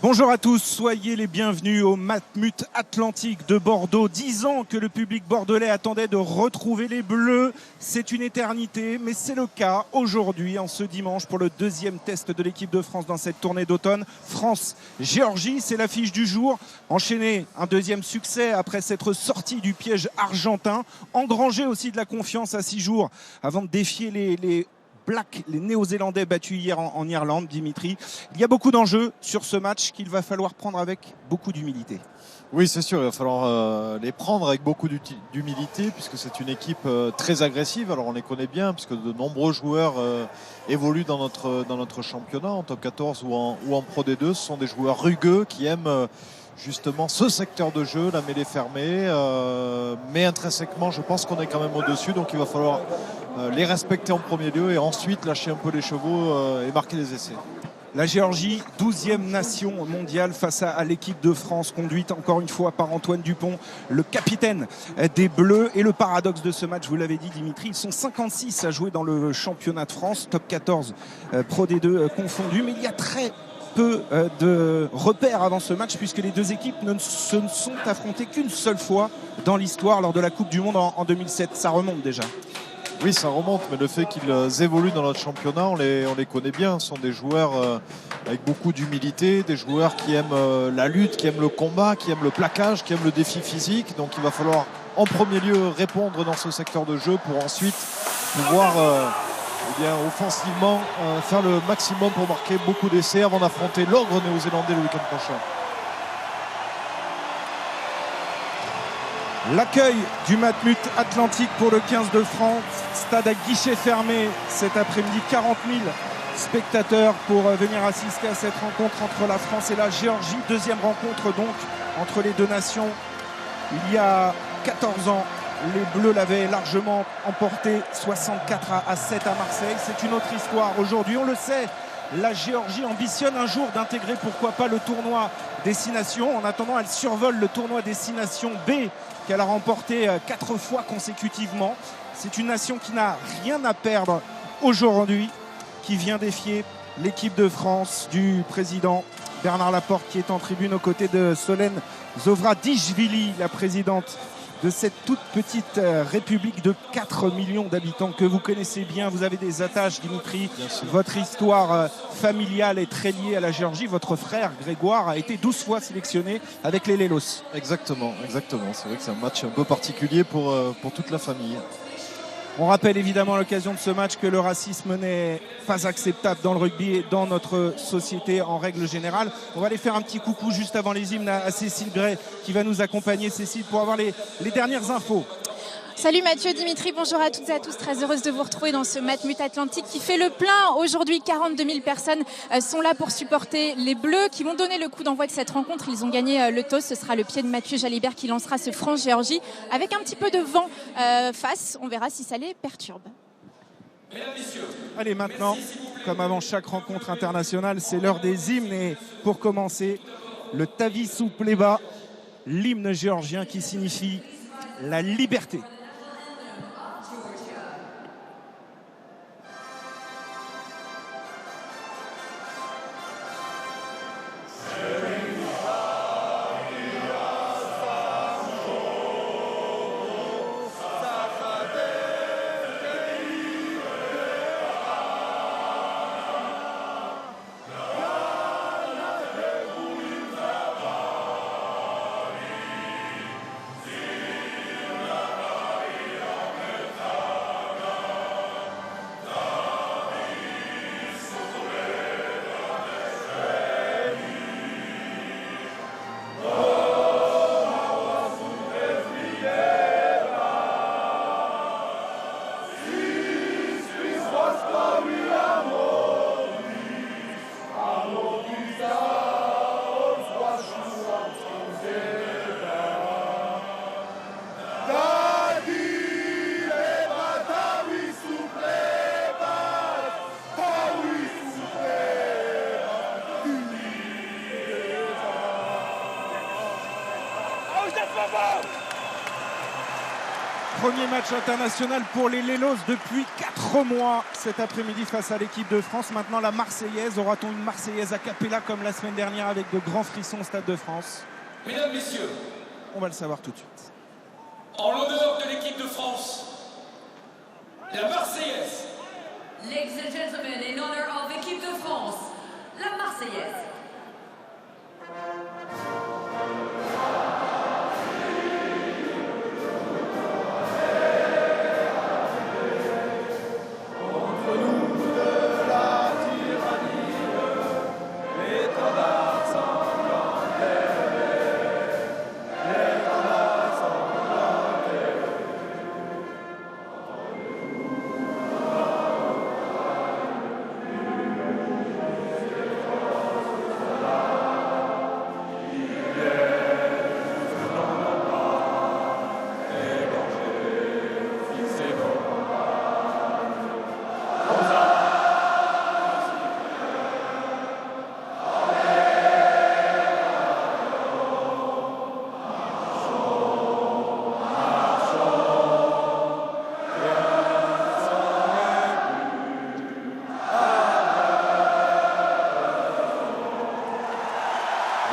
Bonjour à tous, soyez les bienvenus au Matmut Atlantique de Bordeaux. 10 ans que le public bordelais attendait de retrouver les Bleus. C'est une éternité, mais c'est le cas aujourd'hui, en ce dimanche, pour le deuxième test de l'équipe de France dans cette tournée d'automne. France-Géorgie, c'est l'affiche du jour. Enchaîner un deuxième succès après s'être sorti du piège argentin. Engranger aussi de la confiance à 6 jours avant de défier les Néo-Zélandais battus hier en Irlande, Dimitri. Il y a beaucoup d'enjeux sur ce match qu'il va falloir prendre avec beaucoup d'humilité. Oui, c'est sûr, il va falloir les prendre avec beaucoup d'humilité puisque c'est une équipe très agressive. Alors on les connaît bien puisque de nombreux joueurs évoluent dans notre championnat en top 14 ou en Pro D2. Ce sont des joueurs rugueux qui aiment justement ce secteur de jeu, la mêlée fermée. Mais intrinsèquement, je pense qu'on est quand même au-dessus. Donc il va falloir les respecter en premier lieu et ensuite lâcher un peu les chevaux et marquer les essais. La Géorgie, 12e nation mondiale face à l'équipe de France, conduite encore une fois par Antoine Dupont, le capitaine des Bleus. Et le paradoxe de ce match, vous l'avez dit Dimitri, ils sont 56 à jouer dans le championnat de France, top 14 Pro D2 confondus, mais il y a très peu de repères avant ce match puisque les deux équipes ne se sont affrontées qu'une seule fois dans l'histoire lors de la Coupe du Monde en 2007. Ça remonte déjà. Oui, ça remonte, mais le fait qu'ils évoluent dans notre championnat, on les connaît bien. Ce sont des joueurs avec beaucoup d'humilité, des joueurs qui aiment la lutte, qui aiment le combat, qui aiment le plaquage, qui aiment le défi physique. Donc il va falloir en premier lieu répondre dans ce secteur de jeu pour ensuite pouvoir offensivement faire le maximum pour marquer beaucoup d'essais avant d'affronter l'ogre néo-zélandais le week-end prochain. L'accueil du Matmut Atlantique pour le 15 de France, stade à guichet fermé cet après-midi, 40 000 spectateurs pour venir assister à cette rencontre entre la France et la Géorgie. Deuxième rencontre donc entre les deux nations. Il y a 14 ans, les Bleus l'avaient largement emporté 64-7 à Marseille. C'est une autre histoire. Aujourd'hui, on le sait, la Géorgie ambitionne un jour d'intégrer, pourquoi pas, le tournoi Destination. En attendant, elle survole le tournoi Destination B qu'elle a remporté 4 fois consécutivement. C'est une nation qui n'a rien à perdre aujourd'hui, qui vient défier l'équipe de France du président Bernard Laporte qui est en tribune aux côtés de Solène Zovradishvili, la présidente de cette toute petite république de 4 millions d'habitants que vous connaissez bien. Vous avez des attaches, Dimitri. Votre histoire familiale est très liée à la Géorgie. Votre frère Grégoire a été 12 fois sélectionné avec les Lélos. Exactement. C'est vrai que c'est un match un peu particulier pour toute la famille. On rappelle évidemment à l'occasion de ce match que le racisme n'est pas acceptable dans le rugby et dans notre société en règle générale. On va aller faire un petit coucou juste avant les hymnes à Cécile Gray qui va nous accompagner. Cécile, pour avoir les dernières infos. Salut Mathieu, Dimitri, bonjour à toutes et à tous. Très heureuse de vous retrouver dans ce Matmut Atlantique qui fait le plein. Aujourd'hui, 42 000 personnes sont là pour supporter les Bleus qui vont donner le coup d'envoi de cette rencontre. Ils ont gagné le toss. Ce sera le pied de Mathieu Jalibert qui lancera ce France-Géorgie avec un petit peu de vent face. On verra si ça les perturbe. Allez, maintenant, comme avant chaque rencontre internationale, c'est l'heure des hymnes. Et pour commencer, le Tavisou Pleba, l'hymne géorgien qui signifie la liberté. Premier match international pour les Lélos depuis 4 mois cet après-midi face à l'équipe de France. Maintenant la Marseillaise. Aura-t-on une Marseillaise a cappella comme la semaine dernière avec de grands frissons au Stade de France? Mesdames, Messieurs, on va le savoir tout de suite. En l'honneur de l'équipe de France, la Marseillaise. Ladies and gentlemen, in honor of l'équipe de France, la Marseillaise.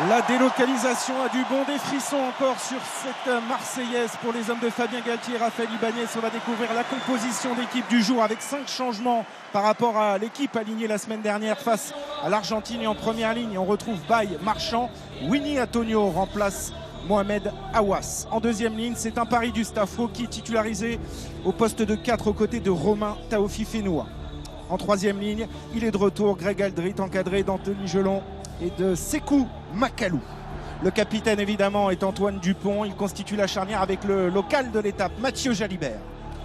La délocalisation a du bon, des frissons encore sur cette Marseillaise pour les hommes de Fabien Galtier et Raphaël Ibanez. On va découvrir la composition d'équipe du jour avec 5 changements par rapport à l'équipe alignée la semaine dernière face à l'Argentine. Et en première ligne, on retrouve Baye, Marchand, Winnie Antonio remplace Mohamed Aouas. En deuxième ligne, c'est un pari du staff Rocky titularisé au poste de 4 aux côtés de Romain Taofi Fenoua. En troisième ligne, il est de retour, Greg Aldrit encadré d'Anthony Gelon et de Sekou Makalou. Le capitaine évidemment est Antoine Dupont. Il constitue la charnière avec le local de l'étape, Mathieu Jalibert.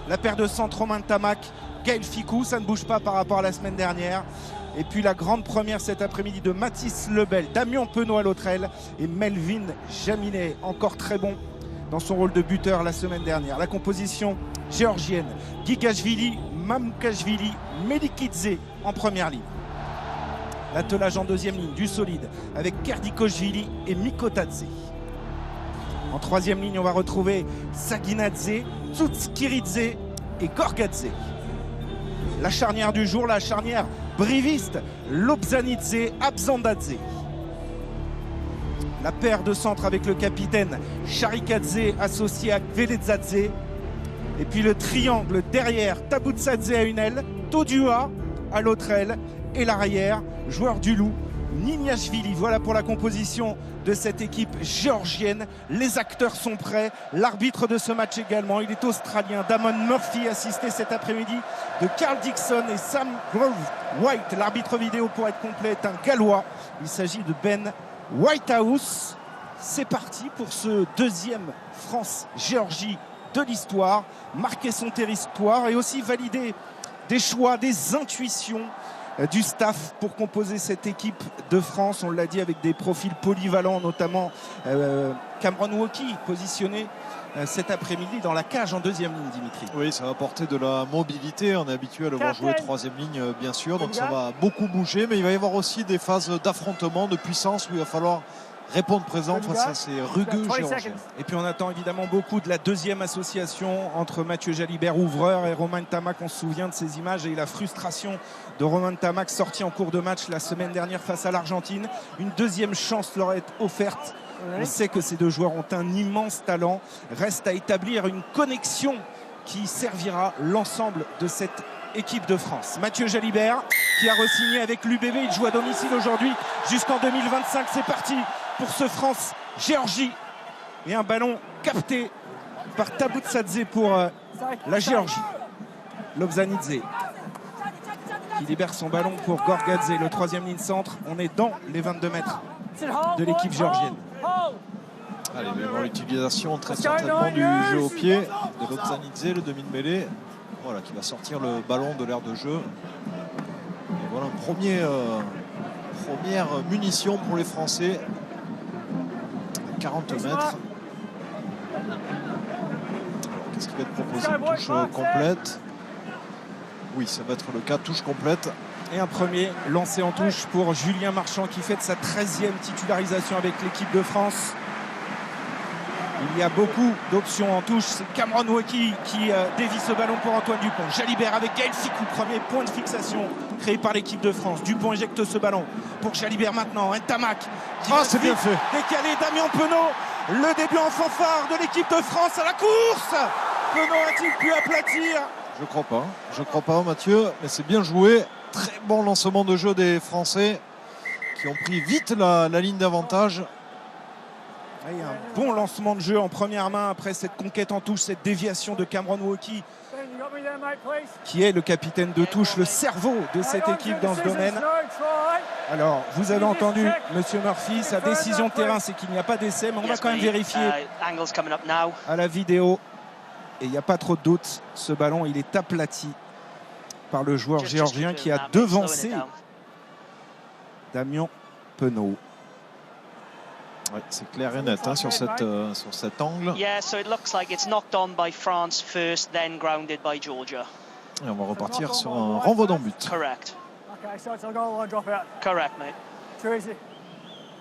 La paire de centre, Romain Tamac, Gaël Ficou, ça ne bouge pas par rapport à la semaine dernière. Et puis la grande première cet après-midi de Mathis Lebel, Damien Penaud à l'autre aile et Melvin Jaminet, encore très bon dans son rôle de buteur la semaine dernière. La composition géorgienne, Gigashvili, Mamukashvili, Melikidze en première ligne. L'attelage en deuxième ligne, du solide, avec Kerdikoshvili et Mikotadze. En troisième ligne, on va retrouver Saginadze, Tsutskiridze et Gorgadze. La charnière du jour, la charnière briviste, Lobzanidze, Abzandadze. La paire de centre avec le capitaine Charikadze associé à Veledzadze. Et puis le triangle derrière, Tabutsadze à une aile, Todua à l'autre aile. Et l'arrière, joueur du Loup, Niniashvili. Voilà pour la composition de cette équipe géorgienne. Les acteurs sont prêts. L'arbitre de ce match également, il est australien. Damon Murphy, assisté cet après-midi de Carl Dixon et Sam Grove White. L'arbitre vidéo, pour être complet, est un Gallois. Il s'agit de Ben Whitehouse. C'est parti pour ce deuxième France-Géorgie de l'histoire. Marquer son territoire et aussi valider des choix, des intuitions du staff pour composer cette équipe de France. On l'a dit, avec des profils polyvalents, notamment Cameron Woki positionné cet après-midi dans la cage en deuxième ligne, Dimitri. Oui, ça va apporter de la mobilité. On est habitué à le voir jouer troisième ligne, bien sûr, donc ça va beaucoup bouger, mais il va y avoir aussi des phases d'affrontement, de puissance où il va falloir répondre présent face à ces rugueux géorgiens. Et puis on attend évidemment beaucoup de la deuxième association entre Mathieu Jalibert, ouvreur, et Romain Tamac. On se souvient de ces images et la frustration de Romain Tamac sorti en cours de match la semaine dernière face à l'Argentine. Une deuxième chance leur est offerte. On sait que ces deux joueurs ont un immense talent. Reste à établir une connexion qui servira l'ensemble de cette équipe de France. Mathieu Jalibert qui a re-signé avec l'UBB. Il joue à domicile aujourd'hui jusqu'en 2025. C'est parti pour ce France-Géorgie. Et un ballon capté par Tabutsadze pour la Géorgie. Lobzanidze qui libère son ballon pour Gorgadze, le troisième ligne centre. On est dans les 22 mètres de l'équipe géorgienne. Allez, mais bon, l'utilisation très certainement du jeu au pied de Lobzanidze, le demi de mêlée. Voilà, qui va sortir le ballon de l'aire de jeu. Et voilà, première munition pour les Français. 40 mètres. Alors, qu'est-ce qui va être proposé? Une touche complète. Oui, ça va être le cas, touche complète. Et un premier lancé en touche pour Julien Marchand qui fête sa 13e titularisation avec l'équipe de France. Il y a beaucoup d'options en touche. C'est Cameron Wauquiez qui dévie ce ballon pour Antoine Dupont. Jalibert avec Gaël Fickou, premier point de fixation créé par l'équipe de France. Dupont éjecte ce ballon pour Jalibert maintenant. Ntamak qui va c'est bien fait. décaler Damien Penaud. Le début en fanfare de l'équipe de France à la course. Penaud a-t-il pu aplatir? Je crois pas Mathieu, mais c'est bien joué. Très bon lancement de jeu des Français qui ont pris vite la ligne d'avantage. Et un bon lancement de jeu en première main après cette conquête en touche, cette déviation de Cameron Wauquiez, qui est le capitaine de touche, le cerveau de cette équipe dans ce domaine. Alors, vous avez entendu Monsieur Murphy, sa décision de terrain, c'est qu'il n'y a pas d'essai, mais on va quand même vérifier à la vidéo. Et il n'y a pas trop de doute, ce ballon, il est aplati par le joueur géorgien qui a devancé Damien Penaud. Ouais, c'est clair et net sur cet angle. Yeah, so it looks like it's knocked on by France first, then grounded by Georgia. Et on va repartir sur un renvoi d'en but. Correct. Okay, so it's a goal line drop out. Correct, mate. Too easy.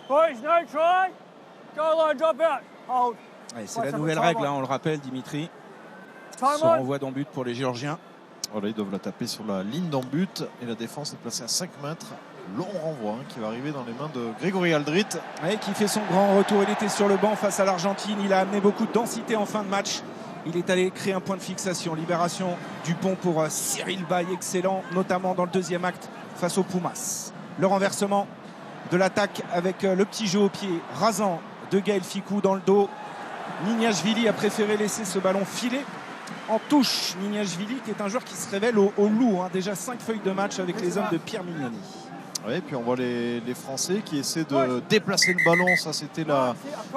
Boys, no try. Goal line drop out. Hold. Ouais, c'est la nouvelle règle, on le rappelle, Dimitri. Ce renvoi d'en but pour les Géorgiens. Voilà, ils doivent la taper sur la ligne d'en but et la défense est placée à 5 mètres. Long renvoi qui va arriver dans les mains de Grégory Aldrit. Ouais, qui fait son grand retour. Il était sur le banc face à l'Argentine. Il a amené beaucoup de densité en fin de match. Il est allé créer un point de fixation. Libération du pont pour Cyril Bay, excellent, notamment dans le deuxième acte face aux Pumas. Le renversement de l'attaque avec le petit jeu au pied rasant de Gaël Fickou dans le dos. Nignashvili a préféré laisser ce ballon filer en touche. Nignashvili qui est un joueur qui se révèle au loup. Déjà 5 feuilles de match avec les hommes de Pierre Mignoni. Oui, puis on voit les Français qui essaient de déplacer le ballon. Ça, c'était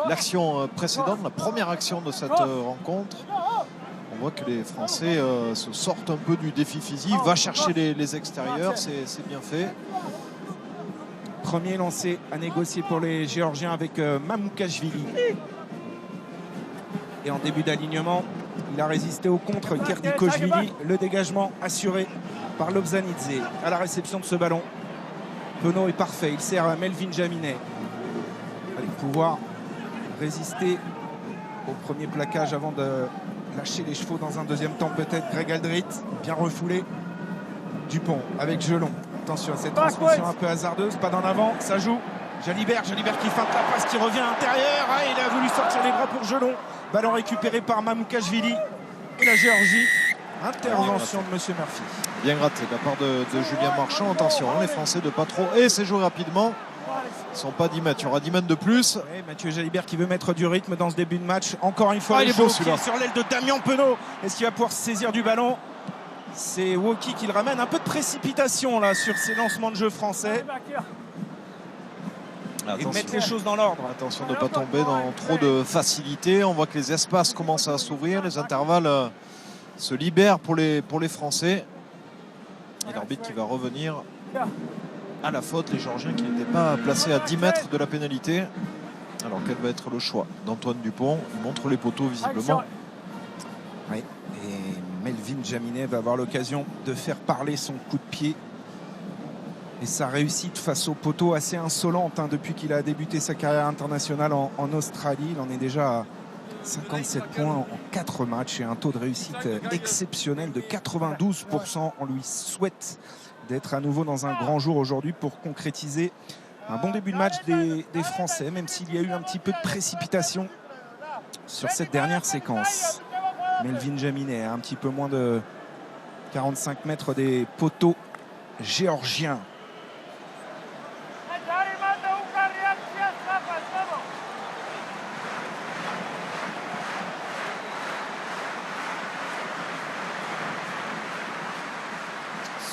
l'action précédente, la première action de cette rencontre. On voit que les Français se sortent un peu du défi physique, va chercher les extérieurs, c'est bien fait. Premier lancé à négocier pour les Géorgiens avec Mamoukashvili. Et en début d'alignement, il a résisté au contre Kerdikoshvili. Le dégagement assuré par Lobzanidze à la réception de ce ballon. Penaud est parfait, il sert à Melvin Jaminet. Allez, pouvoir résister au premier plaquage avant de lâcher les chevaux dans un deuxième temps peut-être. Greg Aldrit, bien refoulé. Dupont avec Gelon. Attention à cette transmission un peu hasardeuse, pas d'en avant, ça joue. Jalibert qui feinte la passe, qui revient à l'intérieur. Ah, il a voulu sortir les bras pour Gelon. Ballon récupéré par Mamoukashvili. Et la Géorgie, intervention de Monsieur Murphy. Bien gratté de la part de Julien Marchand. Attention, les Français de pas trop. Et c'est joué rapidement. Ils ne sont pas 10 mètres. Il y aura 10 mètres de plus. Oui, Mathieu Jalibert qui veut mettre du rythme dans ce début de match. Encore une fois, il est beau celui-là. Sur l'aile de Damien Penaud. Est-ce qu'il va pouvoir se saisir du ballon? C'est Wauquiez qui le ramène. Un peu de précipitation là sur ces lancements de jeu français. Et mettre les choses dans l'ordre. Attention de ne pas tomber dans trop de facilité. On voit que les espaces commencent à s'ouvrir. Les intervalles se libèrent pour les Français. Et l'arbitre qui va revenir à la faute. Les Géorgiens qui n'étaient pas placés à 10 mètres de la pénalité. Alors quel va être le choix d'Antoine Dupont? Il montre les poteaux visiblement. Oui. Et Melvin Jaminet va avoir l'occasion de faire parler son coup de pied. Et sa réussite face au poteau assez insolente depuis qu'il a débuté sa carrière internationale en Australie. Il en est déjà à 57 points en 4 matchs et un taux de réussite exceptionnel de 92%. On lui souhaite d'être à nouveau dans un grand jour aujourd'hui pour concrétiser un bon début de match des Français, même s'il y a eu un petit peu de précipitation sur cette dernière séquence. Melvin Jaminet, un petit peu moins de 45 mètres des poteaux géorgiens.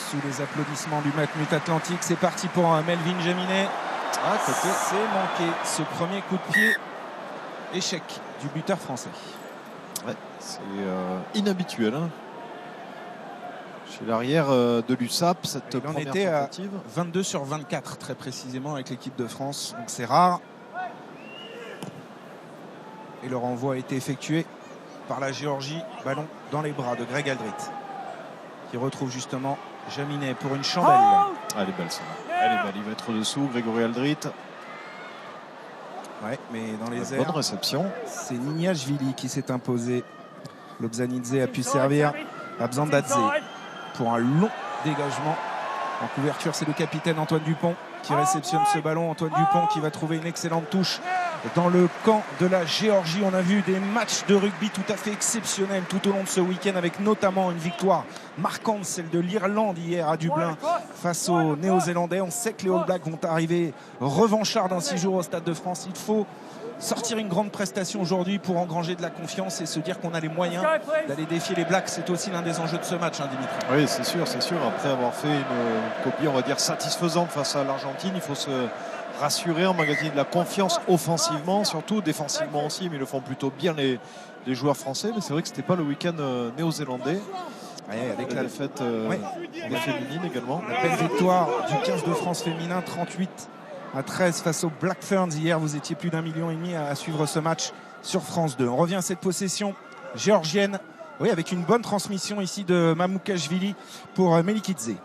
Sous les applaudissements du Matmut Atlantique, c'est parti pour Melvin Jaminet. C'est manqué ce premier coup de pied. Échec du buteur français. Ouais, c'est inhabituel. Chez l'arrière de l'USAP, cette première était tentative. À 22 sur 24 très précisément avec l'équipe de France. Donc c'est rare. Et le renvoi a été effectué par la Géorgie. Ballon dans les bras de Greg Aldrit, qui retrouve justement Jaminet pour une chandelle. Elle est belle ça. Elle est belle. Il va être dessous. Grégory Aldrit. Ouais, mais dans les Bonne airs, réception. c'est Nignashvili qui s'est imposé. Lobzanidze a pu servir à Abzandadze pour un long dégagement. En couverture, c'est le capitaine Antoine Dupont qui réceptionne ce ballon. Antoine Dupont qui va trouver une excellente touche dans le camp de la Géorgie. On a vu des matchs de rugby tout à fait exceptionnels tout au long de ce week-end, avec notamment une victoire marquante, celle de l'Irlande hier à Dublin face aux Néo-Zélandais. On sait que les All Blacks vont arriver revanchards dans 6 jours au Stade de France. Il faut sortir une grande prestation aujourd'hui pour engranger de la confiance et se dire qu'on a les moyens d'aller défier les Blacks. C'est aussi l'un des enjeux de ce match, hein, Dimitri. Oui, c'est sûr, c'est sûr. Après avoir fait une copie, on va dire, satisfaisante face à l'Argentine, il faut se rassurer, emmagasiner de la confiance offensivement, surtout défensivement aussi, mais ils le font plutôt bien les joueurs français. Mais c'est vrai que c'était pas le week-end néo-zélandais. Ouais, avec la défaite des féminines également. La belle victoire du 15 de France féminin, 38-13 face aux Black Ferns. Hier, vous étiez plus d'1,5 million à suivre ce match sur France 2. On revient à cette possession géorgienne, oui, avec une bonne transmission ici de Mamoukashvili pour Melikidze.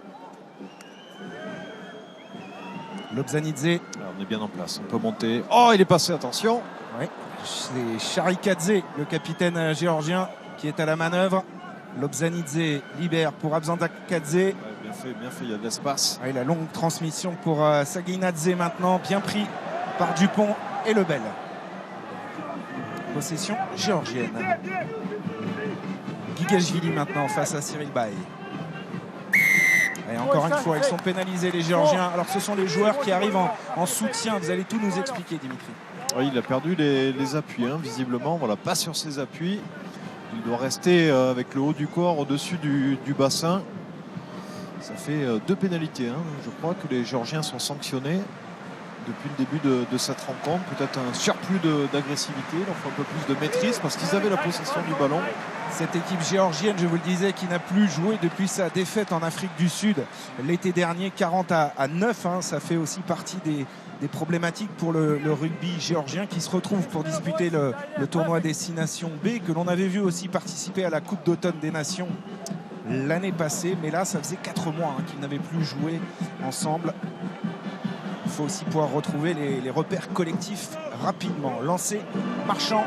Lobzanidze. On est bien en place, on peut monter. Oh, il est passé, attention. Oui, c'est Sharikadze, le capitaine géorgien, qui est à la manœuvre. Lobzanidze libère pour Abzandakadze. Ouais, bien fait, il y a de l'espace. La longue transmission pour Saginadze maintenant, bien pris par Dupont et Lebel. Possession géorgienne. Gigashvili maintenant face à Cyril Bay. Et encore une fois, ils sont pénalisés les Géorgiens. Alors ce sont les joueurs qui arrivent en soutien. Vous allez tout nous expliquer, Dimitri. Oui, il a perdu les appuis, hein, visiblement. Voilà, pas sur ses appuis. Il doit rester avec le haut du corps au-dessus du bassin. Ça fait 2 pénalités. Hein. Je crois que les Géorgiens sont sanctionnés depuis le début de cette rencontre. Peut-être un surplus d'agressivité, il en faut un peu plus de maîtrise parce qu'ils avaient la possession du ballon. Cette équipe géorgienne, je vous le disais, qui n'a plus joué depuis sa défaite en Afrique du Sud l'été dernier, 40-9. Hein. Ça fait aussi partie des problématiques pour le rugby géorgien qui se retrouve pour disputer le tournoi Destination B, que l'on avait vu aussi participer à la Coupe d'automne des Nations l'année passée. Mais là, ça faisait 4 mois qu'ils n'avaient plus joué ensemble. Il faut aussi pouvoir retrouver les repères collectifs rapidement. Lancé, Marchand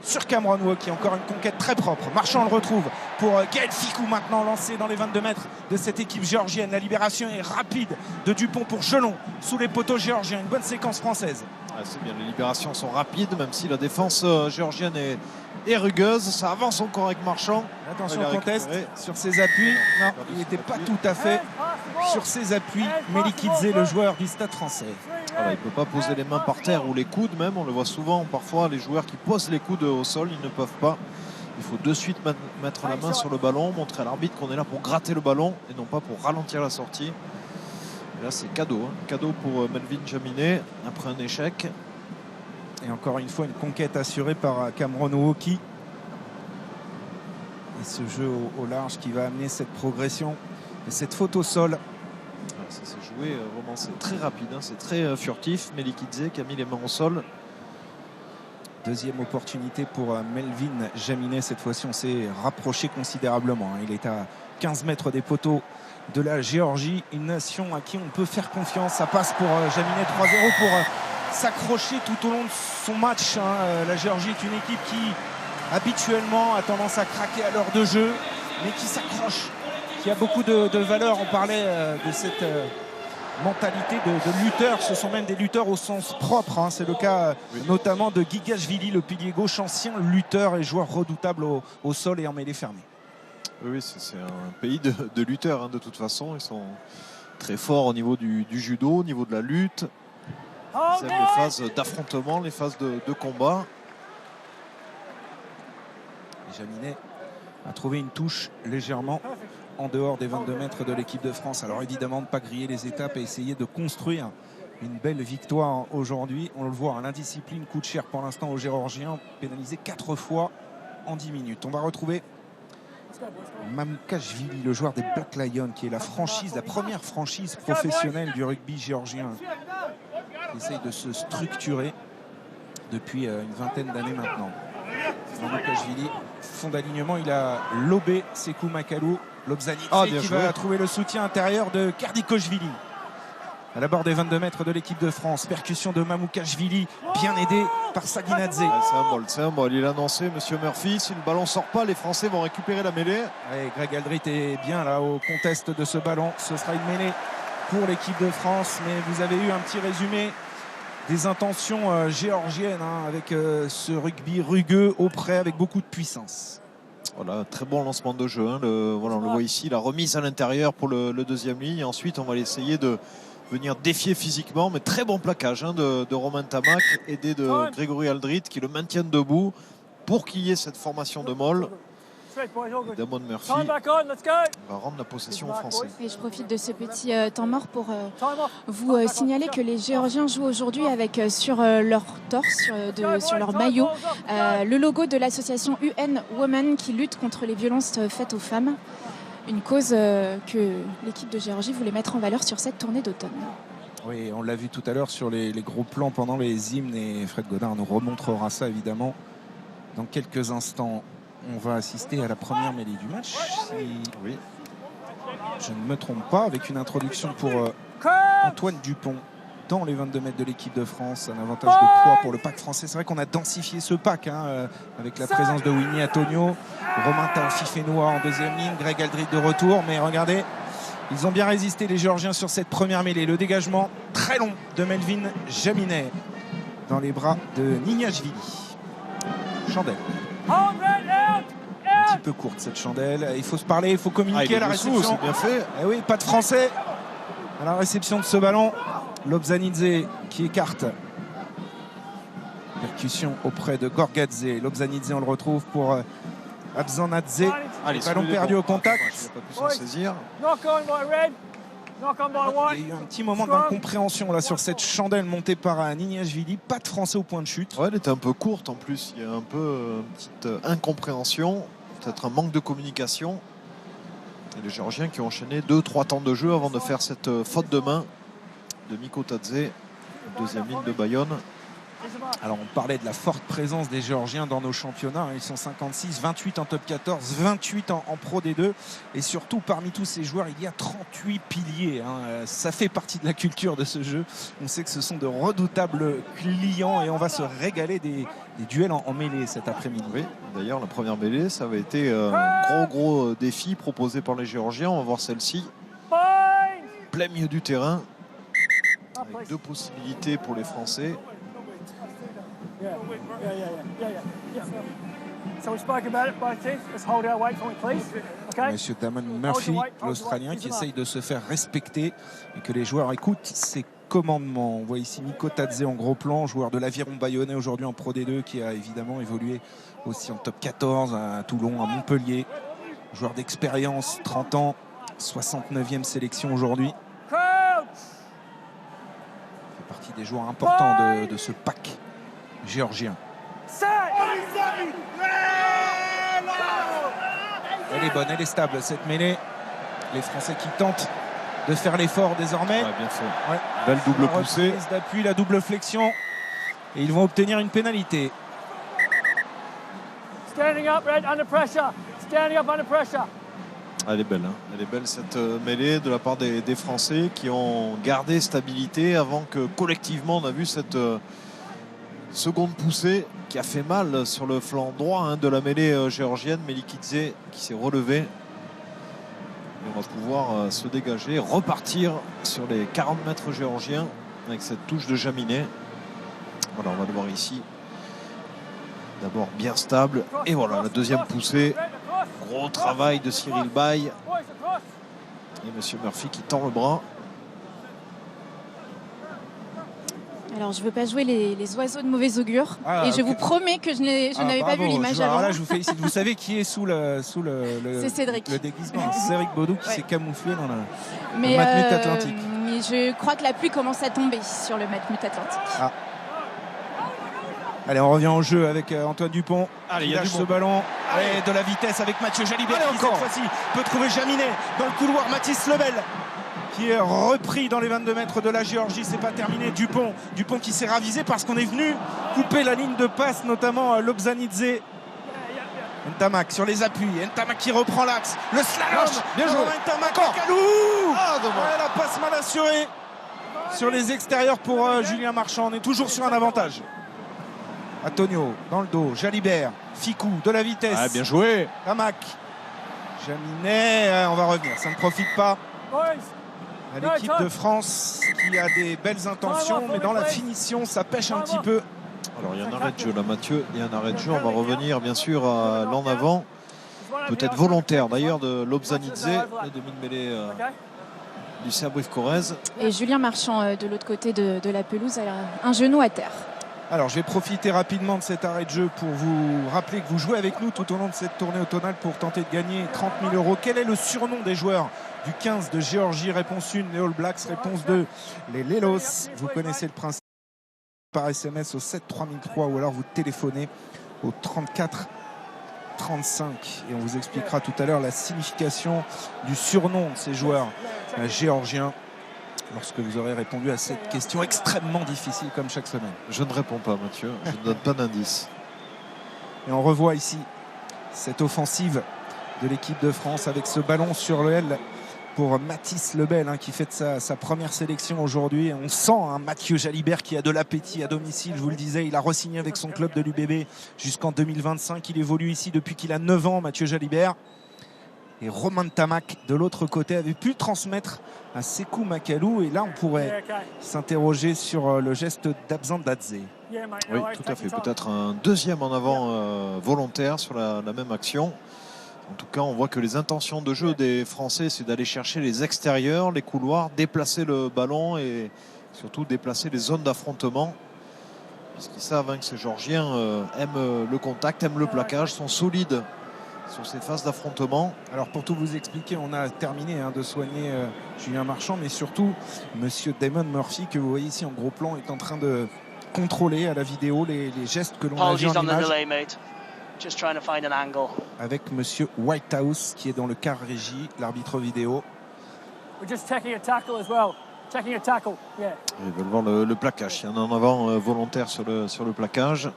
sur Cameron Wauquiez, encore une conquête très propre. Marchand le retrouve pour Gaël Ficou maintenant, lancé dans les 22 mètres de cette équipe géorgienne. La libération est rapide de Dupont pour Gelon sous les poteaux géorgiens. Une bonne séquence française. Ah, c'est bien, les libérations sont rapides, même si la défense géorgienne est rugueuse. Ça avance encore avec Marchand. Attention au contest sur ses appuis. Non, il n'était pas tout à fait sur ses appuis. Melikidze, le joueur du Stade français. Voilà, il ne peut pas poser les mains par terre ou les coudes même. On le voit souvent, parfois, les joueurs qui posent les coudes au sol, ils ne peuvent pas. Il faut de suite mettre la main sur le ballon, montrer à l'arbitre qu'on est là pour gratter le ballon et non pas pour ralentir la sortie. Et là, c'est cadeau. Hein. Cadeau pour Melvin Jaminet après un échec. Et encore une fois, une conquête assurée par Cameron Wauquiez. Et ce jeu au large qui va amener cette progression et cette faute au sol. Ça s'est joué vraiment, c'est très rapide, hein, c'est très furtif. Melikidze qui a mis les mains au sol. Deuxième opportunité pour Melvin Jaminet. Cette fois-ci, on s'est rapproché considérablement. Il est à 15 mètres des poteaux de la Géorgie, une nation à qui on peut faire confiance. Ça passe pour Jaminet, 3-0 pour s'accrocher tout au long de son match. La Géorgie est une équipe qui habituellement a tendance à craquer à l'heure de jeu, mais qui s'accroche, qui a beaucoup de valeur. On parlait de cette mentalité de lutteur. Ce sont même des lutteurs au sens propre. Hein. C'est le cas notamment de Gigashvili, le pilier gauche, ancien lutteur et joueur redoutable au sol et en mêlée fermée. Oui, c'est un pays de lutteurs, hein, de toute façon. Ils sont très forts au niveau du judo, au niveau de la lutte. Ils aiment les phases d'affrontement, les phases de combat. Jaminet a trouvé une touche légèrement en dehors des 22 mètres de l'équipe de France. Alors évidemment, ne pas griller les étapes et essayer de construire une belle victoire aujourd'hui. On le voit, hein, l'indiscipline coûte cher pour l'instant aux Géorgiens, pénalisé 4 fois en 10 minutes. On va retrouver Mamoukashvili, le joueur des Black Lions, qui est la première franchise professionnelle du rugby géorgien, qui essaye de se structurer depuis une vingtaine d'années maintenant. Mamoukashvili, fond d'alignement, il a lobé Sekou Makalou. Lobzanidze qui va trouver le soutien intérieur de Kardikoshvili. à la barre des 22 mètres de l'équipe de France. Percussion de Mamoukashvili, bien aidé par Saginadze. C'est un bol. Il a annoncé, Monsieur Murphy, si le ballon sort pas, les Français vont récupérer la mêlée. Ouais, Greg Aldrit est bien là au contest de ce ballon. Ce sera une mêlée pour l'équipe de France. Mais vous avez eu un petit résumé des intentions géorgiennes avec ce rugby rugueux au près avec beaucoup de puissance. Voilà, très bon lancement de jeu. Voilà, on le voit ici, la remise à l'intérieur pour le deuxième ligne. Et ensuite, on va essayer de venir défier physiquement, mais très bon plaquage de Romain Tamac, aidé de Grégory Aldrit, qui le maintiennent debout pour qu'il y ait cette formation de molle. Et Damon Murphy va rendre la possession aux Français. Et je profite de ce petit temps mort pour vous signaler que les Géorgiens jouent aujourd'hui avec sur leur torse, sur leur maillot, le logo de l'association UN Women qui lutte contre les violences faites aux femmes. Une cause que l'équipe de Géorgie voulait mettre en valeur sur cette tournée d'automne. Oui, on l'a vu tout à l'heure sur les gros plans pendant les hymnes et Fred Godard nous remontrera ça évidemment dans quelques instants. On va assister à la première mêlée du match, si oui, je ne me trompe pas, avec une introduction pour Antoine Dupont dans les 22 mètres de l'équipe de France. Un avantage de poids pour le pack français. C'est vrai qu'on a densifié ce pack avec la présence de Winnie Antonio, Romain Taofifenua en deuxième ligne, Greg Aldrit de retour. Mais regardez, ils ont bien résisté les Géorgiens sur cette première mêlée. Le dégagement très long de Melvin Jaminet dans les bras de Nignashvili. Chandelle. Un petit peu courte cette chandelle. Il faut se parler, il faut communiquer à la réception. C'est bien fait. Eh oui, pas de français à la réception de ce ballon. Lobzanidze qui écarte. Percussion auprès de Gorgadze. Lobzanidze, on le retrouve pour Abzanadze. Ballon perdu au contact. Il n'a pas pu s'en saisir. Il y a eu un petit moment d'incompréhension là sur cette chandelle montée par Nignashvili. Pas de français au point de chute. Ouais, elle était un peu courte en plus. Il y a un peu une petite incompréhension, peut-être un manque de communication. Et les Géorgiens qui ont enchaîné 2-3 temps de jeu avant de faire cette faute de main de Mikko Tadze, deuxième ligne de Bayonne. Alors on parlait de la forte présence des Géorgiens dans nos championnats. Ils sont 56, 28 en top 14, 28 en Pro D2. Et surtout parmi tous ces joueurs, il y a 38 piliers. Ça fait partie de la culture de ce jeu. On sait que ce sont de redoutables clients et on va se régaler des duels en mêlée cet après-midi. Oui, d'ailleurs la première mêlée, ça avait été un gros défi proposé par les Géorgiens. On va voir celle-ci. Plein milieu du terrain. Avec 2 possibilités pour les Français. Monsieur Damon Murphy, l'Australien, qui essaye de se faire respecter et que les joueurs écoutent ses commandements. On voit ici Mikko Tadze en gros plan, joueur de l'Aviron Bayonnais aujourd'hui en Pro D2, qui a évidemment évolué aussi en top 14 à Toulon, à Montpellier. Joueur d'expérience, 30 ans, 69e sélection aujourd'hui. Fait partie des joueurs importants de ce pack géorgien. Elle est bonne, elle est stable cette mêlée. Les Français qui tentent de faire l'effort désormais. Ouais, bien fait. Ouais. Belle double poussée. D'appui, la double flexion. Et ils vont obtenir une pénalité. Standing up, Red, under pressure. Standing up under pressure. Elle est belle, Elle est belle cette mêlée de la part des Français qui ont gardé stabilité avant que collectivement on a vu cette seconde poussée qui a fait mal sur le flanc droit de la mêlée géorgienne. Melikidze qui s'est relevé. Et on va pouvoir se dégager, repartir sur les 40 mètres géorgiens avec cette touche de Jaminet. Voilà, on va le voir ici. D'abord bien stable. Et voilà, la deuxième poussée. Gros travail de Cyril Bay. Et Monsieur Murphy qui tend le bras. Alors je ne veux pas jouer les oiseaux de mauvais augure et je vous promets que je n'avais pas vu l'image avant. Là, je vous félicite. Vous savez qui est sous le c'est Cédric. Le déguisement. Cédric Baudou qui s'est camouflé dans le Matmut Atlantique. Mais je crois que la pluie commence à tomber sur le Matmut Atlantique. Ah. Allez, on revient au jeu avec Antoine Dupont. Allez, il lâche ce ballon. Allez, de la vitesse avec Mathieu Jalibert qui cette fois-ci peut trouver Jaminet dans le couloir. Mathis Lebel qui est repris dans les 22 mètres de la Géorgie. C'est pas terminé. Dupont qui s'est ravisé parce qu'on est venu couper la ligne de passe, notamment Lobzanidze. Ntamak sur les appuis. Ntamak qui reprend l'axe. Le slalom. Bien joué. Ntamak à Kalou. La passe mal assurée sur les extérieurs pour Julien Marchand. On est toujours sur un avantage. Antonio dans le dos, Jalibert, Ficou, de la vitesse. Ah, bien joué. Tamac, Jaminet, on va revenir, ça ne profite pas à l'équipe de France qui a des belles intentions, mais dans la finition, ça pêche un petit peu. Alors il y a un arrêt de jeu là, Mathieu. Il y a un arrêt de jeu. On va revenir bien sûr à l'en avant. Peut-être volontaire d'ailleurs de Lobzanidze, le demi-mêlée du Serbe Corrèze. Et Julien Marchand de l'autre côté de la pelouse, a un genou à terre. Alors je vais profiter rapidement de cet arrêt de jeu pour vous rappeler que vous jouez avec nous tout au long de cette tournée automnale pour tenter de gagner 30 000 €. Quel est le surnom des joueurs du 15 de Géorgie? Réponse 1, les All Blacks. Réponse 2, les Lelos. Vous connaissez le principe. Par SMS au 7 3003 ou alors vous téléphonez au 34 35 et on vous expliquera tout à l'heure la signification du surnom de ces joueurs géorgiens lorsque vous aurez répondu à cette question extrêmement difficile comme chaque semaine. Je ne réponds pas, Mathieu, je ne donne pas d'indice. Et on revoit ici cette offensive de l'équipe de France avec ce ballon sur le L pour Mathis Lebel qui fait sa première sélection aujourd'hui. On sent Mathieu Jalibert qui a de l'appétit à domicile, je vous le disais, il a re-signé avec son club de l'UBB jusqu'en 2025. Il évolue ici depuis qu'il a 9 ans, Mathieu Jalibert. Et Romain Tamac de l'autre côté avait pu transmettre à Sekou Makalou. Et là on pourrait s'interroger sur le geste d'Abzandadze. Oui, tout à fait. Peut-être un deuxième en avant volontaire sur la même action. En tout cas, on voit que les intentions de jeu des Français, c'est d'aller chercher les extérieurs, les couloirs, déplacer le ballon et surtout déplacer les zones d'affrontement. Puisqu'ils savent que ces Géorgiens aiment le contact, aiment le plaquage, sont solides sur ces phases d'affrontement. Alors pour tout vous expliquer, on a terminé de soigner Julien Marchand, mais surtout Monsieur Damon Murphy, que vous voyez ici en gros plan, est en train de contrôler à la vidéo les gestes que l'on a vus en image. Just trying to find an angle. Avec Monsieur Whitehouse qui est dans le car régie, l'arbitre vidéo. We're just taking a tackle as well. Taking a tackle. Yeah. Ils veulent voir le plaquage. Il y en a en avant volontaire sur le plaquage.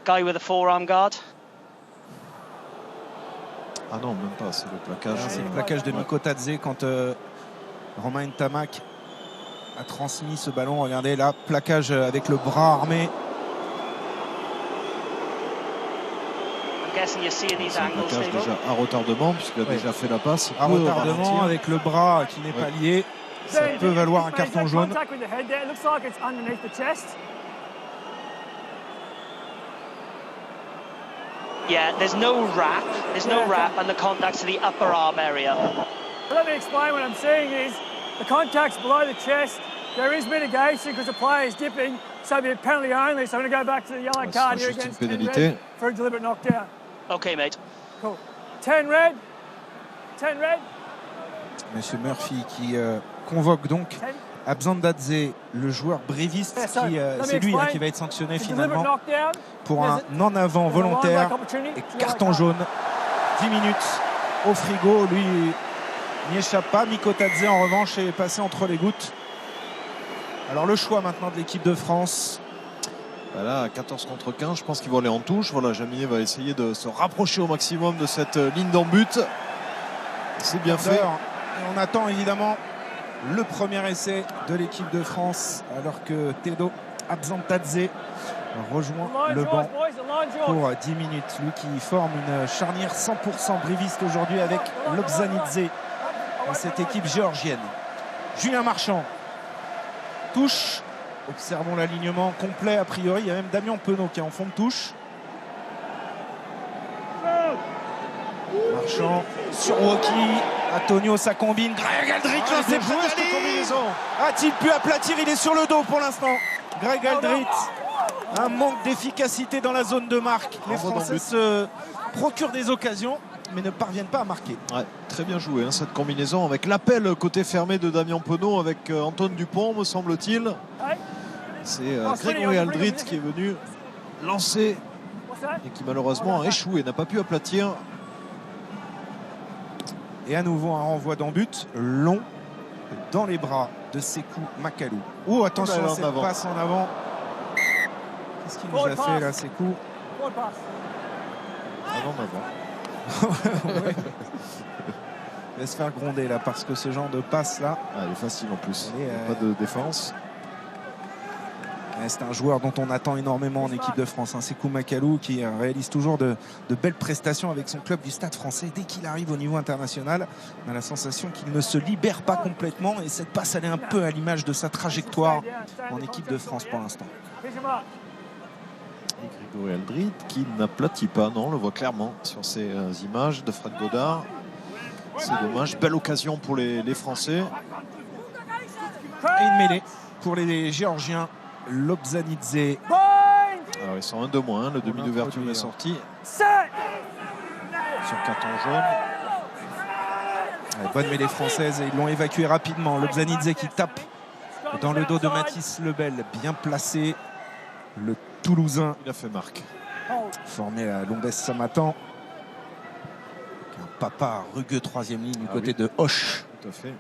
Guy with a forearm guard. Ah non, même pas, c'est le plaquage. C'est le plaquage de Mikotadze quand Romain Tamac a transmis ce ballon. Regardez là, plaquage avec le bras armé. C'est un plaquage déjà à retardement puisqu'il a déjà fait la passe. À retardement avec le bras qui n'est pas lié. Ça peut valoir un carton jaune. Yeah, there's no wrap. There's no wrap and the contact's to the upper arm area. Let me explain what I'm saying is the contact's below the chest. There is mitigation because the player is dipping, so it'll be a penalty only. So I'm going to go back to the yellow card here against 10 red for a deliberate knockdown. Okay, mate. Cool. 10 red. 10 red. Monsieur Murphy qui convoque donc Abzandadze, le joueur bréviste, c'est lui qui va être sanctionné finalement pour un en avant volontaire et carton jaune. 10 minutes au frigo, lui n'y échappe pas. Mikotadze en revanche est passé entre les gouttes. Alors le choix maintenant de l'équipe de France. Voilà, 14 contre 15, je pense qu'ils vont aller en touche. Voilà, Jaminet va essayer de se rapprocher au maximum de cette ligne d'en but. C'est bien fait. Et on attend évidemment le premier essai de l'équipe de France alors que Tedo Abzandadze rejoint le banc pour 10 minutes. Lui qui forme une charnière 100% bréviste aujourd'hui avec Lobzanidze dans cette équipe géorgienne. Julien Marchand touche. Observons l'alignement complet a priori. Il y a même Damien Penaud qui est en fond de touche. Marchand sur Woki. Antonio, ça combine. Greg Aldrit lancé pour cette combinaison. A-t-il pu aplatir? Il est sur le dos pour l'instant. Greg Aldrit. Un manque d'efficacité dans la zone de marque. Les Français se procurent des occasions mais ne parviennent pas à marquer. Ouais, très bien joué cette combinaison avec l'appel côté fermé de Damien Penaud avec Antoine Dupont, me semble-t-il. C'est Grégory Aldrit qui est venu lancer et qui malheureusement a échoué, n'a pas pu aplatir. Et à nouveau un renvoi d'en but long dans les bras de Sekou Makalou. Oh, attention à cette passe en avant. Qu'est-ce qu'il nous a fait là, Sekou? Il va se faire gronder là parce que ce genre de passe là. Elle est facile en plus. Pas de défense. C'est un joueur dont on attend énormément en équipe de France. Sékou Makalou qui réalise toujours de belles prestations avec son club du Stade Français. Dès qu'il arrive au niveau international, on a la sensation qu'il ne se libère pas complètement. Et cette passe, elle est un peu à l'image de sa trajectoire en équipe de France pour l'instant. Et Grégory Aldrit qui n'aplatit pas, non, on le voit clairement sur ces images de Fred Godard. C'est dommage. Belle occasion pour les Français. Et une mêlée pour les Géorgiens. Lobzanidze. Alors ils sont un de moins, le demi d'ouverture est sorti. Sur carton jaune. Bonne mêlée française et ils l'ont évacué rapidement. Lobzanidze qui tape dans le dos de Mathis Lebel. Bien placé. Le Toulousain. Il a fait marque. Formé à Lombès Samatan. Un papa rugueux troisième ligne du côté de Hoche. Tout à fait.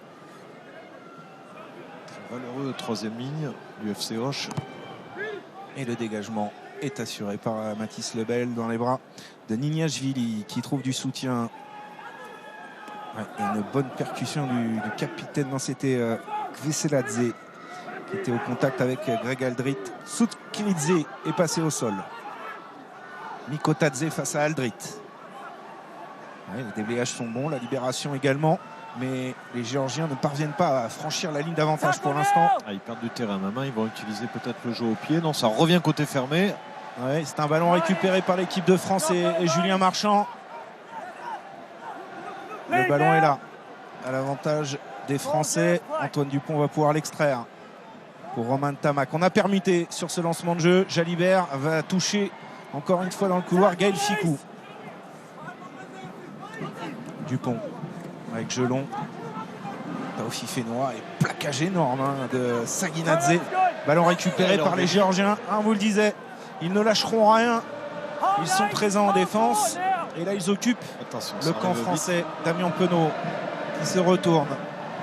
Valeureux troisième ligne du FC Hoche. Et le dégagement est assuré par Mathis Lebel dans les bras de Niniashvili qui trouve du soutien. Et une bonne percussion du capitaine. Non, c'était Kveseladze qui était au contact avec Greg Aldrit. Sutkridze est passé au sol. Mikotadze face à Aldrit. Les déblayages sont bons, la libération également. Mais les Géorgiens ne parviennent pas à franchir la ligne d'avantage pour l'instant. Ils perdent du terrain maintenant, ils vont utiliser peut-être le jeu au pied. Non, ça revient côté fermé. C'est un ballon récupéré par l'équipe de France et Julien Marchand. Le ballon est là, à l'avantage des Français. Antoine Dupont va pouvoir l'extraire pour Romain Tamac. On a permuté sur ce lancement de jeu. Jalibert va toucher encore une fois dans le couloir Gaël Ficou. Dupont avec Gelon. Taofi Fénois et plaquage énorme de Saguinadze. Ballon récupéré par les Géorgiens. On vous le disait, ils ne lâcheront rien. Ils sont présents en défense. Et là, ils occupent le camp français. Damien Penaud qui se retourne.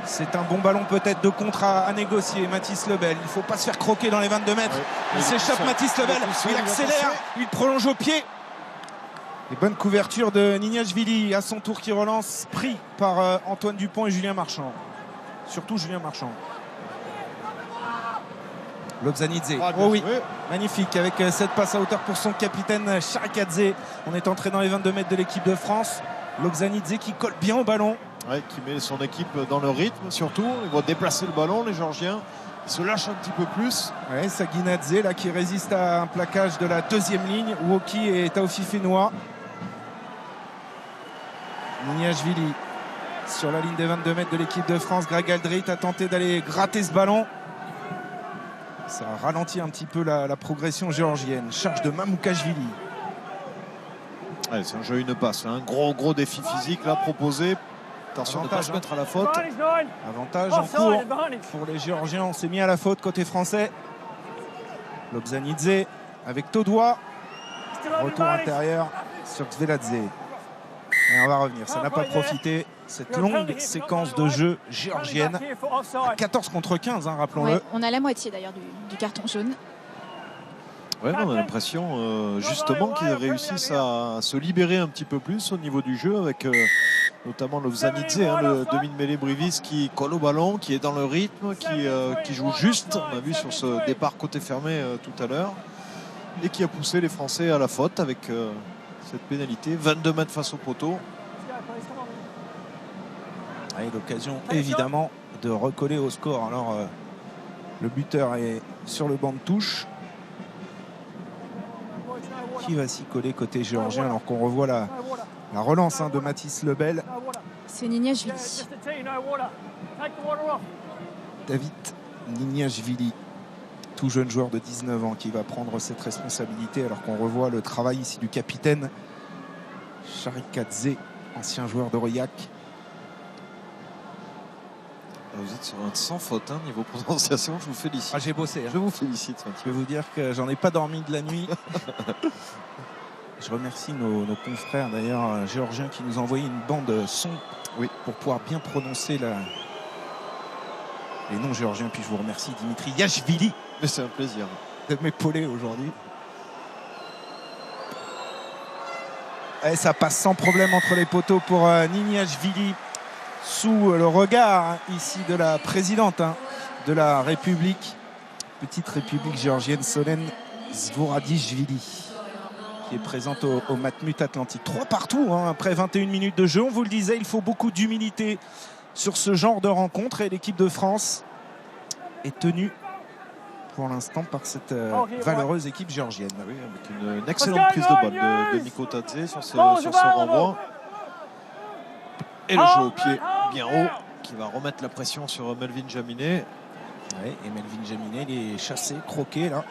C'est un bon ballon peut-être de contre à négocier. Mathis Lebel, il ne faut pas se faire croquer dans les 22 mètres. Il s'échappe Mathis Lebel. Il accélère, il prolonge au pied. Et bonne couverture de Niniashvili à son tour qui relance, pris par Antoine Dupont et Julien Marchand. Surtout Julien Marchand. Lobzanidze. Oh oui, magnifique avec cette passe à hauteur pour son capitaine Charikadze. On est entré dans les 22 mètres de l'équipe de France. Lobzanidze qui colle bien au ballon. Qui met son équipe dans le rythme surtout. Ils vont déplacer le ballon, les Géorgiens. Ils se lâchent un petit peu plus. Saguinadze là qui résiste à un plaquage de la deuxième ligne. Woki et Taofi Fénois. Niniashvili sur la ligne des 22 mètres de l'équipe de France. Greg Aldrit a tenté d'aller gratter ce ballon. Ça ralentit un petit peu la progression géorgienne. Charge de Mamoukashvili. C'est un jeu, une passe. Un gros défi physique là proposé. Attention de ne pas se mettre à la faute. Avantage en cours pour les Géorgiens. On s'est mis à la faute côté français. Lobzanidze avec Todois. Retour intérieur sur Kveseladze. Et on va revenir. Ça n'a pas profité. Cette longue séquence de jeu géorgienne. À 14 contre 15, rappelons-le. On a la moitié d'ailleurs du carton jaune. On a l'impression justement qu'ils réussissent à se libérer un petit peu plus au niveau du jeu avec notamment Lobzanidze, le demi de mêlée Brivis qui colle au ballon, qui est dans le rythme, qui joue juste. On a vu sur ce départ côté fermé tout à l'heure et qui a poussé les Français à la faute avec cette pénalité. 22 mètres face au poteau. L'occasion évidemment de recoller au score. Alors le buteur est sur le banc de touche. Qui va s'y coller côté géorgien alors qu'on revoit la relance de Mathis Lebel. C'est Niniashvili. David Niniashvili, tout jeune joueur de 19 ans qui va prendre cette responsabilité alors qu'on revoit le travail ici du capitaine Charikadze, ancien joueur d'Aurillac. Vous êtes sur un sans faute niveau prononciation, je vous félicite. J'ai bossé. Je vous félicite. Je vais vous dire que j'en ai pas dormi de la nuit. Je remercie nos confrères d'ailleurs géorgiens qui nous ont envoyé une bande son pour pouvoir bien prononcer les noms géorgiens. Puis je vous remercie Dimitri Yashvili. C'est un plaisir de m'épauler aujourd'hui. Et ça passe sans problème entre les poteaux pour Niniashvili sous le regard ici de la présidente de la République, petite République géorgienne, Solène Zvoradichvili, qui est présente au Matmut Atlantique. 3 partout après 21 minutes de jeu. On vous le disait, il faut beaucoup d'humilité sur ce genre de rencontre et l'équipe de France est tenue pour l'instant par cette valeureuse équipe géorgienne. Ah oui, avec une excellente prise de balle de Mikko Tadze sur ce renvoi. Et le jeu au pied bien haut qui va remettre la pression sur Melvin Jaminet. Ouais, et Melvin Jaminet, il est chassé, croqué là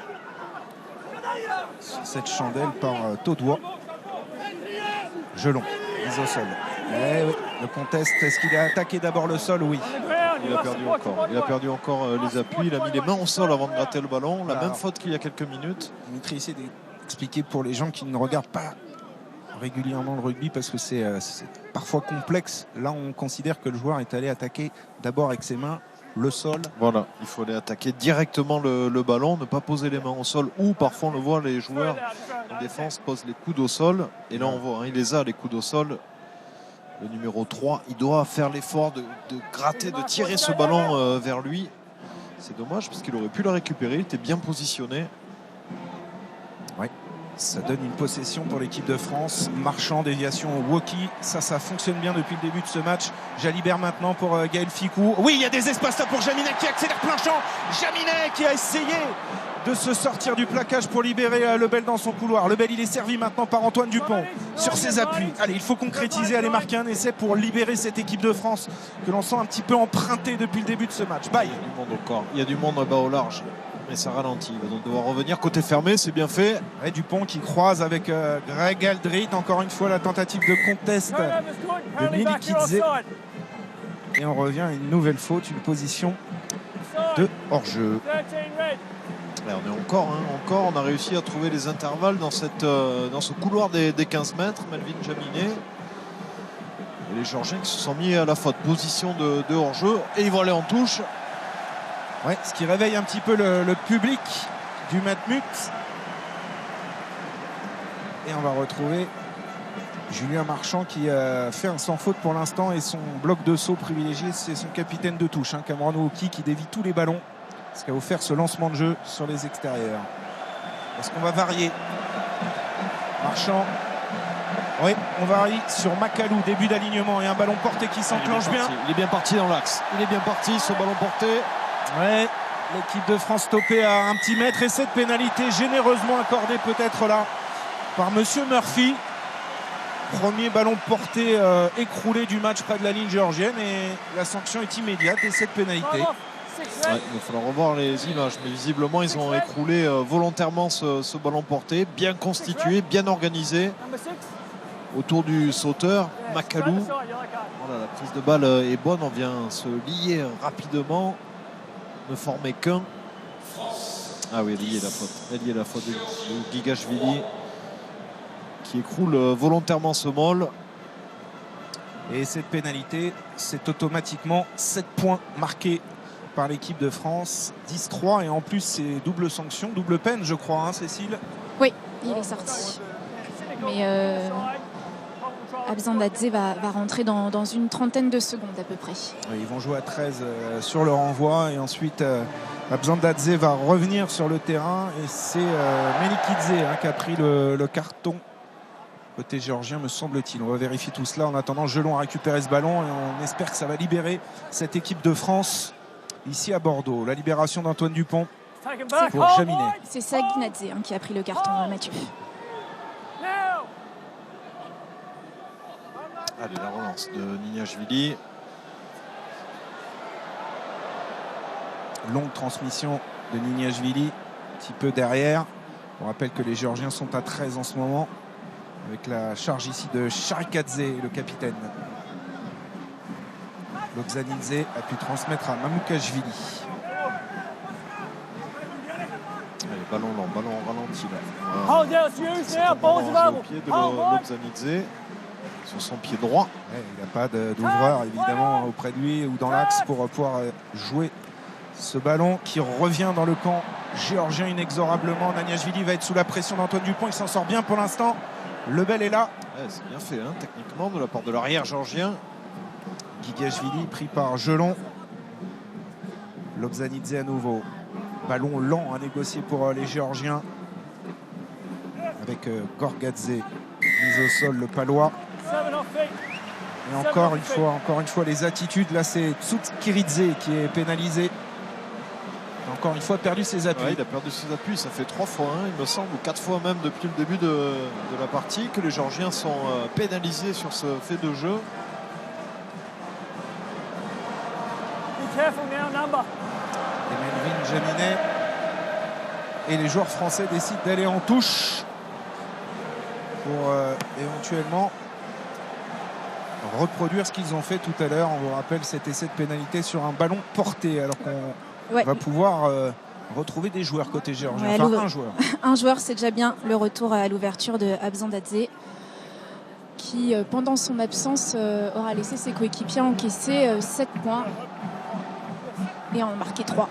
sur cette chandelle par Taudois. Gelon, mise au sol. Oui, le conteste, est-ce qu'il a attaqué d'abord le sol? Oui. Il a perdu encore les appuis. Il a mis les mains au sol avant de gratter le ballon. La même faute qu'il y a quelques minutes. Dimitri essaie d'expliquer pour les gens qui ne regardent pas régulièrement le rugby parce que c'est parfois complexe. Là, on considère que le joueur est allé attaquer d'abord avec ses mains le sol. Voilà, il faut aller attaquer directement le ballon, ne pas poser les mains au sol, ou parfois on le voit, les joueurs en défense posent les coudes au sol. Et là, on voit, il les a, les coudes au sol. Le numéro 3, il doit faire l'effort de gratter, de tirer ce ballon vers lui. C'est dommage parce qu'il aurait pu le récupérer, il était bien positionné. Oui, ça donne une possession pour l'équipe de France. Marchand, déviation au Woki. Ça fonctionne bien depuis le début de ce match. Jalibert maintenant pour Gaël Ficou. Oui, il y a des espaces là pour Jaminet qui accélère plein champ. Jaminet qui a essayé de se sortir du plaquage pour libérer Lebel dans son couloir. Lebel, il est servi maintenant par Antoine Dupont sur ses appuis. Allez, il faut concrétiser, aller marquer un essai pour libérer cette équipe de France que l'on sent un petit peu empruntée depuis le début de ce match. Bye. Il y a du monde encore. Il y a du monde là-bas au large. Mais ça ralentit. Il va donc devoir revenir côté fermé, c'est bien fait. Ouais, Dupont qui croise avec Greg Aldrit. Encore une fois, la tentative de contest de Milikidze. Et on revient à une nouvelle faute, une position de hors-jeu. Là, on est encore, on a réussi à trouver les intervalles dans ce couloir des 15 mètres. Melvin Jaminet et les Georgiens qui se sont mis à la faute. Position de hors-jeu et ils vont aller en touche. Ouais, ce qui réveille un petit peu le public du Matmut. Et on va retrouver Julien Marchand qui fait un sans faute pour l'instant et son bloc de saut privilégié, c'est son capitaine de touche, Cameron Woki, qui dévie tous les ballons. Ce qui a offert ce lancement de jeu sur les extérieurs. Est-ce qu'on va varier? Marchand. Oui, on varie sur Macalou, début d'alignement et un ballon porté qui s'enclenche bien. Il est bien parti dans l'axe. Il est bien parti, ce ballon porté. Ouais, l'équipe de France stoppée à un petit mètre et cette pénalité généreusement accordée peut-être là par Monsieur Murphy. Premier ballon porté écroulé du match près de la ligne géorgienne et la sanction est immédiate et cette pénalité. Ouais, il va falloir revoir les images, mais visiblement ils ont écroulé volontairement ce ballon porté, bien constitué, bien organisé autour du sauteur Macalou. Voilà, la prise de balle est bonne, on vient se lier rapidement, ne former qu'un. Ah oui, elle y est la faute de Gigashvili qui écroule volontairement ce môle. Et cette pénalité, c'est automatiquement 7 points marqués par l'équipe de France, 10-3 et en plus c'est double sanction, double peine je crois, Cécile? Oui, il est sorti. Mais Abzandadze va rentrer dans une trentaine de secondes à peu près. Oui, ils vont jouer à 13 sur le renvoi et ensuite Abzandadze va revenir sur le terrain et c'est Melikidze qui a pris le carton côté géorgien me semble-t-il. On va vérifier tout cela. En attendant, Gelon a récupéré ce ballon et on espère que ça va libérer cette équipe de France ici à Bordeaux. La libération d'Antoine Dupont pour Jaminet. C'est Saginadze qui a pris le carton, Mathieu. Allez, la relance de Nignashvili. Longue transmission de Nignashvili, un petit peu derrière. On rappelle que les Géorgiens sont à 13 en ce moment, avec la charge ici de Charikadze, le capitaine. Lokzanidze a pu transmettre à Mamoukashvili. Allez, ballon lent, ballon ralenti là. Au pied de Lokzanidze sur son pied droit. Ouais, il n'a pas d'ouvreur évidemment auprès de lui ou dans l'axe pour pouvoir jouer ce ballon qui revient dans le camp géorgien inexorablement. Nignashvili va être sous la pression d'Antoine Dupont, il s'en sort bien pour l'instant. Lebel est là. Ouais, c'est bien fait techniquement de la part de l'arrière géorgien. Guigashvili pris par Gelon. Lobzanidze à nouveau. Ballon lent à négocier pour les Géorgiens. Avec Gorgadze mise au sol, le Palois. Et encore une fois, les attitudes. Là, c'est Tsoukiridze qui est pénalisé. Encore une fois, perdu ses appuis. Ouais, il a perdu ses appuis. Ça fait 3 fois, il me semble, ou 4 fois même depuis le début de la partie, que les Géorgiens sont pénalisés sur ce fait de jeu. Et Melvin Jaminet et les joueurs français décident d'aller en touche pour éventuellement reproduire ce qu'ils ont fait tout à l'heure. On vous rappelle cet essai de pénalité sur un ballon porté, alors qu'on va pouvoir retrouver des joueurs côté géorgien. Enfin, un joueur. Un joueur, c'est déjà bien. Le retour à l'ouverture de Abzandadze, qui pendant son absence aura laissé ses coéquipiers encaisser 7 points et en marquer 3.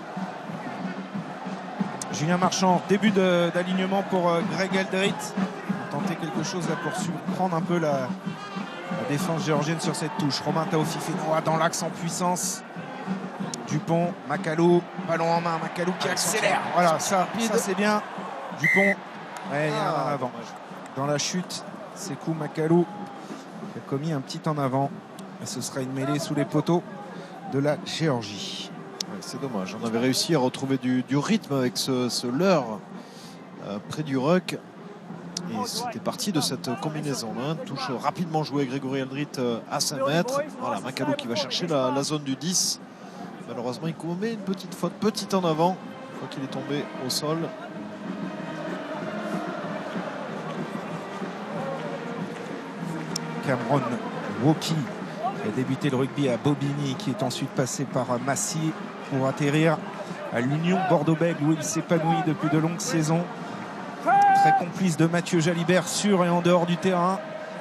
Julien Marchand, début d'alignement pour Greg Eldrit. Tenter quelque chose là pour surprendre un peu la défense géorgienne sur cette touche. Romain Taofifénois dans l'axe en puissance. Dupont, Macalou, ballon en main, Macalou qui accélère. Voilà, ça c'est bien. Dupont, il y a un en avant. Dans la chute, Sekou Macalou qui a commis un petit en avant. Et ce sera une mêlée sous les poteaux de la Géorgie. C'est dommage, on avait réussi à retrouver du rythme avec ce leurre près du ruck. Et c'était parti de cette combinaison-là. Touche rapidement jouée Grégory Eldrit à 5 mètres. Voilà, Macalou qui va chercher la zone du 10. Malheureusement, il commet une petite faute, petite en avant, une fois qu'il est tombé au sol. Cameron Woki qui a débuté le rugby à Bobigny, qui est ensuite passé par Massy pour atterrir à l'Union Bordeaux-Bègles où il s'épanouit depuis de longues saisons. Très complice de Mathieu Jalibert sur et en dehors du terrain,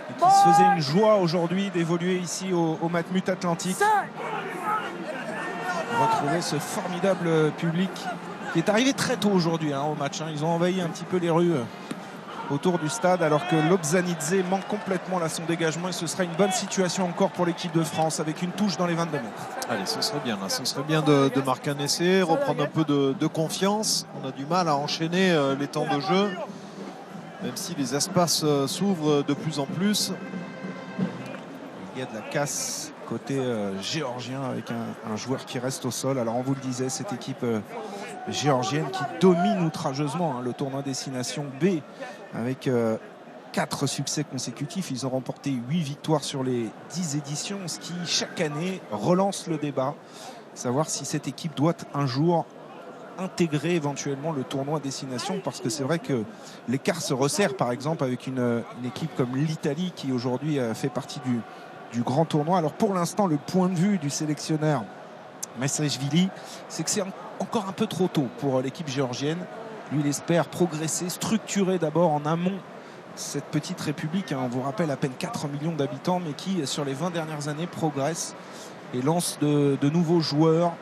et qui se faisait une joie aujourd'hui d'évoluer ici au Matmut Atlantique. Retrouver ce formidable public qui est arrivé très tôt aujourd'hui au match. Ils ont envahi un petit peu les rues autour du stade, alors que Lobzanidze manque complètement là son dégagement, et ce sera une bonne situation encore pour l'équipe de France avec une touche dans les 22 mètres. Allez, ce serait bien là, ce serait bien de marquer un essai, reprendre un peu de confiance. On a du mal à enchaîner les temps de jeu, même si les espaces s'ouvrent de plus en plus. Il y a de la casse côté géorgien avec un joueur qui reste au sol. Alors on vous le disait, cette équipe géorgienne qui domine outrageusement le tournoi Destination B avec 4 succès consécutifs. Ils ont remporté 8 victoires sur les 10 éditions, ce qui chaque année relance le débat, savoir si cette équipe doit un jour intégrer éventuellement le tournoi Destination, parce que c'est vrai que l'écart se resserre par exemple avec une équipe comme l'Italie qui aujourd'hui fait partie du grand tournoi. Alors pour l'instant, le point de vue du sélectionneur Messejvili, c'est que c'est encore un peu trop tôt pour l'équipe géorgienne. Lui, il espère progresser, structurer d'abord en amont cette petite république, on vous rappelle à peine 4 millions d'habitants, mais qui sur les 20 dernières années progresse et lance de nouveaux joueurs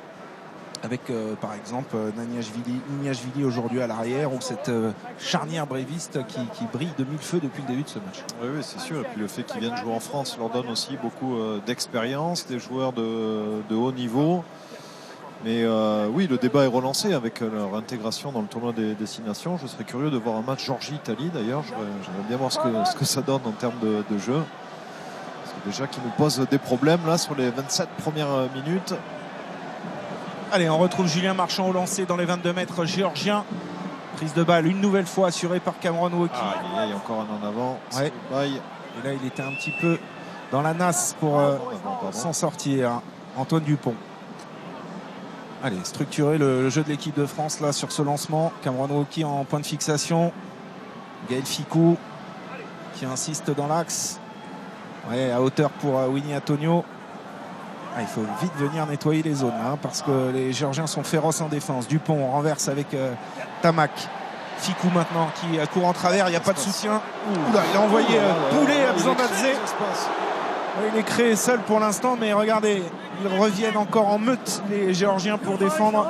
avec par exemple Nignashvili aujourd'hui à l'arrière, ou cette charnière bréviste qui brille de mille feux depuis le début de ce match. Oui, c'est sûr. Et puis le fait qu'ils viennent jouer en France leur donne aussi beaucoup d'expérience, des joueurs de haut niveau. Mais oui, le débat est relancé avec leur intégration dans le tournoi des destinations. Je serais curieux de voir un match Géorgie-Italie d'ailleurs. J'aimerais bien voir ce que ça donne en termes de jeu. Parce que déjà qui nous pose des problèmes là sur les 27 premières minutes. Allez, on retrouve Julien Marchand au lancer dans les 22 mètres géorgiens. Prise de balle une nouvelle fois assurée par Cameron Woki. Il y a encore un en avant. Ouais. Et là, il était un petit peu dans la nasse pour s'en sortir. Antoine Dupont. Allez, structurer le jeu de l'équipe de France là sur ce lancement. Cameron Woki en point de fixation. Gaël Ficou qui insiste dans l'axe. Ouais, à hauteur pour Winnie Antonio. Il faut vite venir nettoyer les zones parce que les Géorgiens sont féroces en défense. Dupont renverse avec Tamak. Ficou maintenant qui court en travers, il n'y a pas de soutien. Oula, il a envoyé Poulet à Abzandadze. Il est créé seul pour l'instant, mais regardez, ils reviennent encore en meute les Géorgiens pour défendre.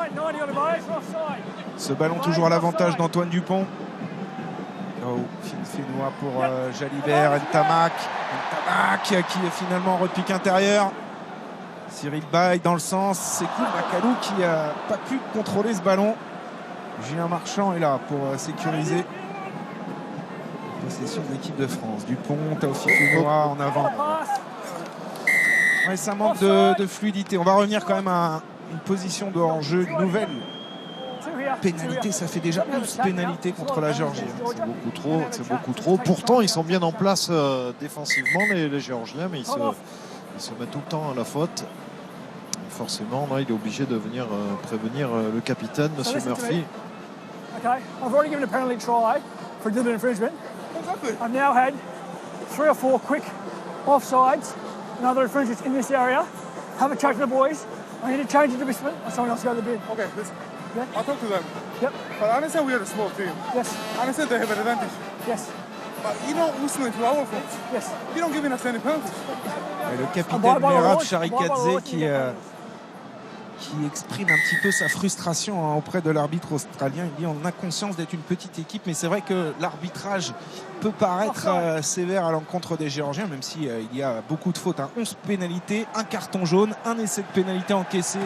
Ce ballon toujours à l'avantage d'Antoine Dupont. Fénois pour Jalibert, Ntamak qui finalement repique intérieur. Cyril Bay dans le sens, Sekou Makalou qui n'a pas pu contrôler ce ballon. Julien Marchand est là pour sécuriser la possession de l'équipe de France. Dupont, Taoufik Ounoua en avant. Ouais, ça manque de fluidité. On va revenir quand même à une position de hors-jeu, une nouvelle pénalité. Ça fait déjà 11 pénalités contre la Géorgie. C'est beaucoup trop. Pourtant, ils sont bien en place défensivement, les Géorgiens, mais ils se mettent tout le temps à la faute. Et forcément, là, il est obligé de venir prévenir le capitaine, M. Murphy. Okay, I've already given a penalty try for deliberate infringement. I've now had 3 or 4 quick offsides and other infringements in this area. Have a chat to the boys. I need to change the discipline or someone else go to the bin. Okay, listen. Yeah? I'll talk to them. Yep. But I understand we are a small team. Yes. I understand they have an advantage. Yes. But you don't listen to our folks. Yes. You don't give us any penalties. Et le capitaine Merab Charikadze qui exprime un petit peu sa frustration auprès de l'arbitre australien. Il dit on a conscience d'être une petite équipe, mais c'est vrai que l'arbitrage peut paraître sévère à l'encontre des Géorgiens, même si il y a beaucoup de fautes. 11 pénalités, un carton jaune, un essai de pénalité encaissé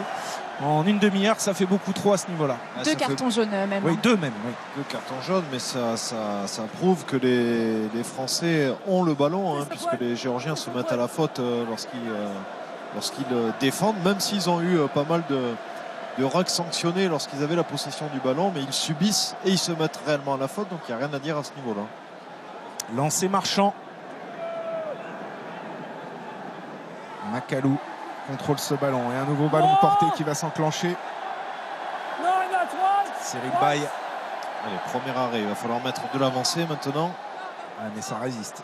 en une demi-heure, ça fait beaucoup trop à ce niveau-là. 2 cartons jaunes même. Oui, 2 même. Oui. 2 cartons jaunes, mais ça prouve que les Français ont le ballon, hein, puisque les Géorgiens se mettent à la faute lorsqu'ils défendent, même s'ils ont eu pas mal de rucks sanctionnés lorsqu'ils avaient la possession du ballon, mais ils subissent et ils se mettent réellement à la faute, donc il n'y a rien à dire à ce niveau-là. Lancé Marchand. Makalou contrôle ce ballon et un nouveau ballon porté qui va s'enclencher. Cyril Bay. Allez, premier arrêt, il va falloir mettre de l'avancée maintenant. Ah, mais ça résiste.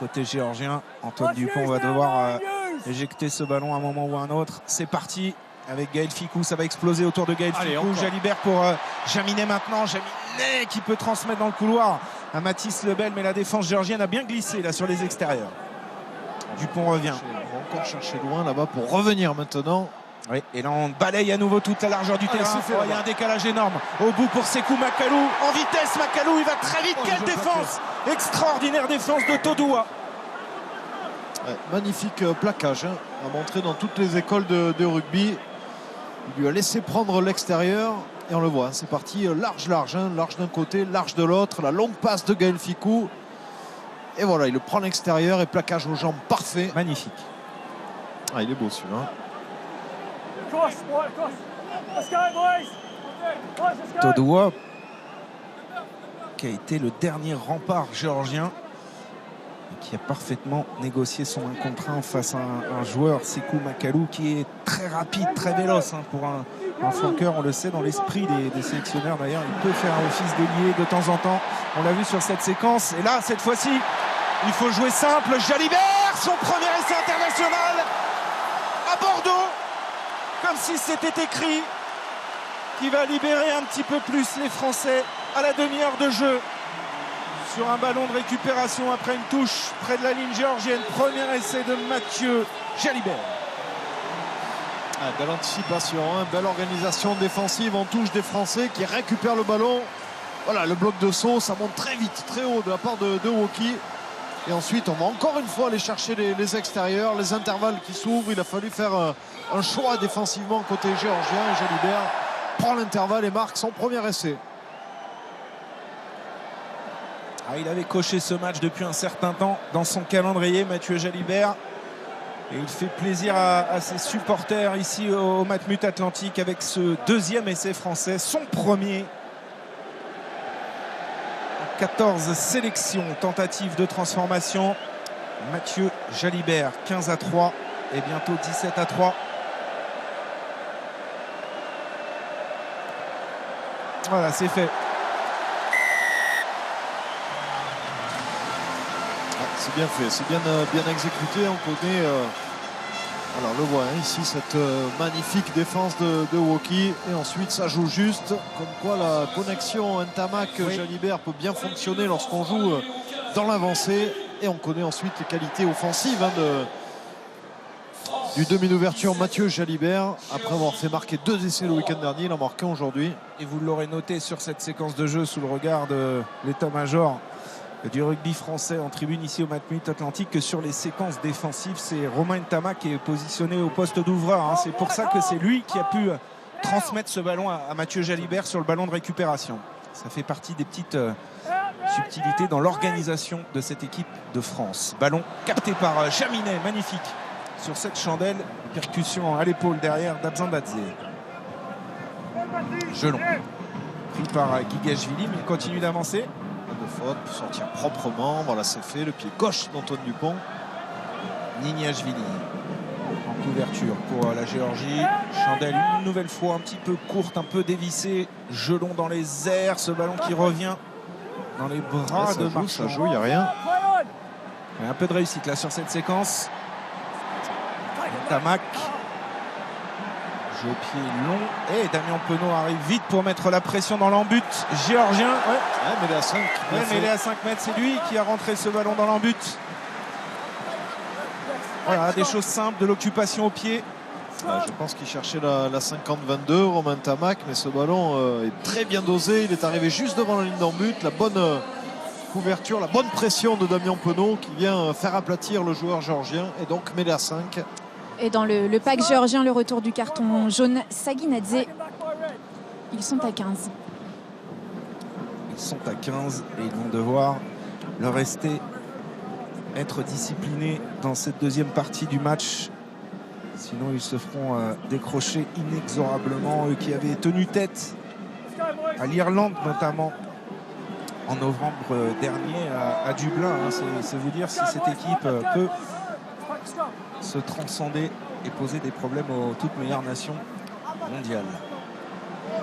Côté géorgien, Antoine Dupont va devoir éjecter ce ballon à un moment ou à un autre. C'est parti avec Gaël Fickou, ça va exploser autour de Gaël Fickou. Jalibert pour Jaminet maintenant. Jaminet qui peut transmettre dans le couloir à Mathis Lebel, mais la défense géorgienne a bien glissé là sur les extérieurs. Dupont revient. On va encore chercher loin là-bas pour revenir maintenant. Oui, et là on balaye à nouveau toute la largeur du terrain. Il y a un décalage énorme. Au bout pour Sekou Makalou. En vitesse, Makalou, il va très vite. Quelle défense! Extraordinaire défense de Todoua. Ouais, magnifique plaquage, hein, à montrer dans toutes les écoles de rugby. Il lui a laissé prendre l'extérieur et on le voit, c'est parti large, hein, large d'un côté, large de l'autre. La longue passe de Gaël Fickou. Et voilà, il le prend à l'extérieur et plaquage aux jambes parfait. Magnifique. Ah, il est beau celui-là. Todoua qui a été le dernier rempart géorgien et qui a parfaitement négocié son 1 contre 1 face à un joueur, Sekou Makalou, qui est très rapide, très véloce hein, pour un flanqueur. On le sait, dans l'esprit des sélectionneurs d'ailleurs, il peut faire un office d'ailier de temps en temps. On l'a vu sur cette séquence. Et là, cette fois-ci, il faut jouer simple. Jalibert, son premier essai international à Bordeaux, comme si c'était écrit, qui va libérer un petit peu plus les Français à la demi-heure de jeu sur un ballon de récupération après une touche près de la ligne géorgienne. Premier essai de Mathieu Jalibert. Belle anticipation, hein, belle organisation défensive en touche des Français qui récupèrent le ballon. Voilà, le bloc de saut, ça monte très vite, très haut de la part de Woki. Et ensuite, on va encore une fois aller chercher les extérieurs, les intervalles qui s'ouvrent. Il a fallu faire un choix défensivement côté géorgien. Et Jalibert prend l'intervalle et marque son premier essai. Il avait coché ce match depuis un certain temps dans son calendrier, Mathieu Jalibert. Et il fait plaisir à ses supporters ici au Matmut Atlantique avec ce 2e essai français, son premier. 14 sélections, tentatives de transformation. Mathieu Jalibert, 15-3 et bientôt 17-3. Voilà, c'est fait. C'est bien fait, c'est bien exécuté. On connaît, alors le voit hein, ici, cette magnifique défense de Woki. Et ensuite, ça joue juste. Comme quoi la connexion Ntamak-Jalibert peut bien fonctionner lorsqu'on joue dans l'avancée. Et on connaît ensuite les qualités offensives hein, du demi d'ouverture Mathieu Jalibert. Après avoir fait marquer 2 essais le week-end dernier, il en marque un aujourd'hui. Et vous l'aurez noté sur cette séquence de jeu sous le regard de l'état-major du rugby français en tribune ici au Matmut Atlantique que sur les séquences défensives. C'est Romain Ntama qui est positionné au poste d'ouvreur. Hein. C'est pour ça que c'est lui qui a pu transmettre ce ballon à Mathieu Jalibert sur le ballon de récupération. Ça fait partie des petites subtilités dans l'organisation de cette équipe de France. Ballon capté par Jaminet, magnifique sur cette chandelle. Percussion à l'épaule derrière d'Abzandadze. Gelon pris par Guigashvili, mais il continue d'avancer. De faute pour sortir proprement. Voilà, c'est fait. Le pied gauche d'Antoine Dupont. Niniashvili en couverture pour la Géorgie. Chandelle une nouvelle fois un petit peu courte, un peu dévissée. Gelon dans les airs. Ce ballon qui revient dans les bras de Marchand. Ça joue, il n'y a rien. Un peu de réussite là sur cette séquence. Tamac. Jeu au pied long. Et Damien Penaud arrive vite pour mettre la pression dans l'embut géorgien. Mais il est à 5. Mais il est à 5 mètres. C'est lui qui a rentré ce ballon dans l'embut. Voilà, des choses simples, de l'occupation au pied. Je pense qu'il cherchait la 50-22, Romain Tamac, mais ce ballon est très bien dosé. Il est arrivé juste devant la ligne d'embut. La bonne couverture, la bonne pression de Damien Penaud qui vient faire aplatir le joueur géorgien et donc mêlé à 5. Et dans le pack géorgien, le retour du carton jaune, Saginadze. Ils sont à 15. Ils sont à 15 et ils vont devoir le rester, être disciplinés dans cette deuxième partie du match. Sinon, ils se feront décrocher inexorablement. Eux qui avaient tenu tête à l'Irlande, notamment en novembre dernier à Dublin. C'est vous dire si cette équipe peut se transcender et poser des problèmes aux toutes meilleures nations mondiales.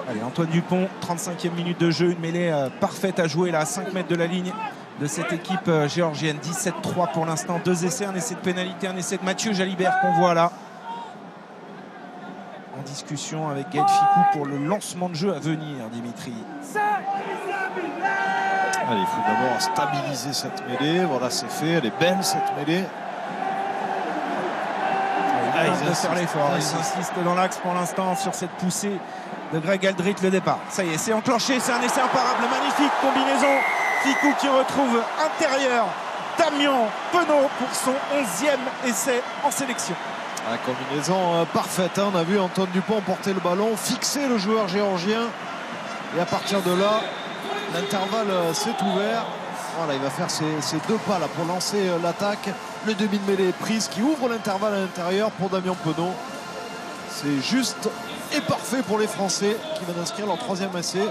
Allez, Antoine Dupont, 35e minute de jeu, une mêlée parfaite à jouer là à 5 mètres de la ligne de cette équipe géorgienne. 17-3 pour l'instant, 2 essais, un essai de pénalité, un essai de Mathieu Jalibert qu'on voit là. En discussion avec Gaël Ficou pour le lancement de jeu à venir, Dimitri. Allez, il faut d'abord stabiliser cette mêlée. Voilà, c'est fait, elle est belle cette mêlée. Ils insistent dans l'axe pour l'instant sur cette poussée de Greg Aldrit, le départ. Ça y est, c'est enclenché, c'est un essai imparable, magnifique combinaison. Ficou qui retrouve intérieur Damien Penaud pour son 11e essai en sélection. La combinaison parfaite, hein. On a vu Antoine Dupont porter le ballon, fixer le joueur géorgien et à partir de là, l'intervalle s'est ouvert. Voilà, il va faire ses 2 pas là pour lancer l'attaque. Le demi de mêlée est prise qui ouvre l'intervalle à l'intérieur pour Damien Penaud. C'est juste et parfait pour les Français qui viennent inscrire leur 3e essai.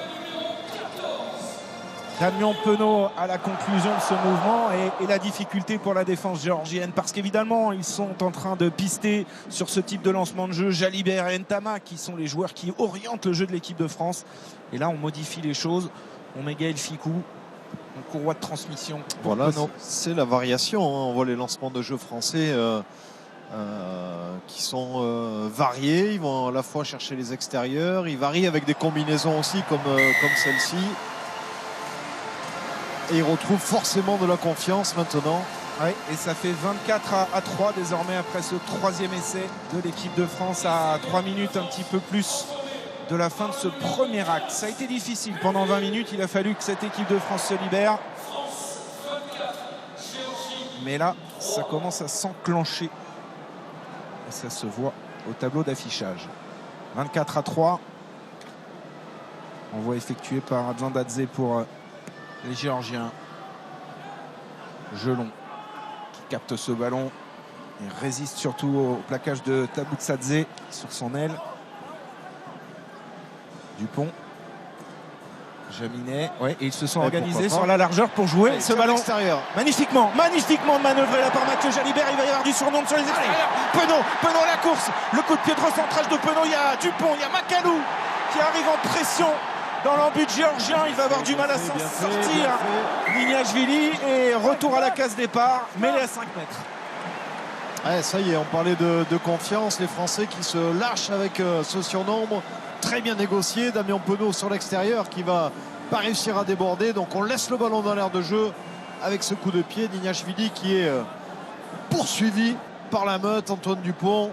Damien Penaud à la conclusion de ce mouvement et la difficulté pour la défense géorgienne parce qu'évidemment ils sont en train de pister sur ce type de lancement de jeu. Jalibert et Ntama qui sont les joueurs qui orientent le jeu de l'équipe de France et là on modifie les choses, on met Gaël Ficou en courroie de transmission. Voilà, c'est la variation, hein. On voit les lancements de jeu français qui sont variés. Ils vont à la fois chercher les extérieurs, ils varient avec des combinaisons aussi comme celle-ci. Et ils retrouvent forcément de la confiance maintenant. Ouais, et ça fait 24-3 désormais après ce 3e essai de l'équipe de France à 3 minutes un petit peu plus de la fin de ce premier acte. Ça a été difficile pendant 20 minutes. Il a fallu que cette équipe de France se libère. Mais là, ça commence à s'enclencher. Et ça se voit au tableau d'affichage. 24-3. Envoi effectué par Abzandadze pour les Géorgiens. Gelon qui capte ce ballon et résiste surtout au plaquage de Tabutsadze sur son aile. Dupont, Jaminet, ouais, et ils se sont organisés sur la largeur pour jouer ce ballon magnifiquement manœuvré là par Mathieu Jalibert. Il va y avoir du surnombre sur les extérieurs. Penaud la course, le coup de pied de recentrage de Penaud. Il y a Dupont, il y a Macalou qui arrive en pression dans l'embut géorgien. Il va avoir du mal à s'en sortir. Niniashvili et retour à la case départ, mêlé à 5 mètres. Ouais, ça y est, on parlait de confiance. Les Français qui se lâchent avec ce surnombre. Très bien négocié. Damien Penaud sur l'extérieur qui va pas réussir à déborder. Donc on laisse le ballon dans l'air de jeu avec ce coup de pied. Niniashvili qui est poursuivi par la meute. Antoine Dupont,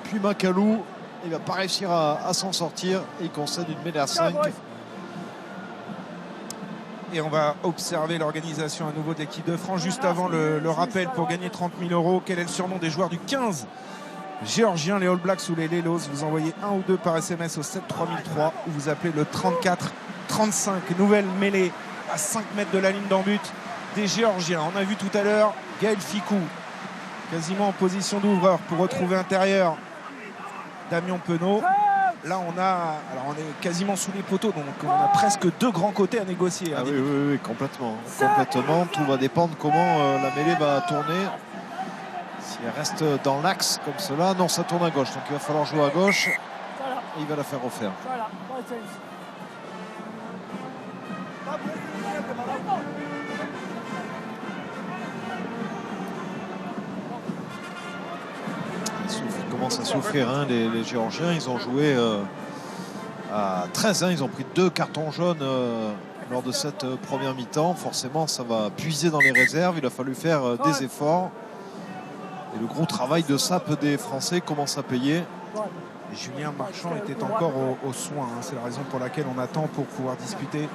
puis Macalou. Il va pas réussir à s'en sortir et il concède une mêlée à 5. Et on va observer l'organisation à nouveau de l'équipe de France. Juste avant le rappel pour gagner 30 000 €. Quel est le surnom des joueurs du 15 géorgien, les All Blacks ou les Lelos? Vous envoyez 1 ou 2 par SMS au 7 3003 ou vous appelez le 34 35. Nouvelle mêlée à 5 mètres de la ligne d'en but des Géorgiens. On a vu tout à l'heure Gaël Ficou quasiment en position d'ouvreur pour retrouver intérieur Damien Penaud. Là on est quasiment sous les poteaux, donc on a presque 2 grands côtés à négocier. Ah oui, complètement. Tout va dépendre comment la mêlée va tourner. Si elle reste dans l'axe comme cela, non, ça tourne à gauche, donc il va falloir jouer à gauche et il va la faire refaire. Ils commencent à souffrir, hein, les Géorgiens. Ils ont joué à 13, hein, ils ont pris 2 cartons jaunes lors de cette première mi-temps. Forcément, ça va puiser dans les réserves. Il a fallu faire des efforts. Et le gros travail de sape des Français commence à payer. Et Julien Marchand était encore aux soins. Hein. C'est la raison pour laquelle on attend pour pouvoir disputer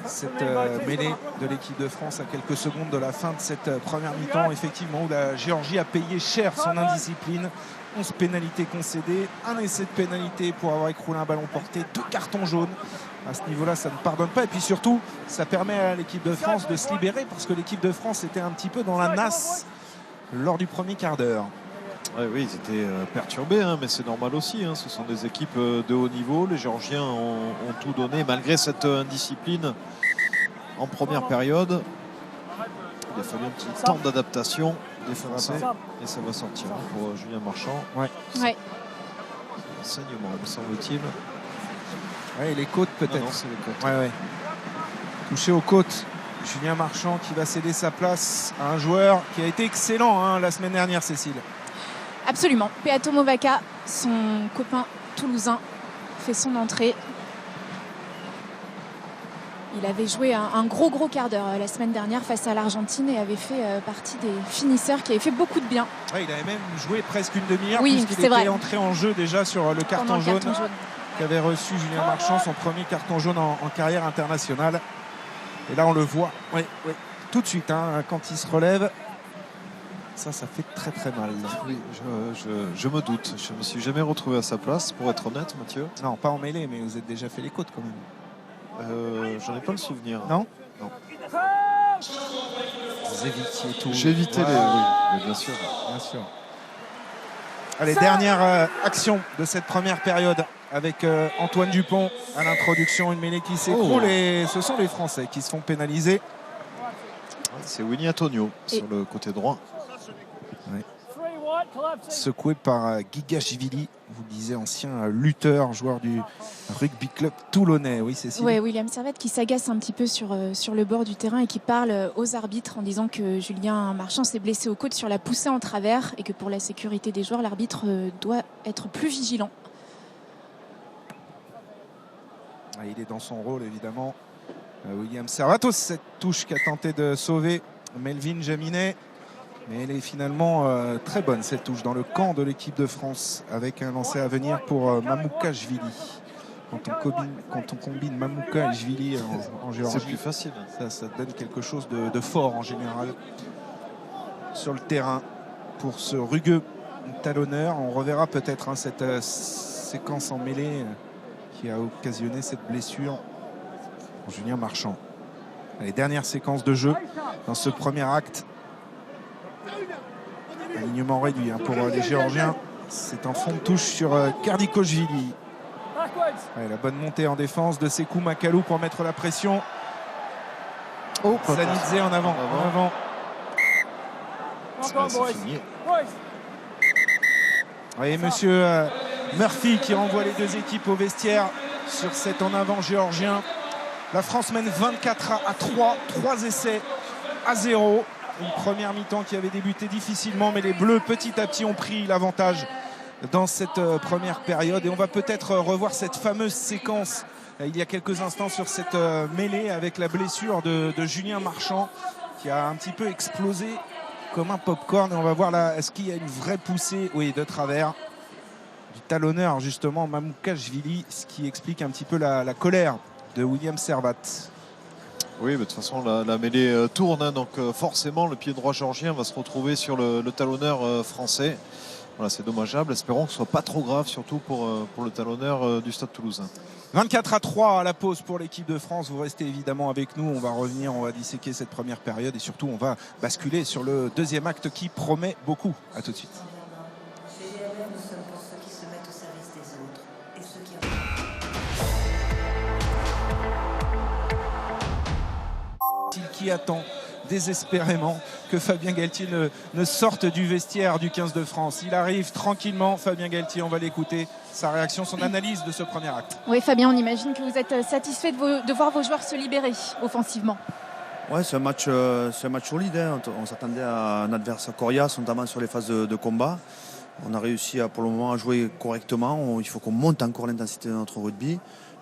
cette mêlée de l'équipe de France à quelques secondes de la fin de cette première mi-temps, effectivement, où la Géorgie a payé cher son indiscipline. 11 pénalités concédées, un essai de pénalité pour avoir écroulé un ballon porté, 2 cartons jaunes. À ce niveau-là, ça ne pardonne pas. Et puis surtout, ça permet à l'équipe de France de se libérer parce que l'équipe de France était un petit peu dans la nasse lors du premier quart d'heure. Oui, ils étaient perturbés, hein, mais c'est normal aussi. Hein. Ce sont des équipes de haut niveau. Les Géorgiens ont tout donné malgré cette indiscipline en première période. Il a fallu un petit temps d'adaptation des Français et ça va sortir pour Julien Marchand. Ouais. Enseignement, me semble-t-il. Oui, les côtes peut-être. Non, c'est les côtes. Ouais. Touché aux côtes. Julien Marchand qui va céder sa place à un joueur qui a été excellent la semaine dernière, Cécile. Absolument. Peato Movaca, son copain toulousain, fait son entrée. Il avait joué un gros quart d'heure la semaine dernière face à l'Argentine et avait fait partie des finisseurs qui avaient fait beaucoup de bien. Ouais, il avait même joué presque une demi-heure puisqu'il était entré en jeu déjà sur le carton jaune qu'avait reçu Julien Marchand, son premier carton jaune en carrière internationale. Et là on le voit tout de suite quand il se relève. Ça fait très très mal. Oui, je me doute. Je me suis jamais retrouvé à sa place, pour être honnête, Mathieu. Non, pas en mêlée, mais vous êtes déjà fait les côtes quand même. J'en ai pas le souvenir. Non. Vous évitiez tout. J'évitais oui, bien sûr. Allez, dernière action de cette première période avec Antoine Dupont à l'introduction, une mêlée qui s'écroule et ce sont les Français qui se font pénaliser. C'est Winnie Antonio sur le côté droit. Secoué par Guigashvili, vous le disiez, ancien lutteur, joueur du rugby club toulonnais. Oui, Cécile. Oui, William Servette qui s'agace un petit peu sur le bord du terrain et qui parle aux arbitres en disant que Julien Marchand s'est blessé aux côtes sur la poussée en travers et que pour la sécurité des joueurs, l'arbitre doit être plus vigilant. Il est dans son rôle, évidemment. William Servatos, cette touche qu'a tenté de sauver Melvin Jaminet. Mais elle est finalement très bonne, cette touche, dans le camp de l'équipe de France, avec un lancer à venir pour Mamoukashvili. Quand on combine Mamoukashvili en Géorgie, c'est plus facile. Ça donne quelque chose de fort en général sur le terrain pour ce rugueux talonneur. On reverra peut-être cette séquence en mêlée qui a occasionné cette blessure pour Julien Marchand. Les dernières séquences de jeu dans ce premier acte. Alignement réduit pour les Géorgiens. C'est un fond de touche sur Kardikoshvili. La bonne montée en défense de Sekou Makalou pour mettre la pression. Zanidze en avant. C'est fini. Et monsieur Murphy qui renvoie les deux équipes au vestiaire sur cet en avant géorgien. La France mène 24 à 3. 3 essais à 0. Une première mi-temps qui avait débuté difficilement, mais les Bleus petit à petit ont pris l'avantage dans cette première période. Et on va peut-être revoir cette fameuse séquence il y a quelques instants sur cette mêlée avec la blessure de Julien Marchand qui a un petit peu explosé comme un popcorn. Et on va voir là, est-ce qu'il y a une vraie poussée de travers du talonneur justement Mamoukashvili, ce qui explique un petit peu la colère de William Servat. Oui, mais de toute façon, la mêlée tourne, hein, donc forcément, le pied droit géorgien va se retrouver sur le talonneur français. Voilà, c'est dommageable. Espérons que ce ne soit pas trop grave, surtout pour le talonneur du Stade Toulousain. 24-3 à la pause pour l'équipe de France. Vous restez évidemment avec nous. On va revenir, on va disséquer cette première période et surtout, on va basculer sur le deuxième acte qui promet beaucoup. À tout de suite. Qui attend désespérément que Fabien Galtier ne sorte du vestiaire du 15 de France. Il arrive tranquillement, Fabien Galtier, on va l'écouter, sa réaction, son analyse de ce premier acte. Oui Fabien, on imagine que vous êtes satisfait de voir vos joueurs se libérer offensivement. Ouais, c'est un match solide, hein. On s'attendait à un adversaire coriace, notamment sur les phases de combat. On a réussi pour le moment à jouer correctement. Il faut qu'on monte encore l'intensité de notre rugby.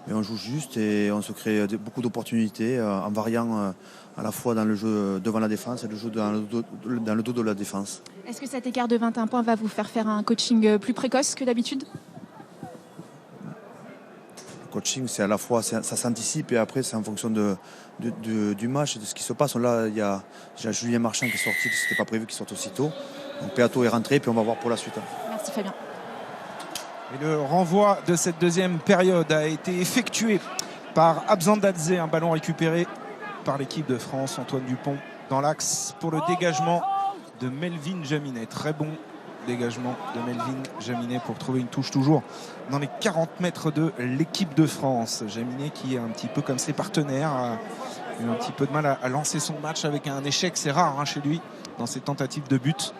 Mais on joue juste et on se crée beaucoup d'opportunités en variant à la fois dans le jeu devant la défense et le jeu dans le dos de la défense. Est-ce que cet écart de 21 points va vous faire un coaching plus précoce que d'habitude ? Le coaching, c'est à la fois, ça s'anticipe et après c'est en fonction du match et de ce qui se passe. Là, il y a Julien Marchand qui est sorti, ce n'était pas prévu qu'il sorte aussitôt. Donc Peato est rentré, puis on va voir pour la suite. Merci Fabien. Et le renvoi de cette deuxième période a été effectué par Abzandadze, un ballon récupéré par l'équipe de France. Antoine Dupont dans l'axe pour le dégagement de Melvin Jaminet. Très bon dégagement de Melvin Jaminet pour trouver une touche toujours dans les 40 mètres de l'équipe de France. Jaminet qui est un petit peu comme ses partenaires, a eu un petit peu de mal à lancer son match avec un échec. C'est rare chez lui dans ses tentatives de but.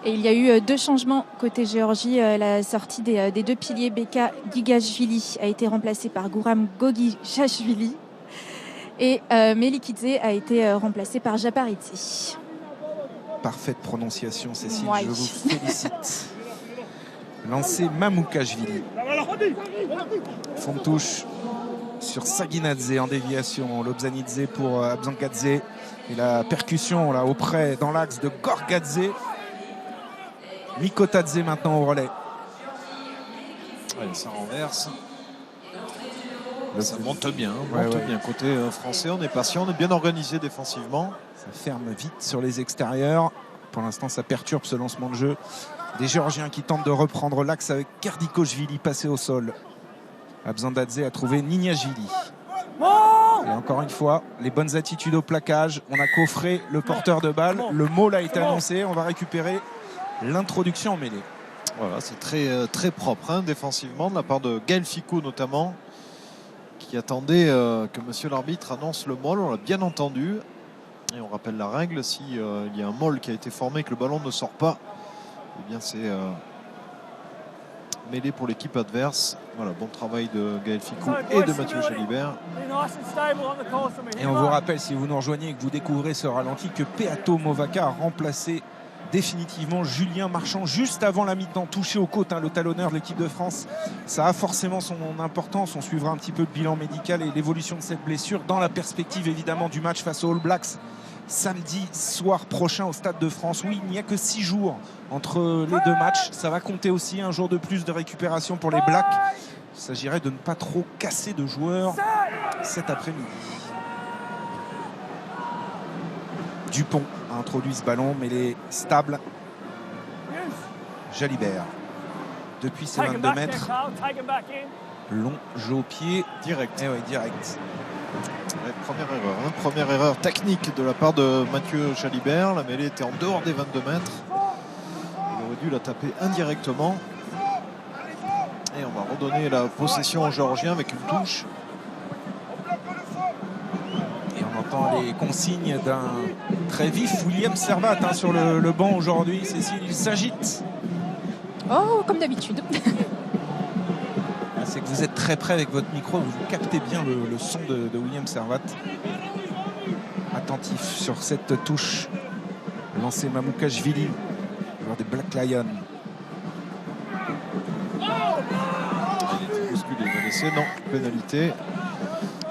Et il y a eu 2 changements côté Géorgie. La sortie des 2 piliers, Beka Gigashvili a été remplacé par Gouram Gogishashvili. Et Melikidze a été remplacé par Japaritsi. Parfaite prononciation, Cécile, ouais. Je vous félicite. Lancé Mamoukashvili. Fond de touche sur Saginadze en déviation. Lobzanidze pour Abzangadze. Et la percussion là auprès dans l'axe de Gorgadze. Mikotadze maintenant au relais. Allez, ça renverse. Ça monte bien, bien. Côté français, on est patient, on est bien organisé défensivement. Ça ferme vite sur les extérieurs. Pour l'instant, ça perturbe ce lancement de jeu. Des Géorgiens qui tentent de reprendre l'axe avec Kardikoshvili passé au sol. Abzandadze a trouvé Nignashvili. Et encore une fois, les bonnes attitudes au plaquage. On a coffré le porteur de balle. Le mot a été annoncé. On va récupérer l'introduction en mêlée. Voilà, c'est très propre défensivement de la part de Gaël Ficot notamment, qui attendait que monsieur l'arbitre annonce le maul. On l'a bien entendu et on rappelle la règle, s'il y a un maul qui a été formé et que le ballon ne sort pas, eh bien c'est mêlée pour l'équipe adverse. Voilà, bon travail de Gaël Ficot et de Mathieu Jalibert. Et on vous rappelle, si vous nous rejoignez et que vous découvrez ce ralenti, que Peato Movaca a remplacé définitivement Julien Marchand juste avant la mi-temps, touché aux côtes, le talonneur de l'équipe de France. Ça a forcément son importance. On suivra un petit peu le bilan médical et l'évolution de cette blessure dans la perspective évidemment du match face aux All Blacks samedi soir prochain au Stade de France. Oui, il n'y a que 6 jours entre les 2 matchs. Ça va compter aussi un jour de plus de récupération pour les Blacks. Il s'agirait de ne pas trop casser de joueurs cet après-midi. Dupont a introduit ce ballon, mais il est stable. Jalibert, depuis ses 22 mètres, long jeu au pied, direct. Direct. Première erreur technique de la part de Mathieu Jalibert. La mêlée était en dehors des 22 mètres. Il aurait dû la taper indirectement. Et on va redonner la possession aux Géorgiens avec une touche. Les consignes d'un très vif William Servat sur le banc aujourd'hui. Cécile, il s'agite. Oh, comme d'habitude. C'est que vous êtes très près avec votre micro, vous captez bien le son de William Servat. Attentif sur cette touche. Lancé Mamoukashvili, joueur des Black Lions. Il était bousculé, il va laisser, non, pénalité.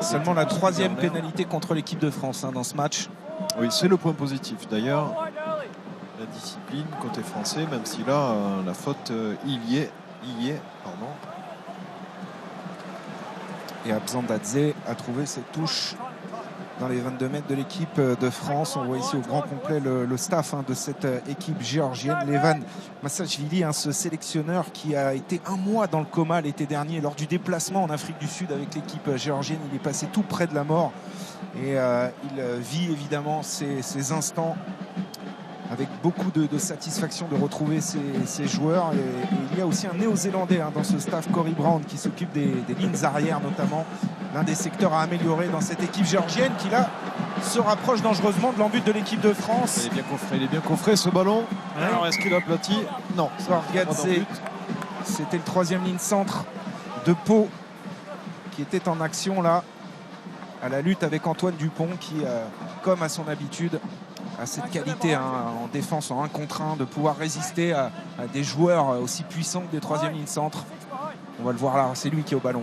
Seulement la 3e pénalité contre l'équipe de France dans ce match. Oui, c'est le point positif. D'ailleurs, la discipline côté français, même si là, la faute, il y est. Et Abzandadze a trouvé cette touche dans les 22 mètres de l'équipe de France. On voit ici au grand complet le staff de cette équipe géorgienne. Levan Massachvili, ce sélectionneur qui a été un mois dans le coma l'été dernier lors du déplacement en Afrique du Sud avec l'équipe géorgienne. Il est passé tout près de la mort et il vit évidemment ces instants avec beaucoup de satisfaction de retrouver ces joueurs. Et il y a aussi un néo-zélandais dans ce staff, Corey Brown, qui s'occupe des lignes arrière notamment. L'un des secteurs à améliorer dans cette équipe géorgienne qui là se rapproche dangereusement de l'embut de l'équipe de France. Il est bien coffré ce ballon. Ouais. Alors est-ce qu'il a aplati? Non. Gorgadze, c'était le troisième ligne centre de Pau qui était en action là à la lutte avec Antoine Dupont qui, comme à son habitude, a cette qualité en défense en 1 contre 1 de pouvoir résister à des joueurs aussi puissants que des troisième lignes centre. On va le voir là, c'est lui qui est au ballon.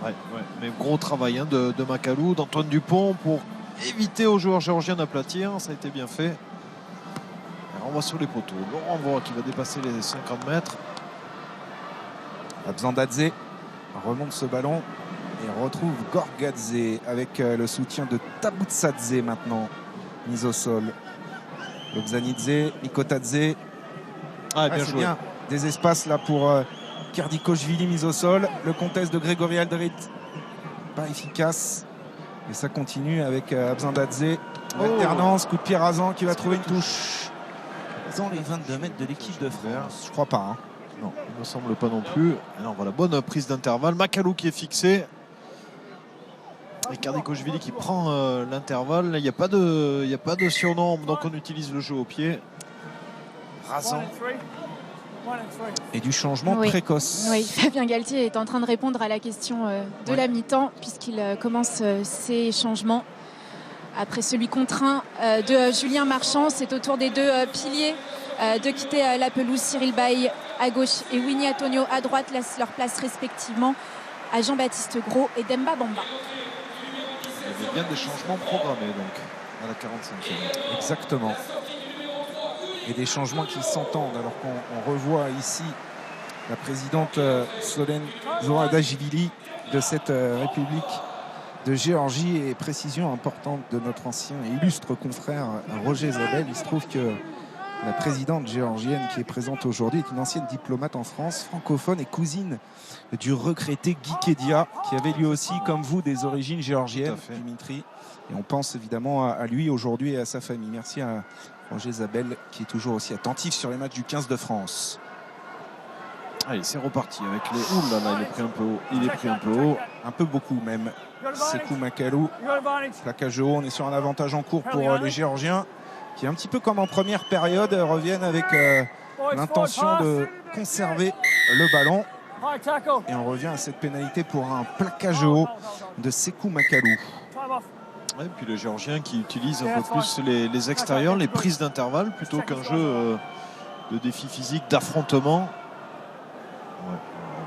Ouais. Mais gros travail de Macalou, d'Antoine Dupont pour éviter aux joueurs géorgiens d'aplatir. Ça a été bien fait. Alors on va sur les poteaux. On voit qu'il va dépasser les 50 mètres. Abzandadze remonte ce ballon et retrouve Gorgadze avec le soutien de Tabutsadze maintenant. Mise au sol. Lobzanidze, Mikotadze. Bien joué. Bien. Des espaces là pour Kerdikochvili, mise au sol. Le contest de Grégory Aldrit, pas efficace. Et ça continue avec Abzandadze. Alternance, coup de pied rasant qui va trouver une touche. Dans les 22 mètres de l'équipe de France. Je crois pas. Non, il ne me semble pas non plus. Alors voilà, bonne prise d'intervalle. Macalou qui est fixé. Et Kerdikochvili qui prend l'intervalle. Il n'y a pas de surnombre, donc on utilise le jeu au pied. Rasant. Et du changement précoce. Oui, Fabien Galtier est en train de répondre à la question de la mi-temps puisqu'il commence ses changements. Après celui contraint de Julien Marchand, c'est au tour des deux piliers de quitter la pelouse. Cyril Baille à gauche et Winnie Antonio à droite laissent leur place respectivement à Jean-Baptiste Gros et Demba Bamba. Il y avait bien des changements programmés donc à la 45e. Exactement. Et des changements qui s'entendent alors qu'on revoit ici la présidente Solène Zoradashvili de cette République de Géorgie. Et précision importante de notre ancien et illustre confrère Roger Zabel. Il se trouve que la présidente géorgienne qui est présente aujourd'hui est une ancienne diplomate en France, francophone et cousine du regretté Guy Kedia, qui avait lui aussi, comme vous, des origines géorgiennes, Dimitri. Et on pense évidemment à lui aujourd'hui et à sa famille. Merci à Roger Zabel qui est toujours aussi attentif sur les matchs du 15 de France. Allez, c'est reparti avec les... Ouh là là, il est pris un peu haut. Il est pris un peu haut. Un peu beaucoup même. Sekou Macalou. Plaquage haut. On est sur un avantage en cours pour les Géorgiens qui, un petit peu comme en première période, reviennent avec l'intention de conserver le ballon. Et on revient à cette pénalité pour un plaquage haut de Sekou Macalou. Et puis les Géorgiens qui utilisent un peu plus les extérieurs, les prises d'intervalle plutôt qu'un jeu de défi physique, d'affrontement.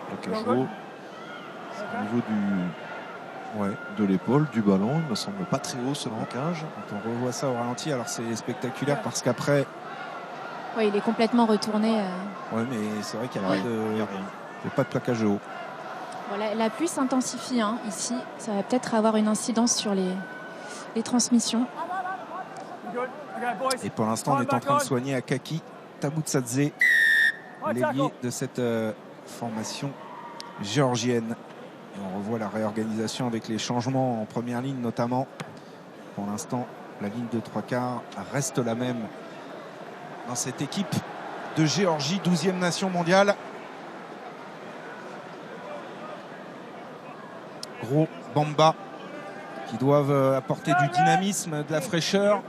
Plaquage haut. Au niveau de l'épaule, du ballon, il ne me semble pas très haut ce plaquage. Quand on revoit ça au ralenti, alors c'est spectaculaire parce qu'après... Oui, il est complètement retourné. Oui, mais c'est vrai qu'il n'y a pas de plaquage haut. Voilà, la pluie s'intensifie ici. Ça va peut-être avoir une incidence sur les transmissions. Et pour l'instant, on est en train de soigner Akaki Tabutsadze, l'ailier de cette formation géorgienne. Et on revoit la réorganisation avec les changements en première ligne notamment. Pour l'instant, la ligne de 3/4 reste la même dans cette équipe de Géorgie, 12e nation mondiale. Gros, Bamba, qui doivent apporter du dynamisme, de la fraîcheur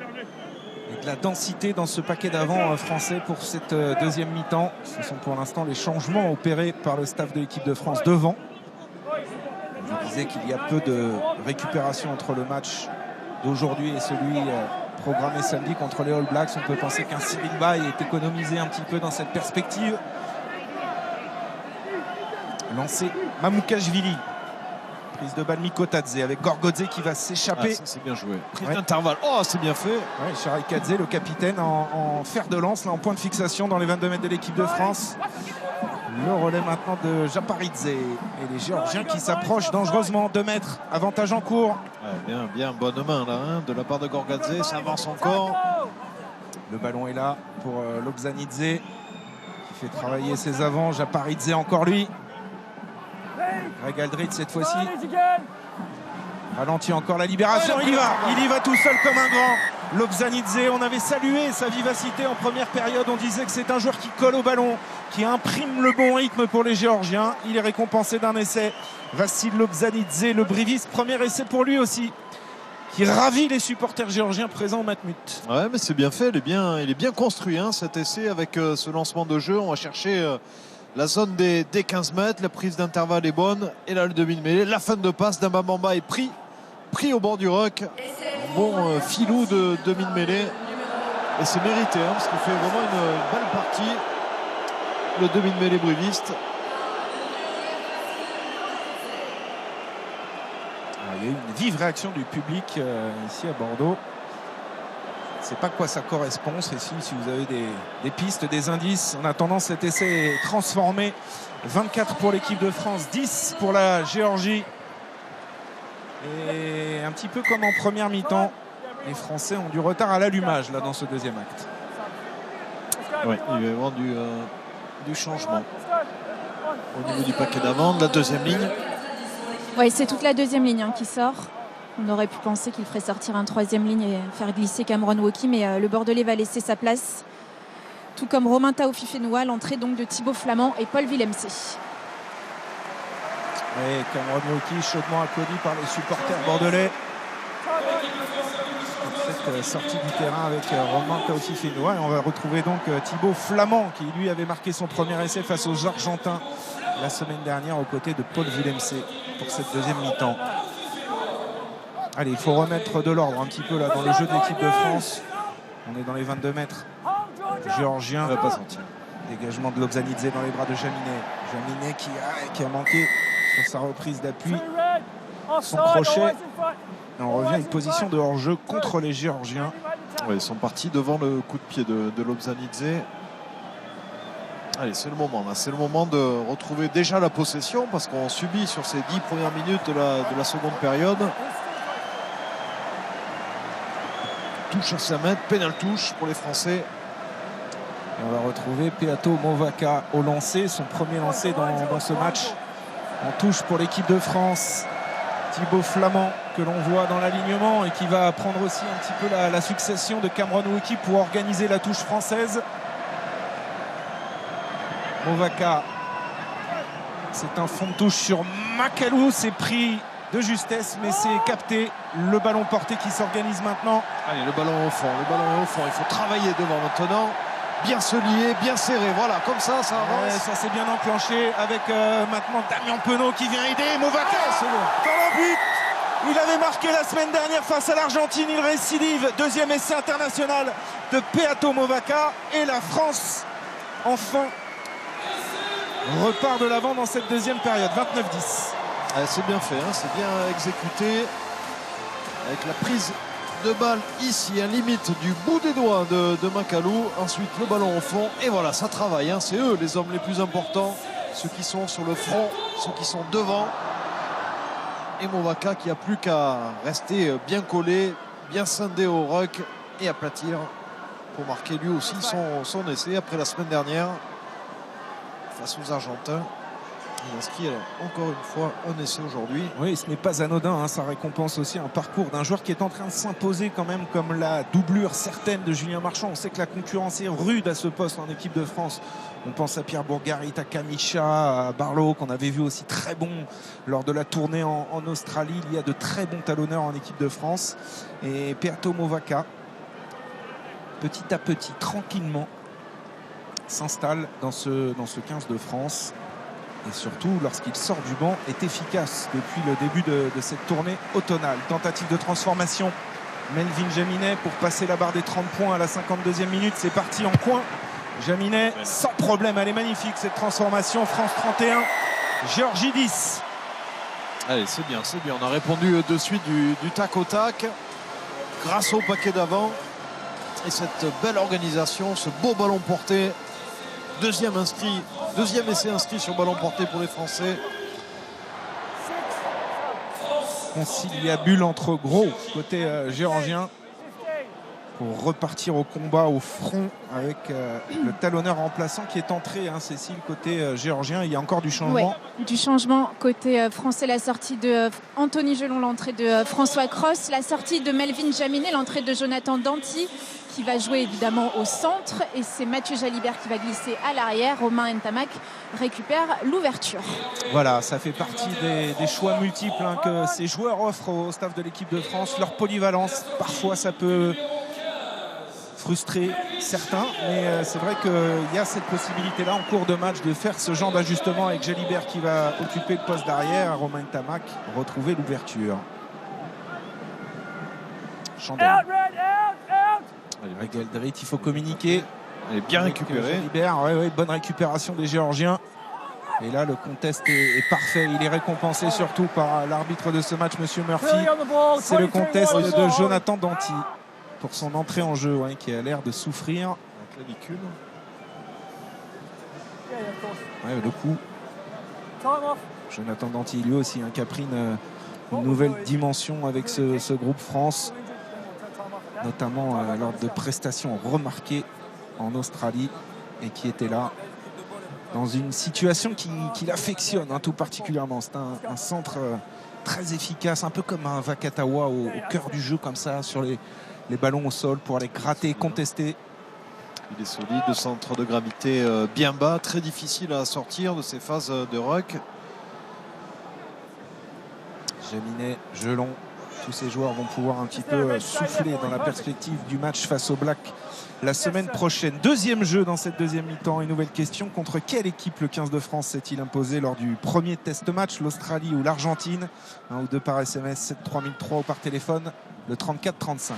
et de la densité dans ce paquet d'avant français pour cette deuxième mi-temps. Ce sont pour l'instant les changements opérés par le staff de l'équipe de France devant. Je disais qu'il y a peu de récupération entre le match d'aujourd'hui et celui programmé samedi contre les All Blacks. On peut penser qu'un Cyril Baille est économisé un petit peu dans cette perspective. Lancé Mamoukashvili. Prise de balle Mikotadze avec Gorgodze qui va s'échapper. C'est bien joué. Prise d'intervalle. Oh, c'est bien fait. Sharikadze, le capitaine, en fer de lance, là, en point de fixation dans les 22 mètres de l'équipe de France. Le relais maintenant de Japaridze et les Géorgiens qui s'approchent dangereusement. 2 mètres, avantage en cours. Ouais, bien, bonne main là, hein, de la part de Gorgadze, ça avance encore. Le ballon est là pour Lobzanidze qui fait travailler ses avants. Japaridze encore lui. Greg Aldrit cette fois-ci. Ralentit encore la libération, il y va tout seul comme un grand. Lobzanidze, on avait salué sa vivacité en première période, on disait que c'est un joueur qui colle au ballon, qui imprime le bon rythme pour les Géorgiens. Il est récompensé d'un essai. Vassil Lobzanidze, le briviste, premier essai pour lui aussi, qui ravit les supporters géorgiens présents au Matmut. Ouais, mais c'est bien fait, il est bien construit, hein, cet essai avec ce lancement de jeu. On va chercher la zone des 15 mètres, la prise d'intervalle est bonne, et là le demi-mêlée, la fin de passe d'Ambamamba est pris au bord du ruck. Bon filou de demi-mêlée, et c'est mérité, hein, parce qu'il fait vraiment une belle partie, le demi-mêlée briviste. Il y a eu une vive réaction du public ici à Bordeaux. Je ne sais pas à quoi ça correspond. Si vous avez des pistes, des indices. En attendant, cet essai est transformé. 24 pour l'équipe de France, 10 pour la Géorgie. Et un petit peu comme en première mi-temps, les Français ont du retard à l'allumage là dans ce deuxième acte. Oui, il va y avoir du changement au niveau du paquet d'avant, de la deuxième ligne. Oui, c'est toute la deuxième ligne qui sort. On aurait pu penser qu'il ferait sortir un troisième ligne et faire glisser Cameron Woki, mais le Bordelais va laisser sa place. Tout comme Romain Taofifenua, l'entrée donc de Thibaut Flamand et Paul Villemc. Et Cameron Woki chaudement applaudi par les supporters bordelais. Cette sortie du terrain avec Romain Taofifenua. Et on va retrouver donc Thibaut Flamand qui lui avait marqué son premier essai face aux Argentins la semaine dernière aux côtés de Paul Villemc pour cette deuxième mi-temps. Allez, il faut remettre de l'ordre un petit peu là dans le jeu de l'équipe de France. On est dans les 22 mètres. Géorgien. On va pas sentir. Dégagement de Lobzanidze dans les bras de Jaminet. Jaminet qui a manqué sur sa reprise d'appui. Son crochet. Et on revient à une position de hors-jeu contre les Géorgiens. Ouais, ils sont partis devant le coup de pied de Lobzanidze. Allez, c'est le moment là. C'est le moment de retrouver déjà la possession parce qu'on subit sur ces 10 premières minutes de la seconde période. Touche à 5 mètres, pénal touche pour les Français. Et on va retrouver Peato Movaka au lancer, son premier lancer dans ce match. En touche pour l'équipe de France. Thibaut Flamand que l'on voit dans l'alignement et qui va prendre aussi un petit peu la succession de Cameron Woki pour organiser la touche française. Movaka, c'est un fond de touche sur Makalou, c'est pris de justesse mais c'est capté. Le ballon porté qui s'organise maintenant. Allez, le ballon au fond, il faut travailler devant maintenant, bien se lier, bien serré, voilà, comme ça avance. Ouais, ça s'est bien enclenché avec maintenant Damien Penaud qui vient aider. Movaka, c'est bon. Dans le but, il avait marqué la semaine dernière face à l'Argentine, il récidive. Deuxième essai international de Peato Movaka et la France enfin repart de l'avant dans cette deuxième période. 29-10. C'est bien fait, hein, c'est bien exécuté avec la prise de balle ici à limite du bout des doigts de Makalou. Ensuite le ballon au fond et voilà, ça travaille, hein. C'est eux les hommes les plus importants, ceux qui sont sur le front, ceux qui sont devant. Et Movaka qui a plus qu'à rester bien collé, bien scindé au ruck et aplatir pour marquer lui aussi son essai après la semaine dernière face aux Argentins. Il inscrit encore une fois un essai aujourd'hui. Oui, ce n'est pas anodin, hein. Ça récompense aussi un parcours d'un joueur qui est en train de s'imposer quand même comme la doublure certaine de Julien Marchand. On sait que la concurrence est rude à ce poste en équipe de France. On pense à Pierre Bourgarit, à Kamicha, à Barlow qu'on avait vu aussi très bon lors de la tournée en Australie. Il y a de très bons talonneurs en équipe de France. Et Peato Movaka, petit à petit, tranquillement, s'installe dans ce 15 de France. Et surtout, lorsqu'il sort du banc, est efficace depuis le début de cette tournée automnale. Tentative de transformation. Melvin Jaminet pour passer la barre des 30 points à la 52e minute. C'est parti en coin. Jaminet, sans problème. Elle est magnifique, cette transformation. France 31, Géorgie 10. Allez, c'est bien, c'est bien. On a répondu de suite du tac au tac. Grâce au paquet d'avant. Et cette belle organisation, ce beau ballon porté. Deuxième inscrit Deuxième essai inscrit sur ballon porté pour les Français. Conciliabule entre gros côté géorgien pour repartir au combat au front avec le talonneur remplaçant qui est entré, Cécile, côté géorgien. Il y a encore du changement. Ouais, du changement côté français, la sortie de Anthony Gelon, l'entrée de François Cross, la sortie de Melvin Jaminet, l'entrée de Jonathan Danty qui va jouer évidemment au centre, et c'est Mathieu Jalibert qui va glisser à l'arrière. Romain Ntamak récupère l'ouverture. Voilà, ça fait partie des choix multiples que ces joueurs offrent au staff de l'équipe de France. Leur polyvalence, parfois ça peut frustrer certains, mais c'est vrai qu'il y a cette possibilité-là en cours de match de faire ce genre d'ajustement avec Jalibert qui va occuper le poste d'arrière, Romain Ntamak retrouver l'ouverture. Chandel. Avec Eldrit, il faut communiquer. Elle est bien récupérée. Ouais, bonne récupération des Géorgiens. Et là, le contest est parfait. Il est récompensé surtout par l'arbitre de ce match, Monsieur Murphy. C'est le contest de Jonathan Danty pour son entrée en jeu, qui a l'air de souffrir. La clavicule. Le coup. Jonathan Danty, lui aussi, qui a pris une nouvelle dimension avec ce groupe France, notamment lors de prestations remarquées en Australie, et qui était là dans une situation qu'il affectionne tout particulièrement. C'est un centre très efficace, un peu comme un Vakatawa au cœur du jeu, comme ça, sur les ballons au sol pour aller gratter et contester. Il est solide, le centre de gravité bien bas, très difficile à sortir de ces phases de ruck. Jaminet, Gelon, tous ces joueurs vont pouvoir un petit peu souffler dans la perspective du match face aux Blacks la semaine prochaine. Deuxième jeu dans cette deuxième mi-temps. Une nouvelle question: contre quelle équipe le 15 de France s'est-il imposé lors du premier test match, l'Australie ou l'Argentine? 1 ou 2 par SMS, 73003 ou par téléphone, le 34-35.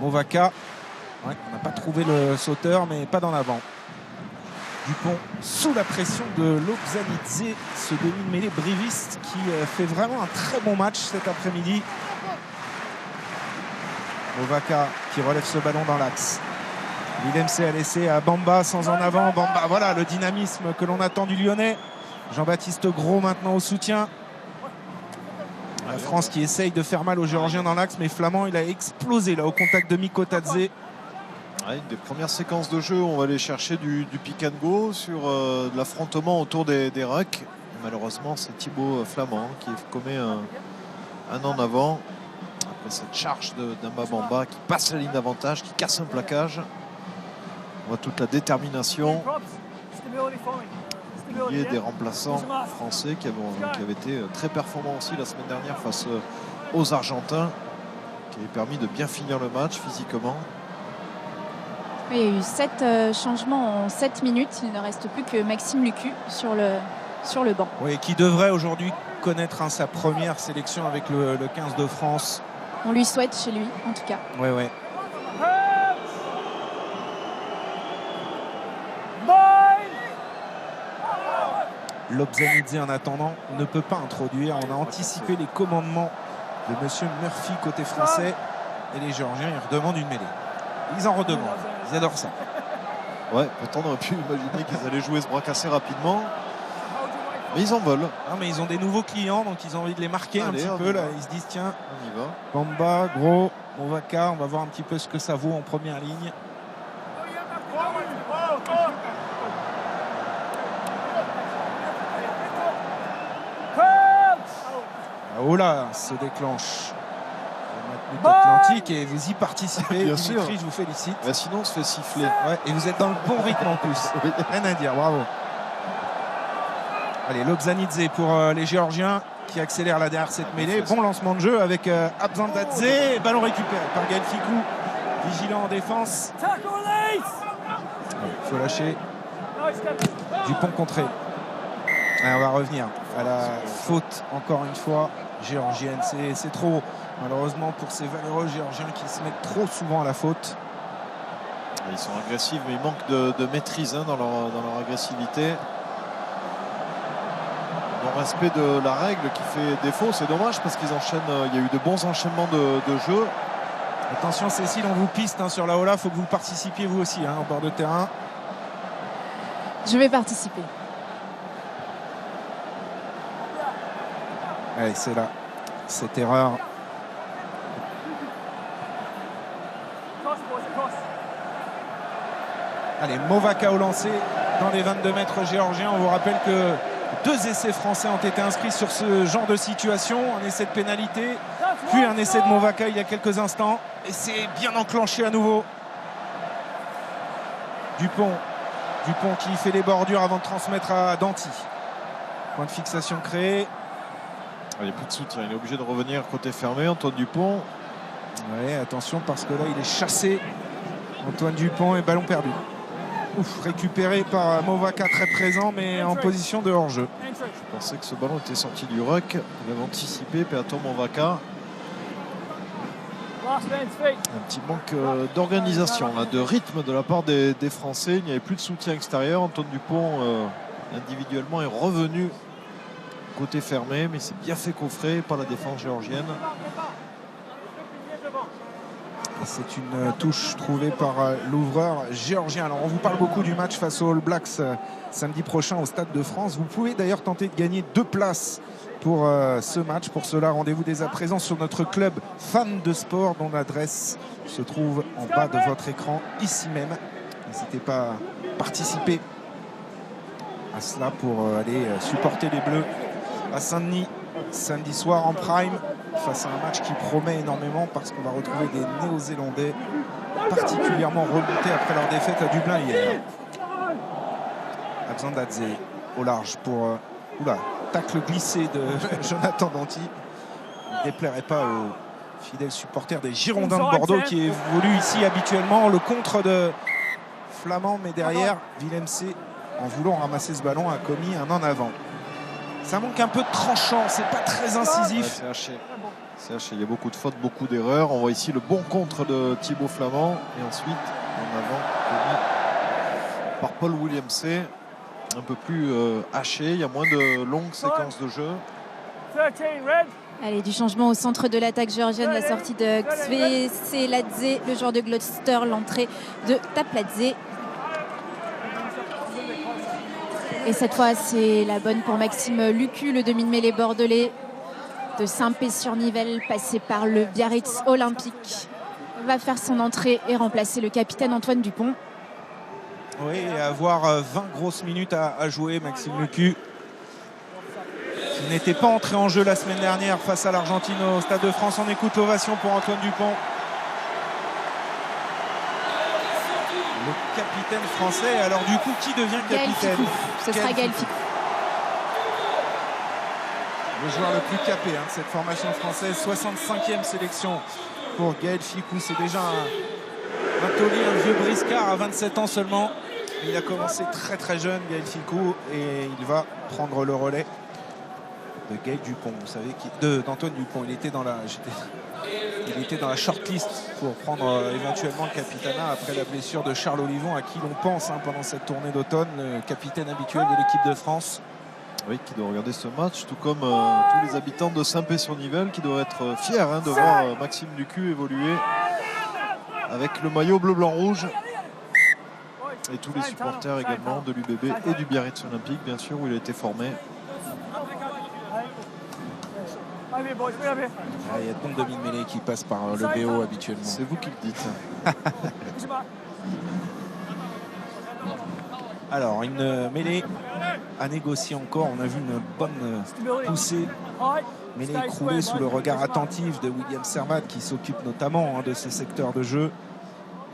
Movaka, on n'a pas trouvé le sauteur, mais pas dans l'avant. Dupont sous la pression de Lobzanidze, ce demi-mêlée briviste qui fait vraiment un très bon match cet après-midi. Movaka qui relève ce ballon dans l'axe. Willem a laissé à Bamba sans en avant. Bamba, voilà le dynamisme que l'on attend du Lyonnais. Jean-Baptiste Gros maintenant au soutien. La France qui essaye de faire mal aux Géorgiens dans l'axe, mais Flamand, il a explosé là au contact de Mikotadze. Une des premières séquences de jeu, on va aller chercher du pick and go sur de l'affrontement autour des rucks. Malheureusement, c'est Thibaut Flamand qui commet un en avant. Après cette charge d'Amba Bamba qui passe la ligne d'avantage, qui casse un plaquage. On voit toute la détermination des remplaçants français qui avaient été très performants aussi la semaine dernière face aux Argentins, qui avaient permis de bien finir le match physiquement. Il y a eu 7 changements en 7 minutes. Il ne reste plus que Maxime Lucu sur le banc. Oui, qui devrait aujourd'hui connaître sa première sélection avec le 15 de France. On lui souhaite chez lui, en tout cas. Oui. Lobzanidze, en attendant, ne peut pas introduire. On a anticipé les commandements de Monsieur Murphy côté français. Et les Géorgiens, ils redemandent une mêlée. Ils en redemandent. Ils adorent ça. Ouais, pourtant on aurait pu imaginer qu'ils allaient jouer ce bras cassé rapidement. Mais ils en veulent. Non, mais ils ont des nouveaux clients, donc ils ont envie de les marquer un petit peu. Là. Ils se disent, tiens, on y va. Bamba, Gros, Movaka, on va voir un petit peu ce que ça vaut en première ligne. Oh là, se déclenche le match Atlantique et vous y participez. Bien sûr. Je vous félicite. Bah sinon, on se fait siffler. Ouais, et vous êtes dans le bon rythme en plus. Rien à dire, bravo. Allez, Lobzanidze pour les Géorgiens qui accélèrent là derrière cette mêlée. Bon lancement de jeu avec Abzandadze. Ballon récupéré par Gaël Ficou. Vigilant en défense. Il faut lâcher. Dupont contré. Allez, on va revenir à la faute encore une fois géorgienne. C'est trop malheureusement pour ces valeureux Géorgiens qui se mettent trop souvent à la faute. Ils sont agressifs mais ils manquent de maîtrise dans leur agressivité. Le respect de la règle qui fait défaut, c'est dommage parce qu'ils enchaînent. Il y a eu de bons enchaînements de jeu. Attention Cécile, on vous piste sur la Ola, il faut que vous participiez vous aussi au bord de terrain. je vais participer. Allez, c'est là, cette erreur. Allez, Movaka au lancer dans les 22 mètres géorgiens. On vous rappelle que 2 essais français ont été inscrits sur ce genre de situation. Un essai de pénalité, puis un essai de Movaka il y a quelques instants. Et c'est bien enclenché à nouveau. Dupont qui fait les bordures avant de transmettre à Danty. Point de fixation créé. Il n'y a plus de soutien, il est obligé de revenir côté fermé, Antoine Dupont. Ouais, attention parce que là il est chassé. Antoine Dupont et ballon perdu. Ouf, récupéré par Movaka, très présent mais en position de hors-jeu. Je pensais que ce ballon était sorti du ruck. Il avait anticipé Peato Movaka. Un petit manque d'organisation, de rythme de la part des Français. Il n'y avait plus de soutien extérieur. Antoine Dupont individuellement est revenu côté fermé, mais c'est bien fait coffrer par la défense géorgienne. C'est une touche trouvée par l'ouvreur géorgien. Alors on vous parle beaucoup du match face aux All Blacks samedi prochain au Stade de France. Vous pouvez d'ailleurs tenter de gagner 2 places pour ce match. Pour cela, rendez-vous dès à présent sur notre club Fan de Sport dont l'adresse se trouve en bas de votre écran ici même. N'hésitez pas à participer à cela pour aller supporter les Bleus à Saint-Denis samedi soir en prime face à un match qui promet énormément parce qu'on va retrouver des Néo-Zélandais particulièrement remontés après leur défaite à Dublin hier. Abzandadze au large pour tacle glissé de Jonathan Danty. Il ne déplairait pas aux fidèles supporters des Girondins de Bordeaux qui évoluent ici habituellement. Le contre de Flamand, mais derrière Willemse, en voulant ramasser ce ballon, a commis un en avant. Ça manque un peu de tranchant, c'est pas très incisif. Ouais, c'est haché, il y a beaucoup de fautes, beaucoup d'erreurs. On voit ici le bon contre de Thibaut Flamand et ensuite en avant commis par Paul Willemse. Un peu plus haché, il y a moins de longues séquences de jeu. Allez, du changement au centre de l'attaque géorgienne, la sortie de Xveseladze, le joueur de Gloucester, l'entrée de Tapladze. Et cette fois, c'est la bonne pour Maxime Lucu, le demi de mêlée bordelais de Saint-Pé-sur-Nivelle, passé par le Biarritz Olympique. Il va faire son entrée et remplacer le capitaine Antoine Dupont. Oui, et avoir 20 grosses minutes à jouer, Maxime Lucu, qui n'était pas entré en jeu la semaine dernière face à l'Argentine au Stade de France. On écoute l'ovation pour Antoine Dupont. Le capitaine français. Alors du coup, qui devient capitaine? Ce sera Gaël Fickou. Le joueur le plus capé de cette formation française. 65e sélection pour Gaël Fickou. C'est déjà un taulier, un vieux briscard à 27 ans seulement. Il a commencé très très jeune, Gaël Fickou, et il va prendre le relais de Gaël Dupont. Vous savez, d'Antoine Dupont. Il était dans la shortlist pour prendre éventuellement le capitanat après la blessure de Charles Olivon, à qui l'on pense pendant cette tournée d'automne, le capitaine habituel de l'équipe de France. Oui, qui doit regarder ce match, tout comme tous les habitants de Saint-Pé-sur-Nivelle, qui doivent être fiers de voir Maxime Lucu évoluer avec le maillot bleu-blanc-rouge. Et tous les supporters également de l'UBB et du Biarritz Olympique, bien sûr, où il a été formé. Il y a de bons demi-mêlées qui passent par le BO habituellement. C'est vous qui le dites. Alors, une mêlée à négocier encore. On a vu une bonne poussée. Mêlée écroulée sous le regard attentif de William Servat, qui s'occupe notamment de ce secteur de jeu,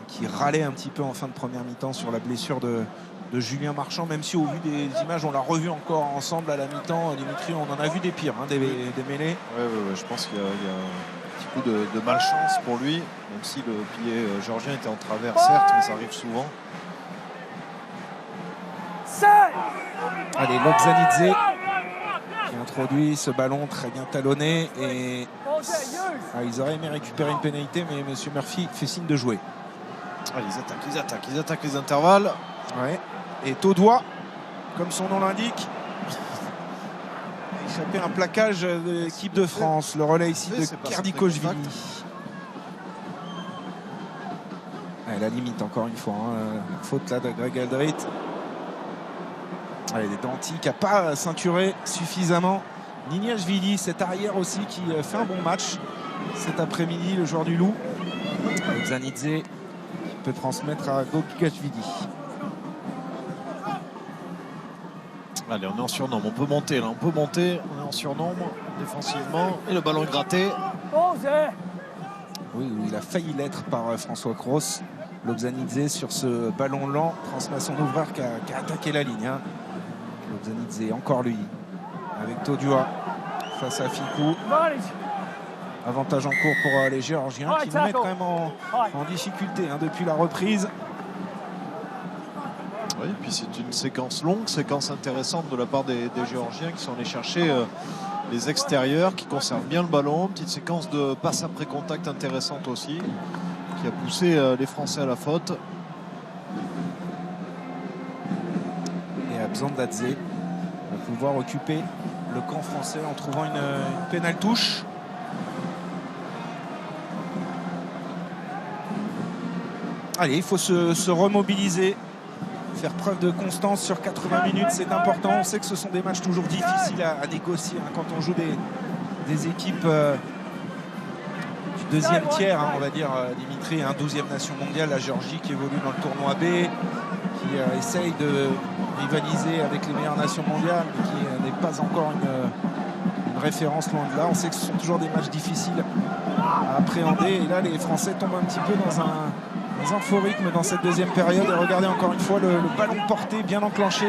qui râlait un petit peu en fin de première mi-temps sur la blessure de Julien Marchand, même si au vu des images, on l'a revu encore ensemble à la mi-temps. Dimitri, on en a vu des pires, des mêlées. Ouais, je pense qu'il y a un petit coup de malchance pour lui, même si le pilier géorgien était en travers, certes, mais ça arrive souvent. Allez, Lokzanidze qui introduit ce ballon très bien talonné, et ils auraient aimé récupérer une pénalité, mais M. Murphy fait signe de jouer. Allez, ils attaquent les intervalles. Ouais. Et Taudois, comme son nom l'indique, a échappé un plaquage de l'équipe de France. Le relais ici de Kerdikochvili. La limite, encore une fois. Faute là de Greg Aldrit. Allez, Danti qui n'a pas ceinturé suffisamment. Nignashvili, cet arrière aussi qui fait un bon match cet après-midi, le joueur du Loup. Zanidze peut transmettre à Gogashvili. Allez, on est en surnombre, on peut monter là, on peut monter, on est en surnombre défensivement et le ballon est gratté. Oui, il a failli l'être par François Cros. Lobzanidze sur ce ballon lent transmet à son ouvreur qui a attaqué la ligne. Hein. Lobzanidze, encore lui, avec Todua face à Ficou. Avantage en cours pour les Géorgiens qui nous mettent quand même en difficulté hein, depuis la reprise. Oui, puis c'est une séquence longue, séquence intéressante de la part des Géorgiens qui sont allés chercher les extérieurs, qui conservent bien le ballon. Petite séquence de passe après contact intéressante aussi, qui a poussé les Français à la faute. Et Abzandadze va pouvoir occuper le camp français en trouvant une pénale touche. Allez, il faut se remobiliser. Faire preuve de constance sur 80 minutes, c'est important. On sait que ce sont des matchs toujours difficiles à négocier hein, quand on joue des équipes du deuxième tiers, hein, on va dire. Dimitri, 12e nation mondiale, la Géorgie qui évolue dans le tournoi B, qui essaye de rivaliser avec les meilleures nations mondiales, mais qui n'est pas encore une référence loin de là. On sait que ce sont toujours des matchs difficiles à appréhender. Et là, les Français tombent un petit peu dans un faux rythme dans cette deuxième période. Et regardez encore une fois le ballon porté, bien enclenché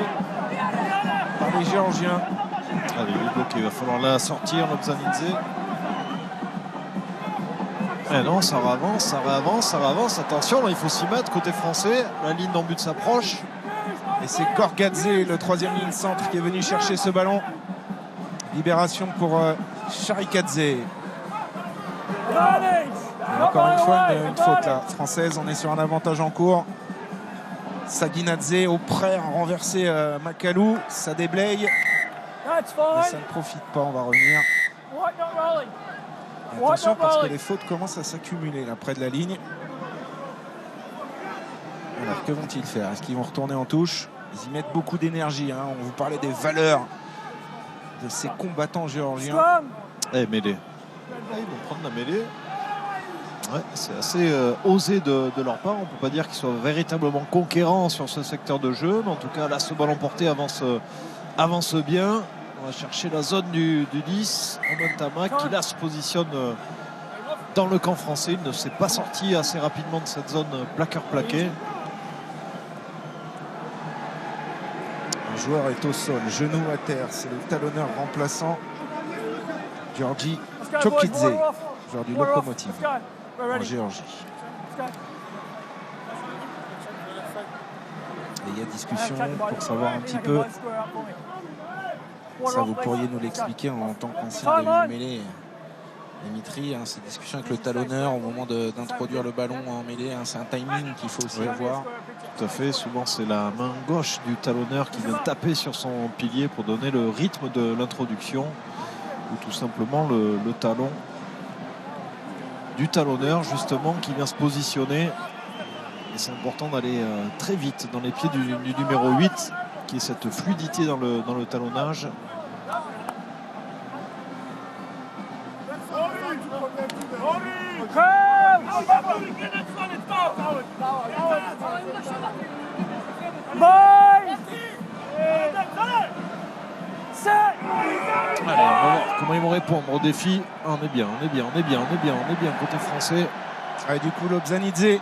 par les Géorgiens. Allez, il est bloqué, il va falloir la sortir, Lobzanidze. Eh non, ça réavance, ça réavance, ça réavance. Attention, là, il faut s'y mettre côté français. La ligne d'en but s'approche. Et c'est Gorgadze, le troisième ligne centre, qui est venu chercher ce ballon. Libération pour Charikadze. Encore une fois, une faute là, française. On est sur un avantage en cours. Saginadze au prêt, renversé Makalou. Ça déblaye. Mais ça ne profite pas, on va revenir. Et attention parce que les fautes commencent à s'accumuler là près de la ligne. Alors que vont-ils faire? Est-ce qu'ils vont retourner en touche? Ils y mettent beaucoup d'énergie. Hein. On vous parlait des valeurs de ces combattants géorgiens. Eh, mêlée. Ils vont prendre la mêlée. Ouais, c'est assez osé de leur part. On ne peut pas dire qu'ils soient véritablement conquérants sur ce secteur de jeu. Mais en tout cas, là, ce ballon porté avance bien. On va chercher la zone du 10. Amantama qui là se positionne dans le camp français. Il ne s'est pas sorti assez rapidement de cette zone plaqueur-plaqué. Un joueur est au sol, genou à terre. C'est le talonneur remplaçant Georgi Chokidze, joueur du Lokomotiv en Géorgie. Et il y a discussion pour savoir un petit peu. Ça, vous pourriez nous l'expliquer en tant qu'ancien de mêlée. Dimitri, ces discussions avec le talonneur au moment d'introduire le ballon en mêlée, c'est un timing qu'il faut aussi avoir. Tout à fait, souvent c'est la main gauche du talonneur qui vient taper sur son pilier pour donner le rythme de l'introduction, ou tout simplement le talon du talonneur justement qui vient se positionner. Et c'est important d'aller très vite dans les pieds du numéro 8, qui est cette fluidité dans le talonnage. Allez, on va voir comment ils vont répondre au défi. On est bien côté français. Allez, du coup, Lobzanidze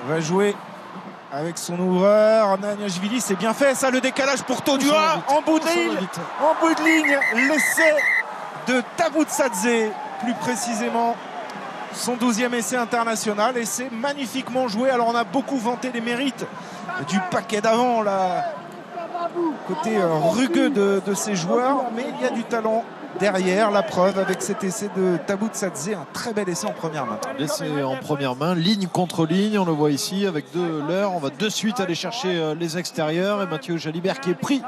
va jouer avec son ouvreur. Nignashvili, c'est bien fait ça, le décalage pour Todua en bout de ligne, l'essai de Tabutsadze, plus précisément son 12e essai international, et c'est magnifiquement joué. Alors on a beaucoup vanté les mérites du paquet d'avant là, côté rugueux de ces joueurs, mais il y a du talent derrière. La preuve avec cet essai de Tabutsadze, un très bel essai en première main. L'essai en première main, ligne contre ligne, on le voit ici avec l'heure. On va de suite aller chercher les extérieurs, et Mathieu Jalibert qui est pris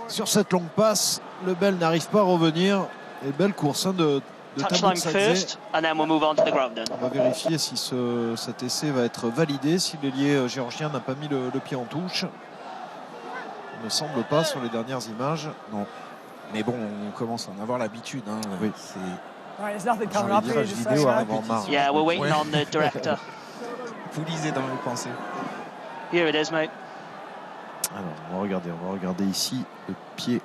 sur cette longue passe. Le Bel n'arrive pas à revenir, et belle course de Tabutsadze. On va vérifier si cet essai va être validé, si l'ailier géorgien n'a pas mis le pied en touche. ne semble pas sur les dernières images. Non. Mais bon, on commence à en avoir l'habitude. Hein. Oui. There's nothing J'ai coming envie up de dire here. une Just vidéo à say répétition. Yeah, we're waiting Ouais. on the director. Vous lisez dans vos pensées. Here it is, mate. Alors, on va regarder ici le pied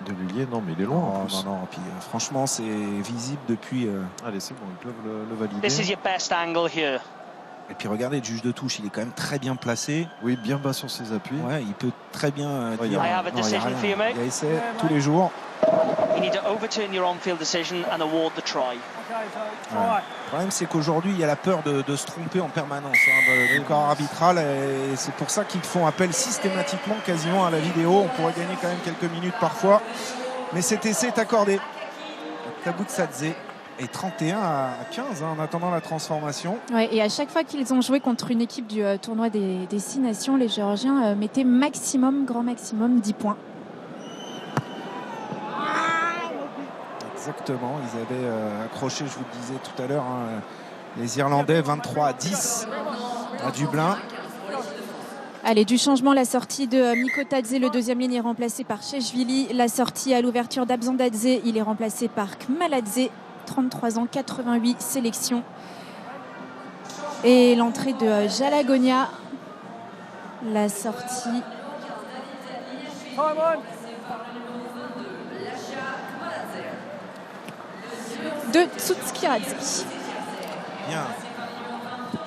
de Lullier. Non, mais il est loin en plus. Non. Puis, franchement, c'est visible depuis. Allez, c'est bon, ils peuvent le valider. This is your best angle here. Et puis regardez, le juge de touche, il est quand même très bien placé. Oui, bien bas sur ses appuis. Ouais, il peut très bien dire. I have a Non, il y a decision rien. for you, mate. Il y a essai tous les jours. You need to overturn your on-field decision and award the try. Okay, so, Ouais. all right. Le problème, c'est qu'aujourd'hui, il y a la peur de se tromper en permanence du corps arbitral. Et c'est pour ça qu'ils font appel systématiquement, quasiment à la vidéo. On pourrait gagner quand même quelques minutes parfois. Mais cet essai est accordé. Taboutsadze est 31 à 15 en attendant la transformation. Ouais, et à chaque fois qu'ils ont joué contre une équipe du tournoi des 6 nations, les Géorgiens mettaient grand maximum 10 points. Exactement, ils avaient accroché, je vous le disais tout à l'heure, les Irlandais 23 à 10 à Dublin. Allez, du changement, la sortie de Mikotadze, le deuxième ligne est remplacé par Cheshvili. La sortie à l'ouverture d'Abzandadze, il est remplacé par Kmaladze, 33 ans, 88 sélections. Et l'entrée de Jalagonia, la sortie Time on. de Tsutskiradze. Bien.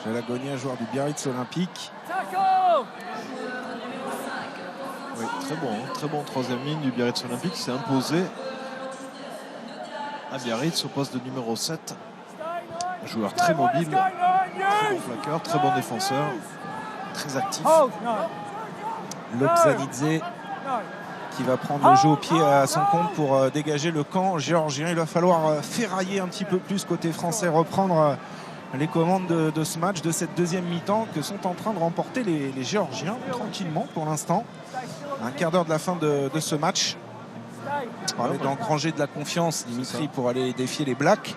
Jalagonia, joueur du Biarritz Olympique. Tackle. Oui, très bon troisième ligne du Biarritz Olympique. S'est imposé à Biarritz au poste de numéro 7. Un joueur très mobile, très bon plaqueur, très bon défenseur, très actif. Oh, no. Lobzanidze qui va prendre le jeu au pied à son compte pour dégager le camp géorgien. Il va falloir ferrailler un petit peu plus côté français, reprendre les commandes de ce match, de cette deuxième mi-temps que sont en train de remporter les Géorgiens tranquillement pour l'instant. Un quart d'heure de la fin de ce match. On parlait d'engranger de la confiance, Dimitri, pour aller défier les Blacks.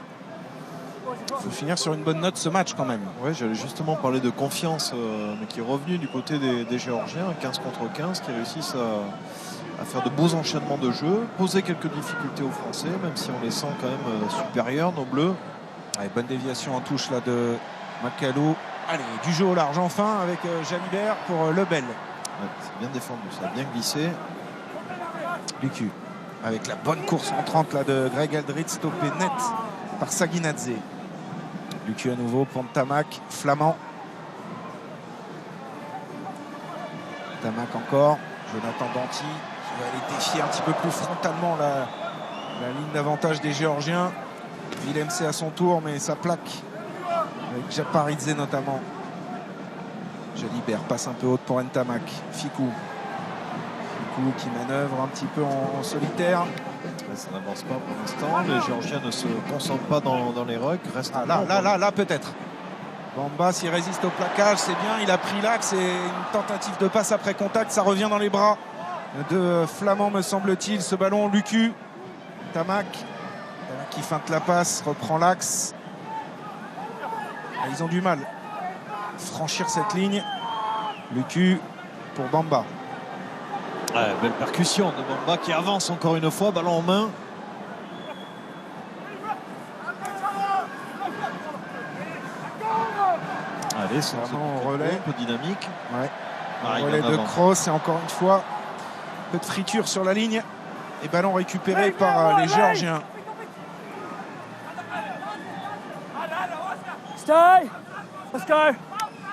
Il faut finir sur une bonne note ce match quand même. Oui, j'allais justement parler de confiance, mais qui est revenu du côté des Géorgiens, 15 contre 15, qui réussissent à faire de beaux enchaînements de jeu, poser quelques difficultés aux Français, même si on les sent quand même supérieurs, nos Bleus. Allez, bonne déviation en touche là de Macalou. Allez, du jeu au large enfin avec Jalibert pour Lebel. Ouais, c'est bien défendu, ça a bien glissé. Lucu avec la bonne course entrante là de Greg Aldrit, stoppé net par Saginadze. Lucu à nouveau pour Tamac, Flamand. Tamac encore, Jonathan Danty qui va aller défier un petit peu plus frontalement la ligne d'avantage des Géorgiens. Willem c'est à son tour, mais ça plaque avec Japaridze notamment. Jalibert passe un peu haute pour Ntamak. Ficou qui manœuvre un petit peu en solitaire. Ça n'avance pas pour l'instant. Les Géorgiens ne se concentrent pas dans les rucks. Là, peut-être. Bamba s'il résiste au plaquage, c'est bien. Il a pris l'axe et une tentative de passe après contact. Ça revient dans les bras de Flamand, me semble-t-il. Ce ballon, Lucu. Tamac qui feinte la passe, reprend l'axe. Ils ont du mal à franchir cette ligne. Lucu pour Bamba. Ouais, belle percussion de Bamba qui avance encore une fois, ballon en main. Allez, c'est un relais. Un peu dynamique. Ouais. Un relais de Kroos et encore une fois, un peu de friture sur la ligne. Et ballon récupéré par les Géorgiens. Stay. Let's go.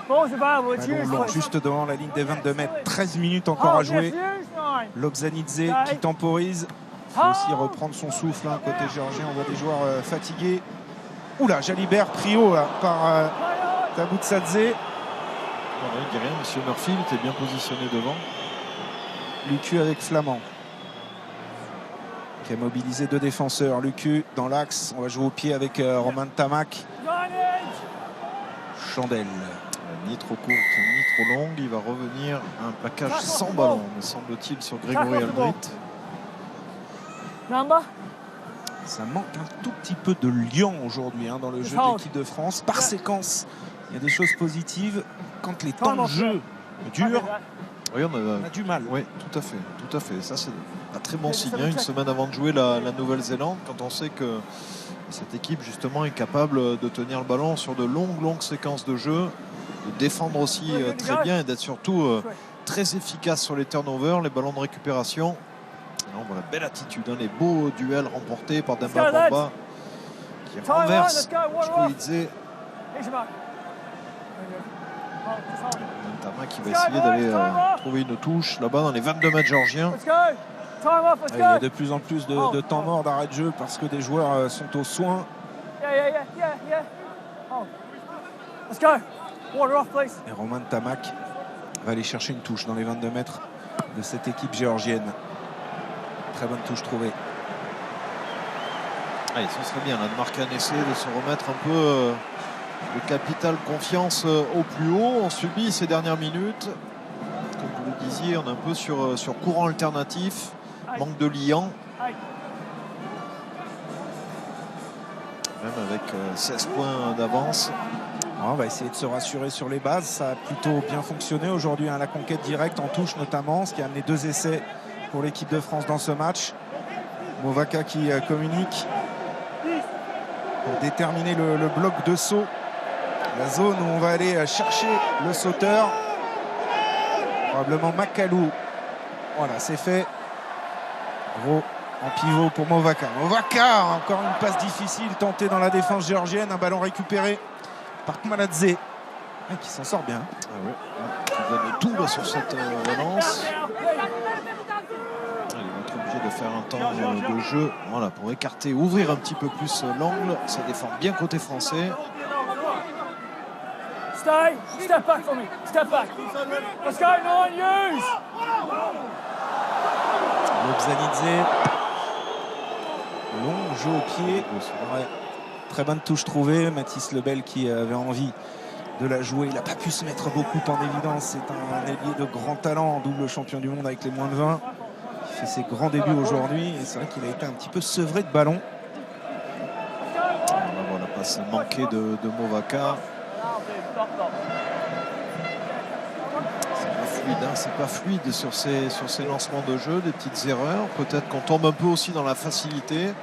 Ball's available. It's Ballon yours, long please. juste devant la ligne des 22 mètres. 13 minutes encore à jouer. Lobzanidze qui temporise. Il faut aussi reprendre son souffle côté géorgien. On voit des joueurs fatigués. Oula, Jalibert pris haut là, par Taboutsadze. Il dit rien, monsieur Murphy, il était bien positionné devant. Lucu avec Flamand qui a mobilisé deux défenseurs. Lucu dans l'axe. On va jouer au pied avec Romain Tamac. Chandelle. Ni trop courte, ni trop longue. Il va revenir à un plaquage sans ballon, me semble-t-il, sur Grégory Aldrit. Ça manque un tout petit peu de lion aujourd'hui dans le jeu de l'équipe de France. Par séquence, il y a des choses positives. Quand les temps de jeu durent, Oui, on a du mal. Oui, tout à fait, tout à fait. Ça, c'est un très bon signe. Une semaine avant de jouer la Nouvelle-Zélande, quand on sait que cette équipe justement est capable de tenir le ballon sur de longues séquences de jeu, de défendre aussi très bien et d'être surtout très efficace sur les turnovers, les ballons de récupération. Et on voit la belle attitude, hein, les beaux duels remportés par Demba Bamba qui renverse Chukwueze. Tama qui va essayer d'aller trouver une touche là-bas dans les 22 mètres géorgiens. Il y a de plus en plus de temps mort, d'arrêt de jeu parce que des joueurs sont aux soins. Et Romain Ntamak va aller chercher une touche dans les 22 mètres de cette équipe géorgienne. Très bonne touche trouvée. Allez, ce serait bien là, de marquer un essai, de se remettre un peu le capital confiance au plus haut. On subit ces dernières minutes. Comme vous le disiez, on est un peu sur courant alternatif. Manque de liant. Même avec 16 points d'avance. On va essayer de se rassurer sur les bases. Ça a plutôt bien fonctionné aujourd'hui, hein, la conquête directe en touche notamment, ce qui a amené 2 essais pour l'équipe de France dans ce match. Movaka qui communique pour déterminer le bloc de saut. La zone où on va aller chercher le sauteur. Probablement Makalou. Voilà, c'est fait. Gros en pivot pour Movaka. Movaka, encore une passe difficile tentée dans la défense géorgienne. Un ballon récupéré par Kmaladze qui s'en sort bien. Ah ouais. Qui donne tout là, sur cette relance. Il va être obligé de faire un temps de jeu, voilà, pour écarter, ouvrir un petit peu plus l'angle. Ça défend bien côté français. Step back for me. Step back. Let's go, Nine, use. Lobzanidze. Long jeu au pied. Ouais. Très bonne touche trouvée. Mathis Lebel qui avait envie de la jouer. Il n'a pas pu se mettre beaucoup en évidence. C'est un ailier de grand talent, double champion du monde avec les moins de 20. Il fait ses grands débuts aujourd'hui. Et c'est vrai qu'il a été un petit peu sevré de ballon. Voilà, passe manquée de Movaka. C'est pas fluide sur ces lancements de jeu, des petites erreurs. Peut-être qu'on tombe un peu aussi dans la facilité.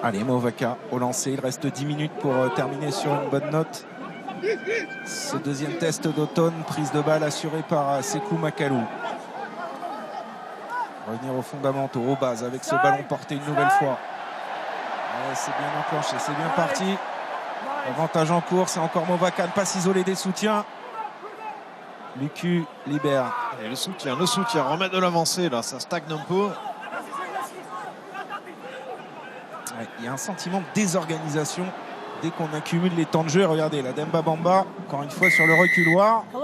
Allez, Movaka au lancer. Il reste 10 minutes pour terminer sur une bonne note. Ce deuxième test d'automne, prise de balle assurée par Sekou Makalou. Revenir aux fondamentaux, aux bases, avec ce ballon porté une nouvelle fois. Ouais, c'est bien enclenché, c'est bien parti. Avantage en cours, c'est encore Movaka, ne pas s'isoler des soutiens. Lucu libère. Et le soutien, remettre de l'avancée là, ça stagne un peu. Ouais, il y a un sentiment de désorganisation dès qu'on accumule les temps de jeu. Regardez, la Demba Bamba, encore une fois sur le reculoir. On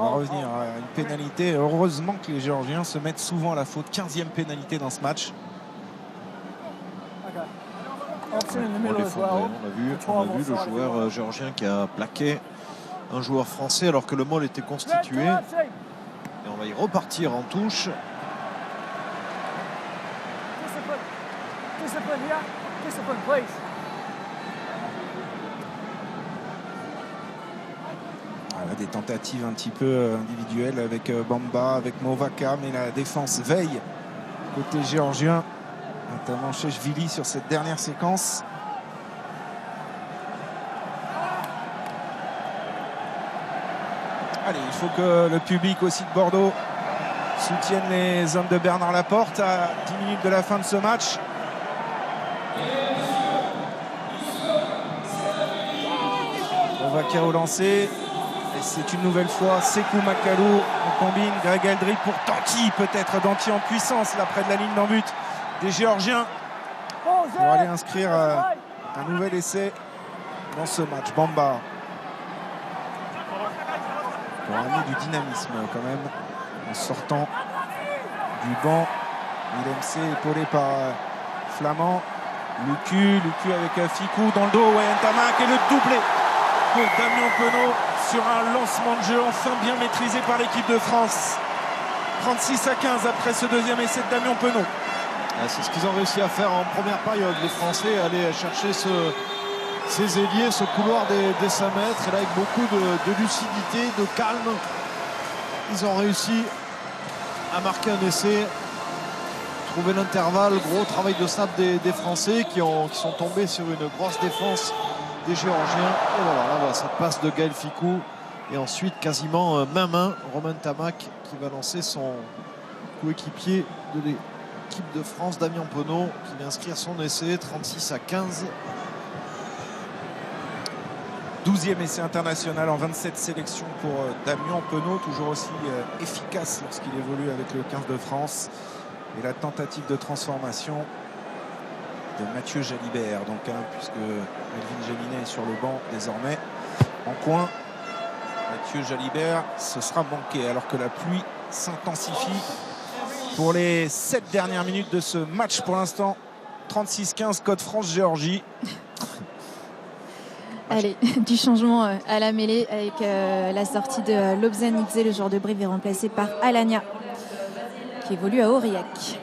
va revenir à une pénalité. Heureusement que les Géorgiens se mettent souvent à la faute. 15e pénalité dans ce match. On a vu le joueur géorgien qui a plaqué un joueur français alors que le mall était constitué. Et on va y repartir en touche. Voilà, des tentatives un petit peu individuelles avec Bamba, avec Movaka, mais la défense veille côté géorgien, notamment Cheshvili sur cette dernière séquence. Allez, il faut que le public aussi de Bordeaux soutienne les hommes de Bernard Laporte à 10 minutes de la fin de ce match. Movaka au lancer. Et c'est une nouvelle fois Sekou Makalou. On combine Greg Eldrid pour Danti, peut-être Danti en puissance là près de la ligne d'en but des Géorgiens pour aller inscrire un nouvel essai dans ce match. Bamba pour amener du dynamisme quand même en sortant du banc. Willemse épaulé par Flamand. Lucu avec Ficou dans le dos. Ntamak et le doublé pour Damien Penaud sur un lancement de jeu enfin bien maîtrisé par l'équipe de France. 36-15 après ce deuxième essai de Damien Penaud. C'est ce qu'ils ont réussi à faire en première période. Les Français allaient chercher ses ailiers, ce couloir des 5 mètres. Et là, avec beaucoup de lucidité, de calme, ils ont réussi à marquer un essai, trouver l'intervalle. Gros travail de snap des Français qui sont tombés sur une grosse défense des Géorgiens. Et voilà, cette passe de Gaël Fickou. Et ensuite, quasiment main-main, Romain Tamac qui va lancer son coéquipier de l'équipe de France, Damien Penaud, qui vient inscrire son essai, 36-15. 12e essai international en 27 sélections pour Damien Penaud, toujours aussi efficace lorsqu'il évolue avec le 15 de France. Et la tentative de transformation de Mathieu Jalibert, donc, puisque Melvin Jaminet est sur le banc désormais. En coin, Mathieu Jalibert, ce sera manqué alors que la pluie s'intensifie pour les 7 dernières minutes de ce match. Pour l'instant, 36-15, code France-Géorgie. Allez, du changement à la mêlée avec la sortie de Lobzan Ikze, le joueur de Brive est remplacé par Alagna qui évolue à Aurillac.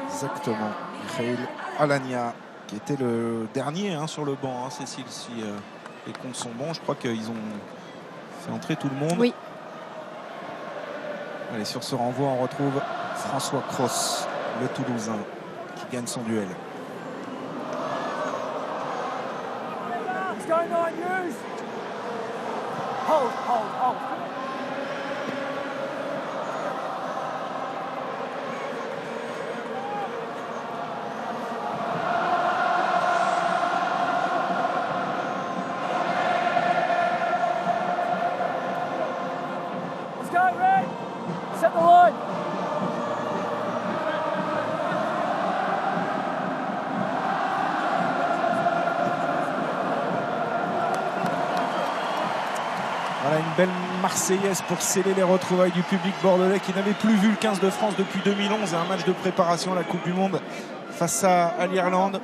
Exactement, Mikhail Alagna qui était le dernier sur le banc, Cécile, si les comptes sont bons. Je crois qu'ils ont fait entrer tout le monde. Oui. Allez, sur ce renvoi, on retrouve François Cros, le Toulousain, qui gagne son duel. What's going on, Hughes? Hold. Let's go, Red. Set the line. Voilà une belle Marseillaise pour sceller les retrouvailles du public bordelais qui n'avait plus vu le 15 de France depuis 2011 et un match de préparation à la Coupe du Monde face à l'Irlande.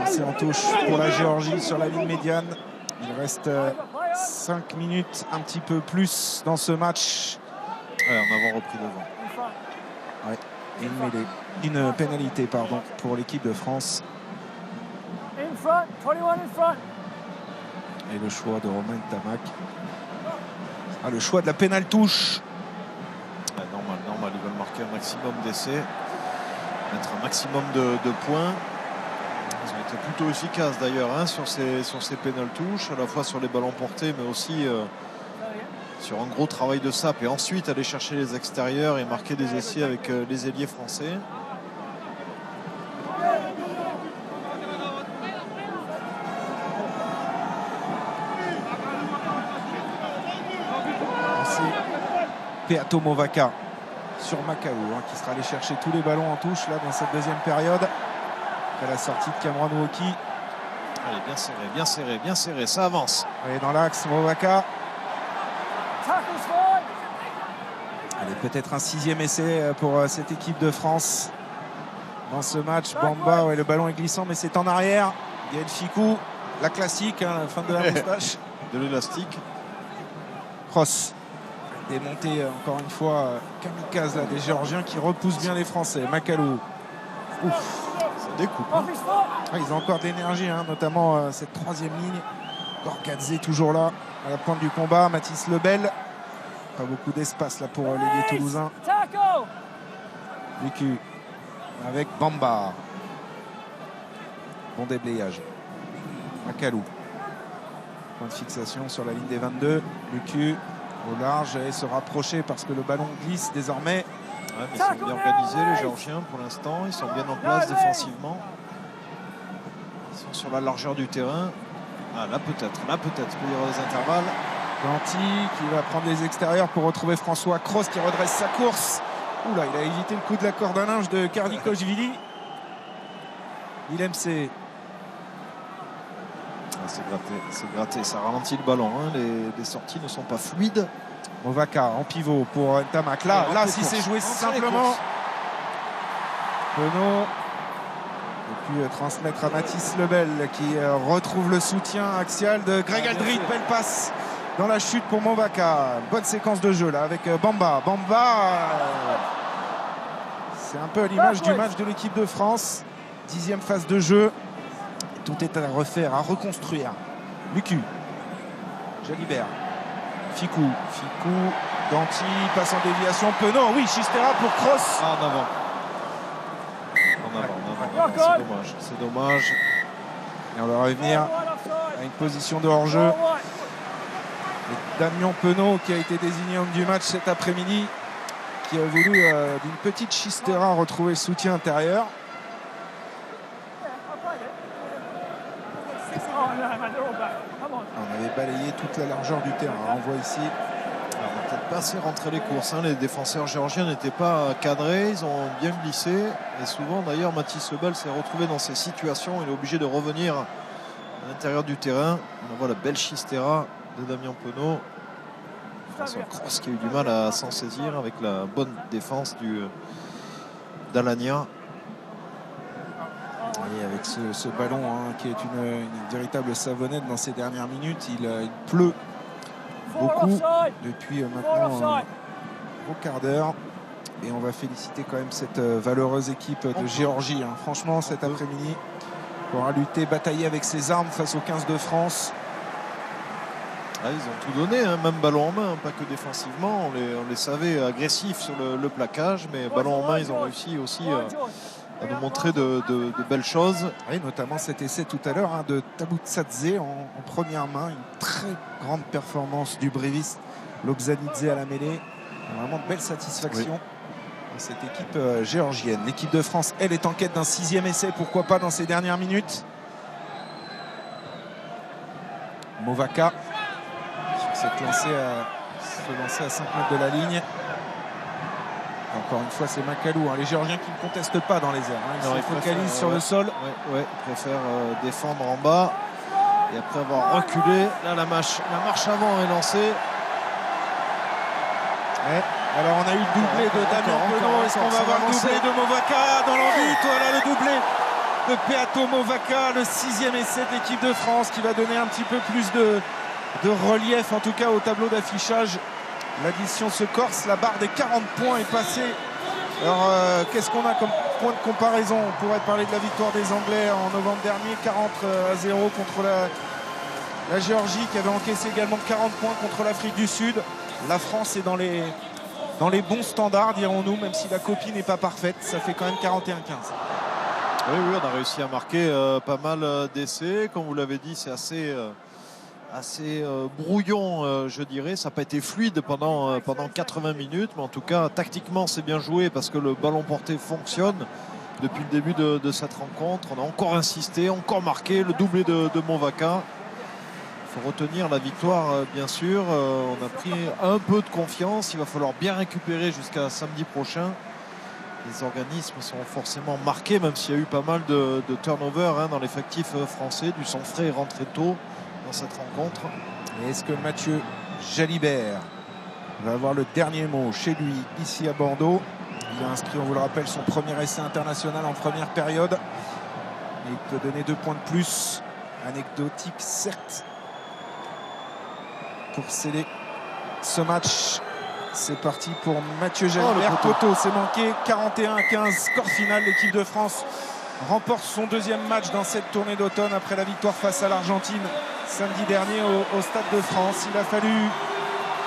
C'est en touche pour la Géorgie sur la ligne médiane. Il reste 5 minutes, un petit peu plus dans ce match. Ouais, on avait repris devant. Ouais, une pénalité pour l'équipe de France. In front, 21 in front. Et le choix de Romain Tamac. Le choix de la pénale touche. Normal, ils veulent marquer un maximum d'essais, mettre un maximum de points. Ils ont été plutôt efficaces d'ailleurs sur ces pénales touches, à la fois sur les ballons portés, mais aussi sur un gros travail de sape. Et ensuite aller chercher les extérieurs et marquer des essais avec les ailiers français. Peato Movaka sur Macao qui sera allé chercher tous les ballons en touche là dans cette deuxième période après la sortie de Cameron Woki. Allez, bien serré, ça avance. Allez, dans l'axe, Movaka. Allez, peut-être un 6e essai pour cette équipe de France dans ce match. Bamba, le ballon est glissant mais c'est en arrière. Gaël Fickou, la classique, la fin de la moustache. De l'élastique. Cross. Démonté encore une fois kamikaze des Géorgiens qui repoussent bien les Français. Macalou. Ça découpe. Ils ont encore de l'énergie, notamment cette 3e ligne. Gorgadze toujours là à la pointe du combat. Mathis Lebel. Pas beaucoup d'espace là pour l'ailier toulousain. Lucu avec Bamba. Bon déblayage. Macalou. Point de fixation sur la ligne des 22. Lucu au large et se rapprocher parce que le ballon glisse désormais. Ouais, mais ils sont bien organisés les Géorgiens pour l'instant. Ils sont bien en place défensivement. Ils sont sur la largeur du terrain. Là peut-être, il peut y avoir des intervalles. Ganti qui va prendre les extérieurs pour retrouver François Cros qui redresse sa course. Oula, il a évité le coup de la corde à linge de Kardikochvili. Willem C. C'est gratté, ça ralentit le ballon. Les sorties ne sont pas fluides. Movaka en pivot pour Tamac. Là si c'est joué simplement. Penaud. Et puis transmettre à Mathis Lebel qui retrouve le soutien axial de Greg Aldrit. Belle passe dans la chute pour Movaka. Bonne séquence de jeu là avec Bamba. C'est un peu à l'image du match de l'équipe de France. 10e phase de jeu. Tout est à refaire, à reconstruire. Lucu. Jalibert. Ficou. Danti passe en déviation. Penaud. Oui, Chistera pour cross. En avant. C'est dommage. Et on va revenir à une position de hors-jeu. Et Damien Penaud qui a été désigné homme du match cet après-midi, qui a voulu d'une petite Chistera retrouver le soutien intérieur. On avait balayé toute la largeur du terrain. On voit ici. On n'a peut-être pas assez rentré les courses. Les défenseurs géorgiens n'étaient pas cadrés. Ils ont bien glissé. Et souvent, d'ailleurs, Mathis Lebel s'est retrouvé dans ces situations. Il est obligé de revenir à l'intérieur du terrain. On voit la belle Chistera de Damien Penaud. François Cross qui a eu du mal à s'en saisir avec la bonne défense d'Alagna. Et avec ce ballon qui est une véritable savonnette dans ces dernières minutes, il pleut beaucoup depuis maintenant un gros quart d'heure. Et on va féliciter quand même cette valeureuse équipe de Géorgie. Franchement, cet après-midi, on aura lutté, bataillé avec ses armes face aux 15 de France. Ils ont tout donné, même ballon en main, pas que défensivement. On les savait agressifs sur le plaquage, mais ballon en main, ils ont réussi aussi à nous montrer de belles choses. Oui, notamment cet essai tout à l'heure de Tabutsadze en première main. Une très grande performance du bréviste Lobzanidze à la mêlée. Vraiment de belles satisfactions dans cette équipe géorgienne. L'équipe de France, elle, est en quête d'un 6e essai, pourquoi pas dans ces dernières minutes. Movaka sur cette lancée à 5 mètres de la ligne. Encore une fois, c'est Macalou, les Géorgiens qui ne contestent pas dans les airs. Ils se focalisent sur le sol. Ils préfèrent défendre en bas. Et après avoir reculé, là la marche avant est lancée. Alors on a eu le doublé de Damien Penaud. Est-ce qu'on va avoir le doublé de Movaka dans l'envie? Voilà le doublé de Peato Movaka, le 6e essai de l'équipe de France qui va donner un petit peu plus de relief en tout cas au tableau d'affichage. L'addition se corse, la barre des 40 points est passée. Alors qu'est-ce qu'on a comme point de comparaison? On pourrait parler de la victoire des Anglais en novembre dernier, 40-0 contre la Géorgie qui avait encaissé également 40 points contre l'Afrique du Sud. La France est dans les bons standards, dirons-nous, même si la copie n'est pas parfaite. Ça fait quand même 41-15. Oui, on a réussi à marquer pas mal d'essais. Comme vous l'avez dit, c'est assez brouillon, je dirais. Ça n'a pas été fluide pendant 80 minutes, mais en tout cas, tactiquement, c'est bien joué parce que le ballon porté fonctionne depuis le début de cette rencontre. On a encore insisté, encore marqué le doublé de Movaka. Il faut retenir la victoire, bien sûr. On a pris un peu de confiance. Il va falloir bien récupérer jusqu'à samedi prochain. Les organismes sont forcément marqués, même s'il y a eu pas mal de turnover dans l'effectif français. Du sang frais est rentré tôt dans cette rencontre. Et est-ce que Mathieu Jalibert va avoir le dernier mot chez lui ici à Bordeaux? Il a inscrit, on vous le rappelle, son premier essai international en première période. Et il peut donner 2 points de plus. Anecdotique, certes, pour sceller ce match. C'est parti pour Mathieu Jalibert. Poteau, c'est manqué. 41-15, score final. L'équipe de France remporte son 2e match dans cette tournée d'automne après la victoire face à l'Argentine samedi dernier au Stade de France. Il a fallu,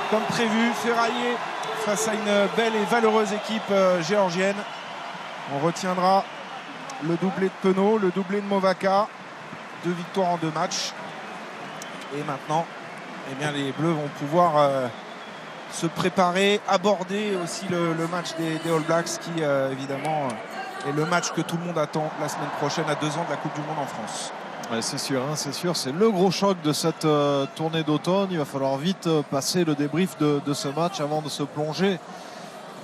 comme prévu, ferrailler face à une belle et valeureuse équipe géorgienne. On retiendra le doublé de Penaud, le doublé de Movaka. 2 victoires en 2 matchs. Et maintenant, les Bleus vont pouvoir se préparer, aborder aussi le match des All Blacks qui, évidemment, est le match que tout le monde attend la semaine prochaine à 2 ans de la Coupe du Monde en France. Ouais, c'est sûr, c'est le gros choc de cette tournée d'automne. Il va falloir vite passer le débrief de ce match avant de se plonger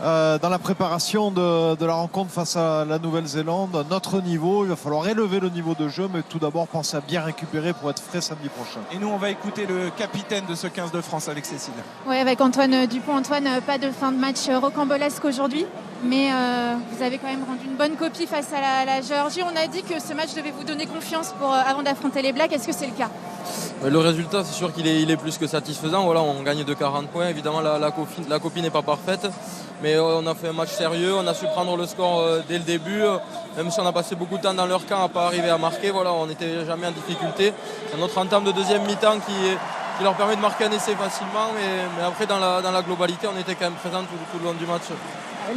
dans la préparation de la rencontre face à la Nouvelle-Zélande. À notre niveau, il va falloir élever le niveau de jeu, mais tout d'abord penser à bien récupérer pour être frais samedi prochain. Et nous, on va écouter le capitaine de ce 15 de France avec Cécile. Oui, avec Antoine Dupont. Antoine, pas de fin de match rocambolesque aujourd'hui, mais vous avez quand même rendu une bonne copie face à la Géorgie. On a dit que ce match devait vous donner confiance avant d'affronter les Blacks. Est-ce que c'est le cas? Le résultat, c'est sûr qu'il est plus que satisfaisant. Voilà, on gagne de 40 points. Évidemment, la copie n'est pas parfaite. Mais on a fait un match sérieux, on a su prendre le score dès le début. Même si on a passé beaucoup de temps dans leur camp à pas arriver à marquer, voilà, on n'était jamais en difficulté. C'est notre entame de deuxième mi-temps qui leur permet de marquer un essai facilement. Mais après, dans la globalité, on était quand même présents tout le long du match.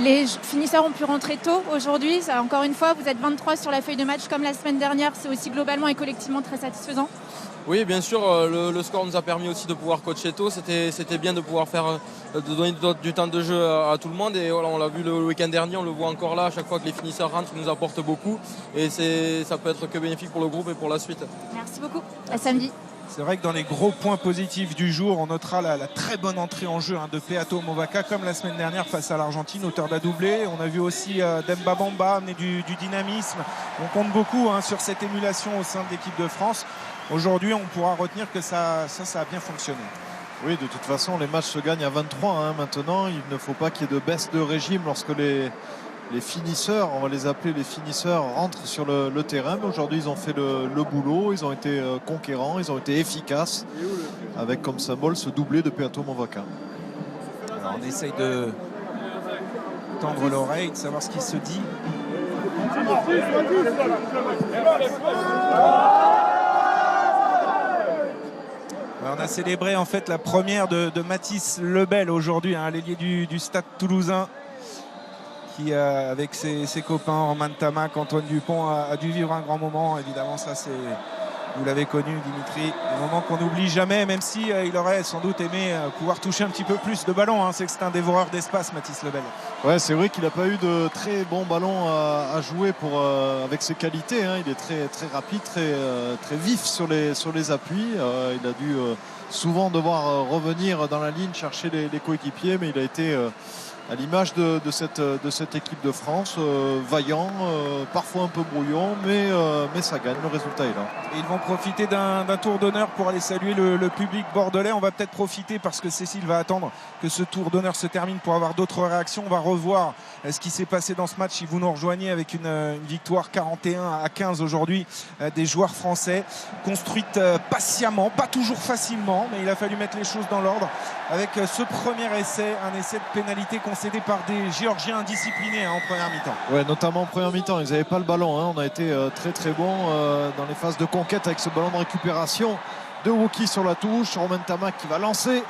Les finisseurs ont pu rentrer tôt aujourd'hui. Encore une fois, vous êtes 23 sur la feuille de match comme la semaine dernière. C'est aussi globalement et collectivement très satisfaisant. Oui, bien sûr, le score nous a permis aussi de pouvoir coacher tôt. C'était bien de pouvoir de donner du temps de jeu à tout le monde. Et voilà, on l'a vu le week-end dernier, on le voit encore là. À chaque fois que les finisseurs rentrent, ils nous apportent beaucoup. Et ça peut être que bénéfique pour le groupe et pour la suite. Merci beaucoup. À samedi. C'est vrai que dans les gros points positifs du jour, on notera la très bonne entrée en jeu de Peato Movaca, comme la semaine dernière face à l'Argentine, auteur d'un doublé. On a vu aussi Demba Bamba amener du dynamisme. On compte beaucoup sur cette émulation au sein de l'équipe de France. Aujourd'hui, on pourra retenir que ça a bien fonctionné. Oui, de toute façon, les matchs se gagnent à 23 maintenant. Il ne faut pas qu'il y ait de baisse de régime lorsque les finisseurs, on va les appeler les finisseurs, rentrent sur le terrain. Mais aujourd'hui, ils ont fait le boulot, ils ont été conquérants, ils ont été efficaces, avec comme symbole ce doublé de Peato Movaca. Alors, on essaye de tendre l'oreille, de savoir ce qui se dit. On a célébré en fait la première de Mathis Lebel aujourd'hui, l'ailier du Stade Toulousain, qui avec ses copains Romain Tamac, Antoine Dupont a dû vivre un grand moment. Évidemment, ça c'est, vous l'avez connu Dimitri, un moment qu'on n'oublie jamais, même si il aurait sans doute aimé pouvoir toucher un petit peu plus de ballons. C'est que c'est un dévoreur d'espace, Mathis Lebel. Ouais, c'est vrai qu'il n'a pas eu de très bons ballons à jouer avec ses qualités. Il est très, très rapide, très vif sur les appuis. Il a dû souvent devoir revenir dans la ligne, chercher les coéquipiers, mais il a été à l'image de cette équipe de France, vaillant, parfois un peu brouillon, mais ça gagne, le résultat est là. Et ils vont profiter d'un tour d'honneur pour aller saluer le public bordelais. On va peut-être profiter, parce que Cécile va attendre que ce tour d'honneur se termine pour avoir d'autres réactions. On va revoir ce qui s'est passé dans ce match si vous nous rejoignez, avec une victoire 41-15 aujourd'hui des joueurs français, construite patiemment, pas toujours facilement, mais il a fallu mettre les choses dans l'ordre avec ce premier essai, un essai de pénalité concédé par des Géorgiens indisciplinés en première mi-temps. Ouais, notamment en première mi-temps, ils n'avaient pas le ballon. On a été très très bon dans les phases de conquête avec ce ballon de récupération de Woki sur la touche. Romain Tamac qui va lancer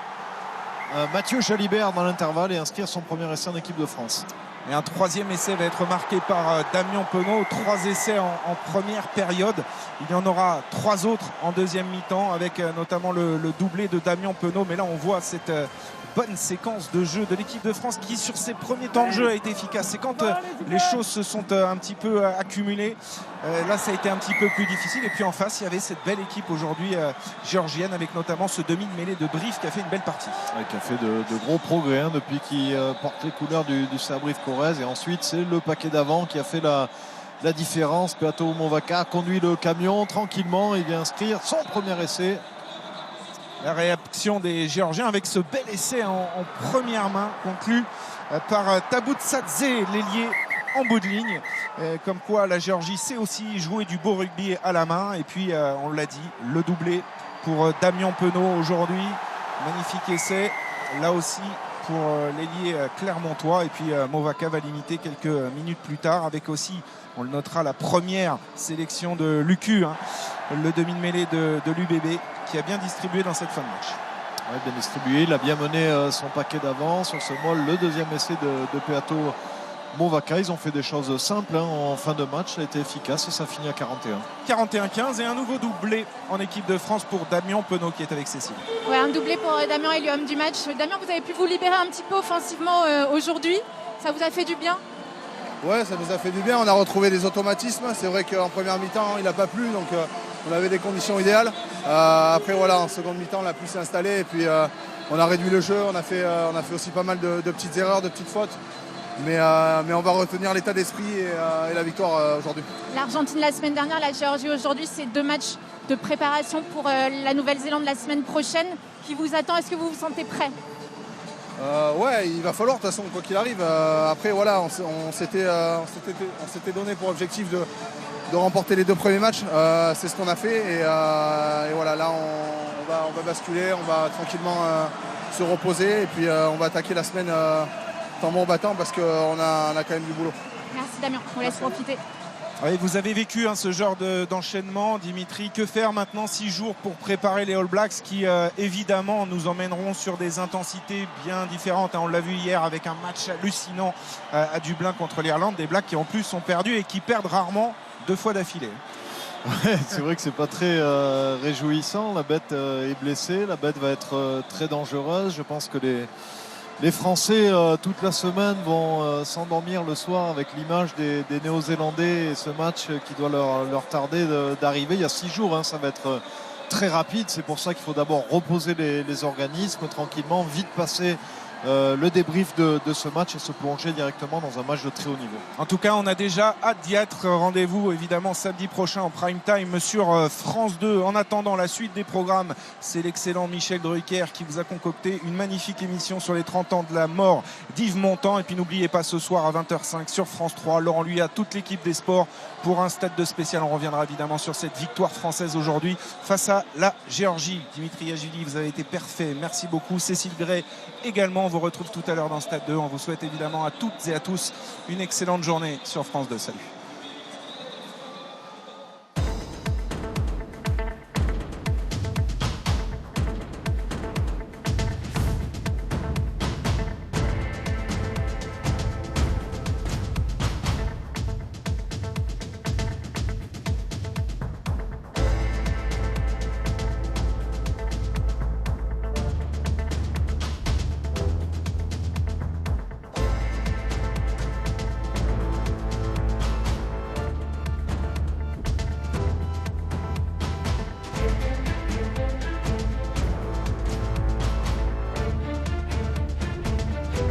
Mathieu Jalibert dans l'intervalle et inscrire son premier essai en équipe de France. Et un troisième essai va être marqué par Damien Penaud. 3 essais en première période. Il y en aura 3 autres en deuxième mi-temps, avec notamment le doublé de Damien Penaud. Mais là, on voit cette bonne séquence de jeu de l'équipe de France qui, sur ses premiers temps de jeu, a été efficace. C'est quand les choses se sont un petit peu accumulées. Là, ça a été un petit peu plus difficile. Et puis en face, il y avait cette belle équipe aujourd'hui géorgienne, avec notamment ce demi de mêlée de Brive qui a fait une belle partie. Ouais, qui a fait de gros progrès depuis qu'il porte les couleurs du Stade Brive-Corrèze. Et ensuite, c'est le paquet d'avant qui a fait la différence. Peato Movaca conduit le camion tranquillement. Il vient inscrire son premier essai. La réaction des Géorgiens avec ce bel essai en première main, conclu par Tabutsadze, l'ailier en bout de ligne. Comme quoi la Géorgie sait aussi jouer du beau rugby à la main. Et puis on l'a dit, le doublé pour Damien Penaud aujourd'hui. Magnifique essai là aussi pour l'ailier clermontois. Et puis Movaca va limiter quelques minutes plus tard, avec aussi, on le notera, la première sélection de Lucu, le demi de mêlée de l'UBB, qui a bien distribué dans cette fin de match. Ouais, bien distribué, il a bien mené son paquet d'avant sur ce molle. Le deuxième essai de Peato Movaca. Ils ont fait des choses simples en fin de match, ça a été efficace et ça finit à 41. 41-15 et un nouveau doublé en équipe de France pour Damien Penaud qui est avec Cécile. Ouais, un doublé pour Damien et l'homme du match. Damien, vous avez pu vous libérer un petit peu offensivement aujourd'hui. Ça vous a fait du bien? Ouais, ça nous a fait du bien. On a retrouvé des automatismes. C'est vrai qu'en première mi-temps, il n'a pas plu, donc on avait des conditions idéales. Après, voilà, en seconde mi-temps, la pluie s'est installée et puis on a réduit le jeu. On a fait aussi pas mal de petites erreurs, de petites fautes. Mais on va retenir l'état d'esprit et la victoire aujourd'hui. L'Argentine la semaine dernière, la Géorgie aujourd'hui, c'est 2 matchs de préparation pour la Nouvelle-Zélande la semaine prochaine qui vous attend. Est-ce que vous vous sentez prêt? Ouais, il va falloir de toute façon, quoi qu'il arrive. Après, voilà, on s'était donné pour objectif de remporter les 2 premiers matchs. C'est ce qu'on a fait et voilà, là on va basculer, on va tranquillement se reposer et puis on va attaquer la semaine tambour battant parce qu'on a quand même du boulot. Merci Damien, on laisse profiter. Oui, vous avez vécu ce genre d'enchaînement, Dimitri. Que faire maintenant 6 jours pour préparer les All Blacks qui, évidemment, nous emmèneront sur des intensités bien différentes. On l'a vu hier avec un match hallucinant à Dublin contre l'Irlande. Des Blacks qui, en plus, sont perdus et qui perdent rarement 2 fois d'affilée. Ouais, c'est vrai que c'est pas très réjouissant. La bête est blessée. La bête va être très dangereuse. Je pense que les Français, toute la semaine, vont s'endormir le soir avec l'image des Néo-Zélandais et ce match qui doit leur tarder d'arriver. Il y a 6 jours, ça va être très rapide. C'est pour ça qu'il faut d'abord reposer les organismes tranquillement, vite passer le débrief de ce match et se plonger directement dans un match de très haut niveau. En tout cas, on a déjà hâte d'y être. Rendez-vous évidemment samedi prochain en prime time sur France 2. En attendant la suite des programmes, c'est l'excellent Michel Drucker qui vous a concocté une magnifique émission sur les 30 ans de la mort d'Yves Montand. Et puis n'oubliez pas ce soir à 20h05 sur France 3, Laurent Lui à toute l'équipe des sports pour un stade de spécial. On reviendra évidemment sur cette victoire française aujourd'hui face à la Géorgie. Dimitri Yachvili, vous avez été parfait. Merci beaucoup. Cécile Gray également. On vous retrouve tout à l'heure dans Stade 2. On vous souhaite évidemment à toutes et à tous une excellente journée sur France 2. Salut.